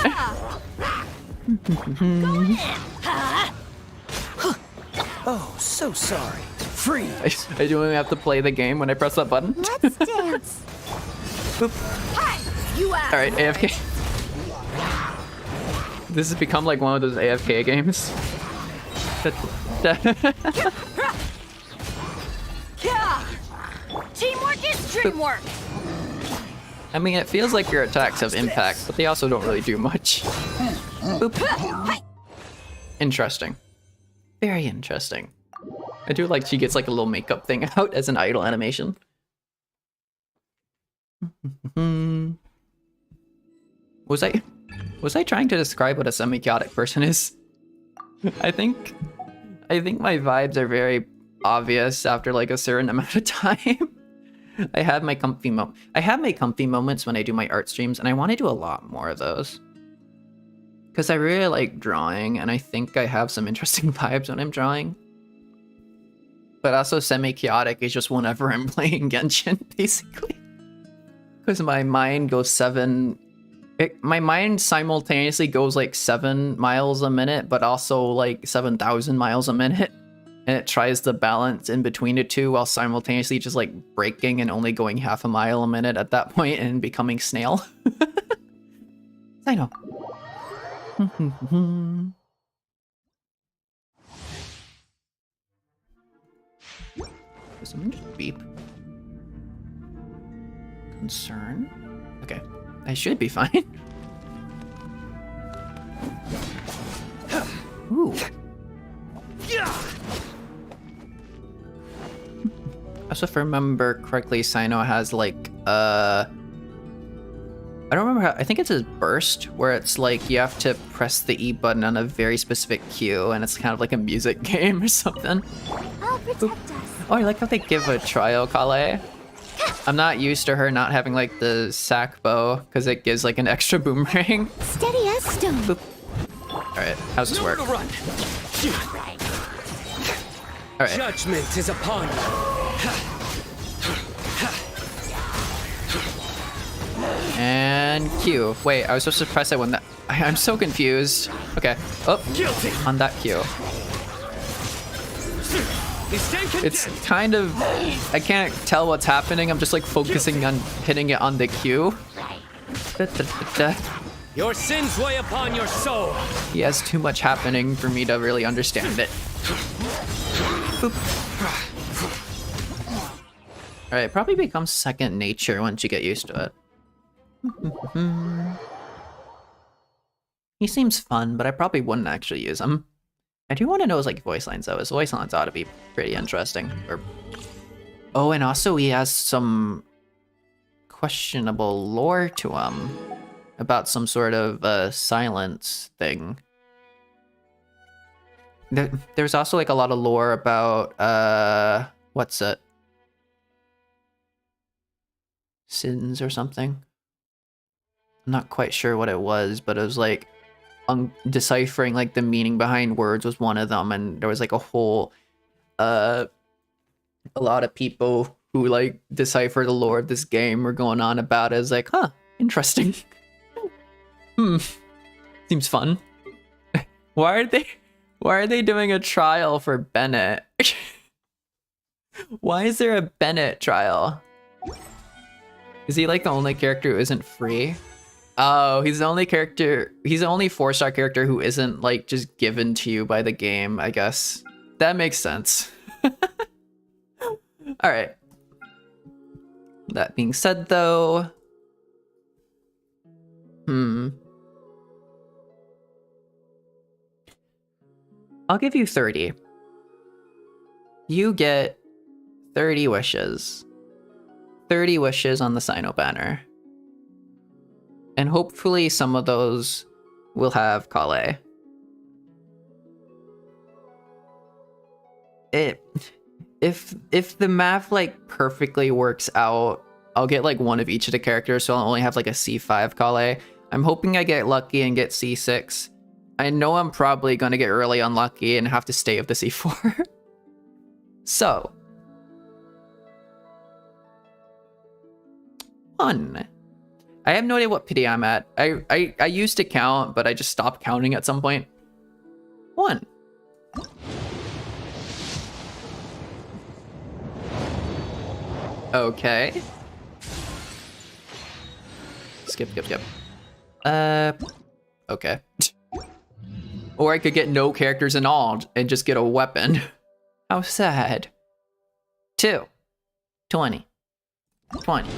Oh, so sorry. Freeze! I do have to play the game when I press that button. Let's dance. Boop. You asked. All right, AFK. This has become like one of those AFK games. Teamwork is dreamwork. I mean, it feels like your attacks have impact, but they also don't really do much. Boop. Interesting. Very interesting. I do like she gets like a little makeup thing out as an idle animation. Was I trying to describe what a semi-chaotic person is? I think my vibes are very obvious after like a certain amount of time. I have my comfy moments when I do my art streams, and I want to do a lot more of those. Because I really like drawing, and I think I have some interesting vibes when I'm drawing. But also semi-chaotic is just whenever I'm playing Genshin, basically. Because my mind goes my mind simultaneously goes like 7 miles a minute, but also like 7,000 miles a minute. And it tries to balance in between the two while simultaneously just like breaking and only going half a mile a minute at that point and becoming snail. I know. Does someone just beep? Concern? Okay, I should be fine. Ooh. Also, if I remember correctly, Sino has like I don't remember how. I think it's a burst where it's like you have to press the E button on a very specific cue, and it's kind of like a music game or something. I'll protect us. Oh, I like how they give a trial Kale. I'm not used to her not having like the sack bow because it gives like an extra boomerang. Steady as stone. Boop. All right, how's this work? Nowhere to run. All right. Judgment is upon you. And Q. Wait, I was supposed to press it when that. I'm so confused. Okay. Oh, Guilty. on that Q. It's kind of. I can't tell what's happening. I'm just like focusing on hitting it on the Q. Your sins weigh upon your soul. He has too much happening for me to really understand it. Boop. Alright, probably becomes second nature once you get used to it. He seems fun, but I probably wouldn't actually use him. I do want to know his like voice lines though. His voice lines ought to be pretty interesting. Oh, and also he has some questionable lore to him about some sort of silence thing. There's also like a lot of lore about what's it? Sins or something. I'm not quite sure what it was, but it was like deciphering like the meaning behind words was one of them, and there was like a whole a lot of people who like decipher the lore of this game were going on about it. It's like, huh, interesting. Seems fun. Why are they doing a trial for Bennett? Why is there a Bennett trial? Is he like the only character who isn't free? Oh, he's the only 4-star character who isn't like just given to you by the game, I guess. That makes sense. All right. That being said though, I'll give you 30. You get 30 wishes. 30 wishes on the Sino banner. And hopefully some of those will have Kale. If the math like perfectly works out, I'll get like one of each of the characters, so I'll only have like a C5 Kale. I'm hoping I get lucky and get C6. I know I'm probably gonna get really unlucky and have to stay with the C4. So 1. I have no idea what pity I'm at. I used to count, but I just stopped counting at some point. 1. Okay. Skip. Okay. Or I could get no characters in all and just get a weapon. How sad. 2. 20. 20.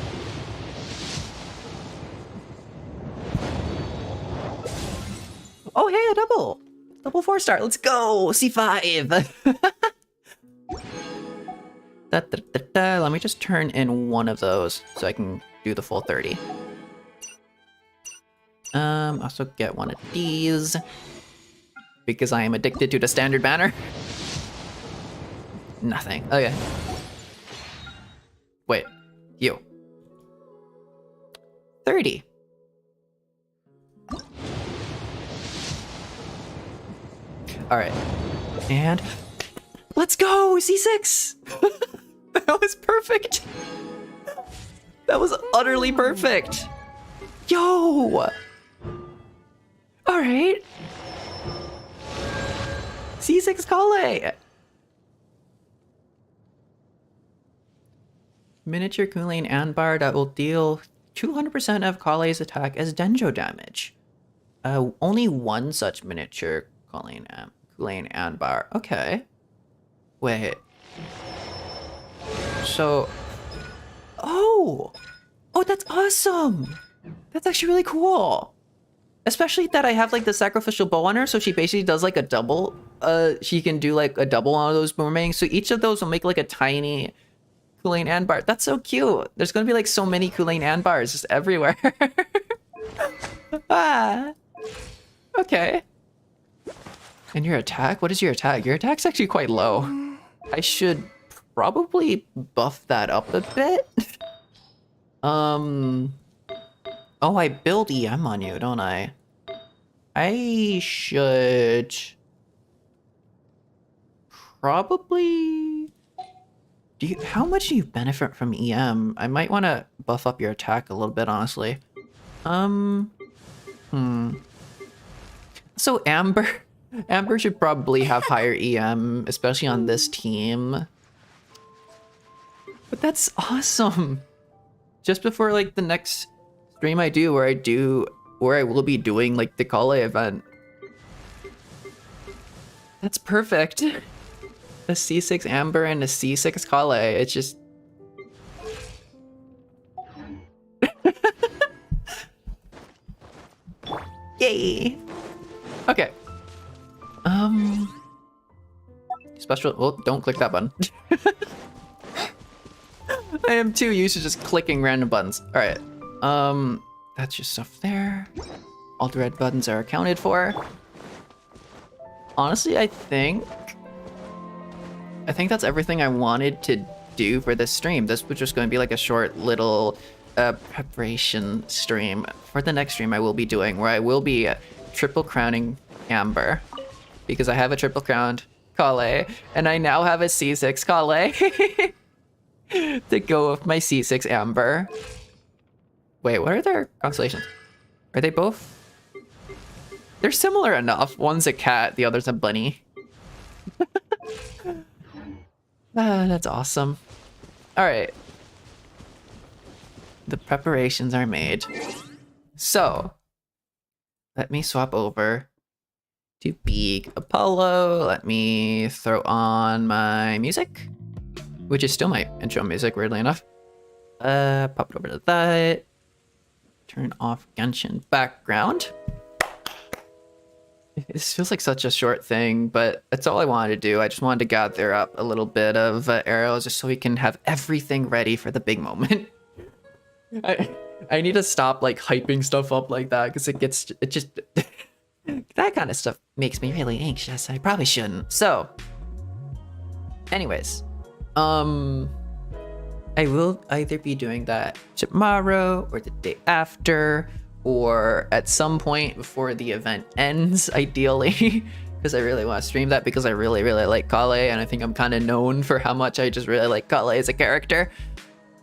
Oh, hey, a double. Double 4-star. Let's go. C5. Let me just turn in one of those so I can do the full 30. Also get one of these because I am addicted to the standard banner. Nothing. Okay. Wait. You. 30. Alright. And let's go! C6! That was perfect! That was utterly perfect! Yo! Alright. C6 Kale! Miniature Kulain Anbar that will deal 200% of Kale's attack as Denjo damage. Only one such miniature Kulain Anbar. Okay. Wait. So... Oh! Oh, that's awesome! That's actually really cool! Especially that I have like the sacrificial bow on her, so she basically does like a double. She can do like a double on those boomerangs. So each of those will make like a tiny Kulain Anbar. That's so cute. There's gonna be like so many Kulain Anbars just everywhere. Ah. Okay. And your attack? What is your attack? Your attack's actually quite low. I should probably buff that up a bit. Oh, I build EM on you, don't I? I should probably... How much do you benefit from EM? I might want to buff up your attack a little bit, honestly. So Amber should probably have higher EM, especially on this team. But that's awesome. Just before like the next stream I do, where I will be doing like the Kale event. That's perfect. A C6 Amber and a C6 Kale. It's just... Yay! Okay. Special... Well, don't click that button. I am too used to just clicking random buttons. Alright. That's your stuff there. All the red buttons are accounted for. Honestly, I think that's everything I wanted to do for this stream. This was just going to be like a short little preparation stream. For the next stream I will be doing, where I will be triple crowning Amber. Because I have a triple crowned Kale, and I now have a C6 Kale to go with my C6 Amber. Wait, what are their constellations? Are they both? They're similar enough. One's a cat, the other's a bunny. That's awesome. Alright. The preparations are made. So, let me swap over to Big Apollo. Let me throw on my music, which is still my intro music, weirdly enough. Pop it over to that. Turn off Genshin background. This feels like such a short thing, but that's all I wanted to do. I just wanted to gather up a little bit of arrows just so we can have everything ready for the big moment. I need to stop like hyping stuff up like that because it just that kind of stuff makes me really anxious. I probably shouldn't. So, anyways, I will either be doing that tomorrow or the day after, or at some point before the event ends, ideally, because I really want to stream that because I really, really like Kale, and I think I'm kind of known for how much I just really like Kale as a character.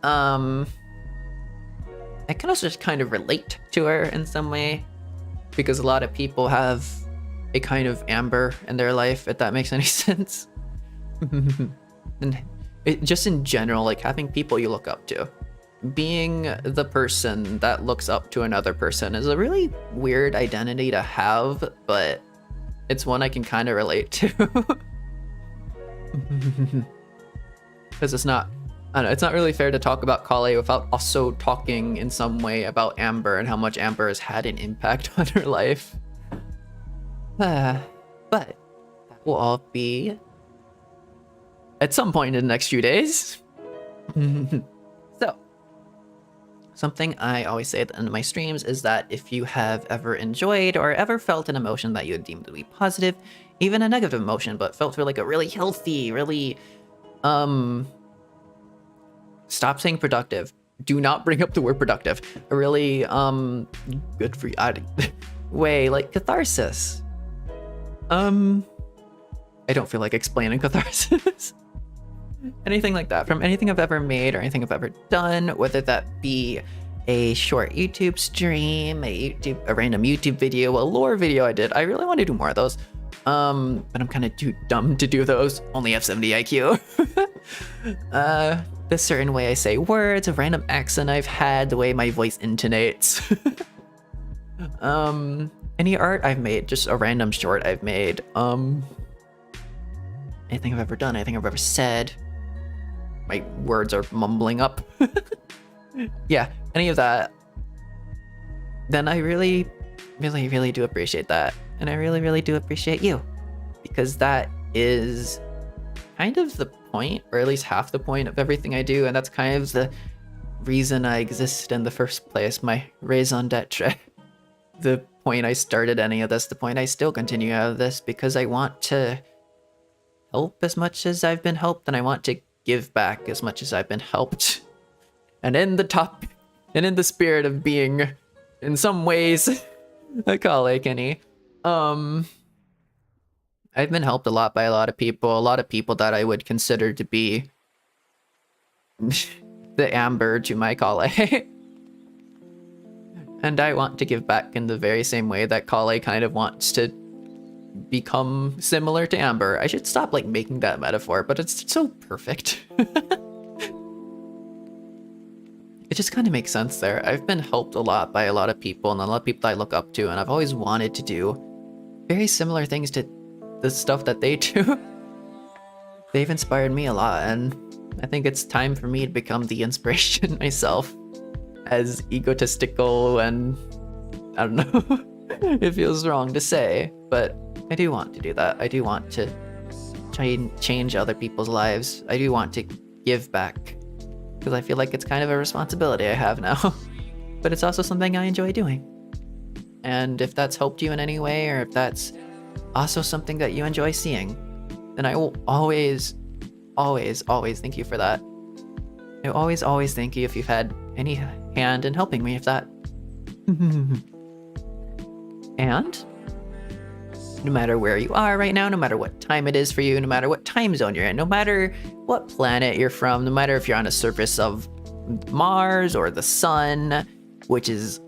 I can also just kind of relate to her in some way, because a lot of people have a kind of Amber in their life, if that makes any sense. And just in general, like having people you look up to. Being the person that looks up to another person is a really weird identity to have, but it's one I can kind of relate to. Because it's not, I don't know, it's not really fair to talk about Kale without also talking in some way about Amber and how much Amber has had an impact on her life. But that will all be at some point in the next few days. So, something I always say at the end of my streams is that if you have ever enjoyed or ever felt an emotion that you would deem to be positive, even a negative emotion, but felt like a really healthy, really, stop saying productive. Do not bring up the word productive. A really, good for you way, like catharsis. I don't feel like explaining catharsis. Anything like that, from anything I've ever made or anything I've ever done, whether that be a short YouTube stream, a random YouTube video, a lore video I did. I really want to do more of those. But I'm kind of too dumb to do those. Only have 70 IQ. The certain way I say words, a random accent I've had, the way my voice intonates. Any art I've made, just a random short I've made. Anything I've ever done, anything I've ever said. My words are mumbling up. Yeah, any of that. Then I really, really, really do appreciate that. And I really, really do appreciate you. Because that is kind of the point, or at least half the point of everything I do. And that's kind of the reason I exist in the first place. My raison d'etre. The point I started any of this, the point I still continue out of this, because I want to help as much as I've been helped, and I want to give back as much as I've been helped. And in the spirit of being, in some ways, a colleague, Kenny, I've been helped a lot by a lot of people that I would consider to be the Amber to my colleague. And I want to give back in the very same way that Kale kind of wants to become similar to Amber. I should stop like making that metaphor, but it's so perfect. It just kind of makes sense there. I've been helped a lot by a lot of people, and a lot of people that I look up to, and I've always wanted to do very similar things to the stuff that they do. They've inspired me a lot, and I think it's time for me to become the inspiration myself. As egotistical and I don't know, it feels wrong to say, but I do want to do that. I do want to change other people's lives. I do want to give back, because I feel like it's kind of a responsibility I have now. But it's also something I enjoy doing. And if that's helped you in any way, or if that's also something that you enjoy seeing, then I will always, always, always thank you for that. I always, always thank you if you've had any hand in helping me with that. And no matter where you are right now, no matter what time it is for you, no matter what time zone you're in, no matter what planet you're from, no matter if you're on a surface of Mars or the sun, which is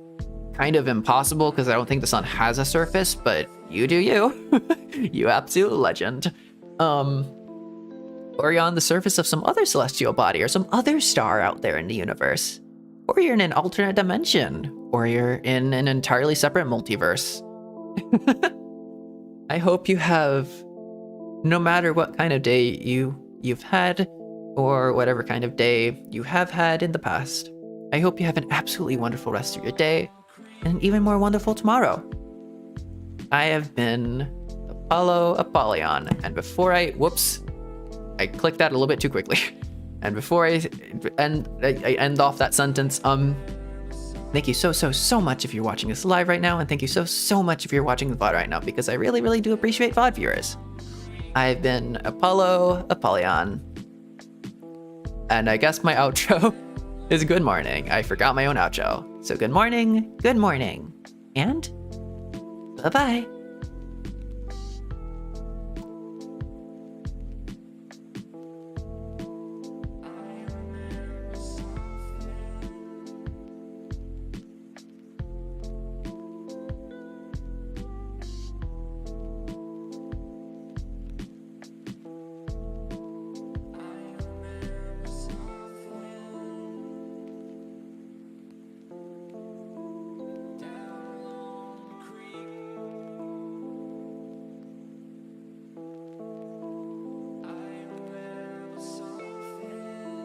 kind of impossible because I don't think the sun has a surface, but you do you. You absolute legend. Or you're on the surface of some other celestial body or some other star out there in the universe. Or you're in an alternate dimension. Or you're in an entirely separate multiverse. I hope you have, no matter what kind of day you've had, or whatever kind of day you have had in the past, I hope you have an absolutely wonderful rest of your day, and an even more wonderful tomorrow. I have been Apollo Apollyon, and before I clicked that a little bit too quickly. And before I end off that sentence, thank you so much if you're watching this live right now, and thank you so much if you're watching the VOD right now, because I really, really do appreciate VOD viewers. I've been Apollo Apollyon, and I guess my outro is good morning. I forgot my own outro. So good morning, and bye-bye.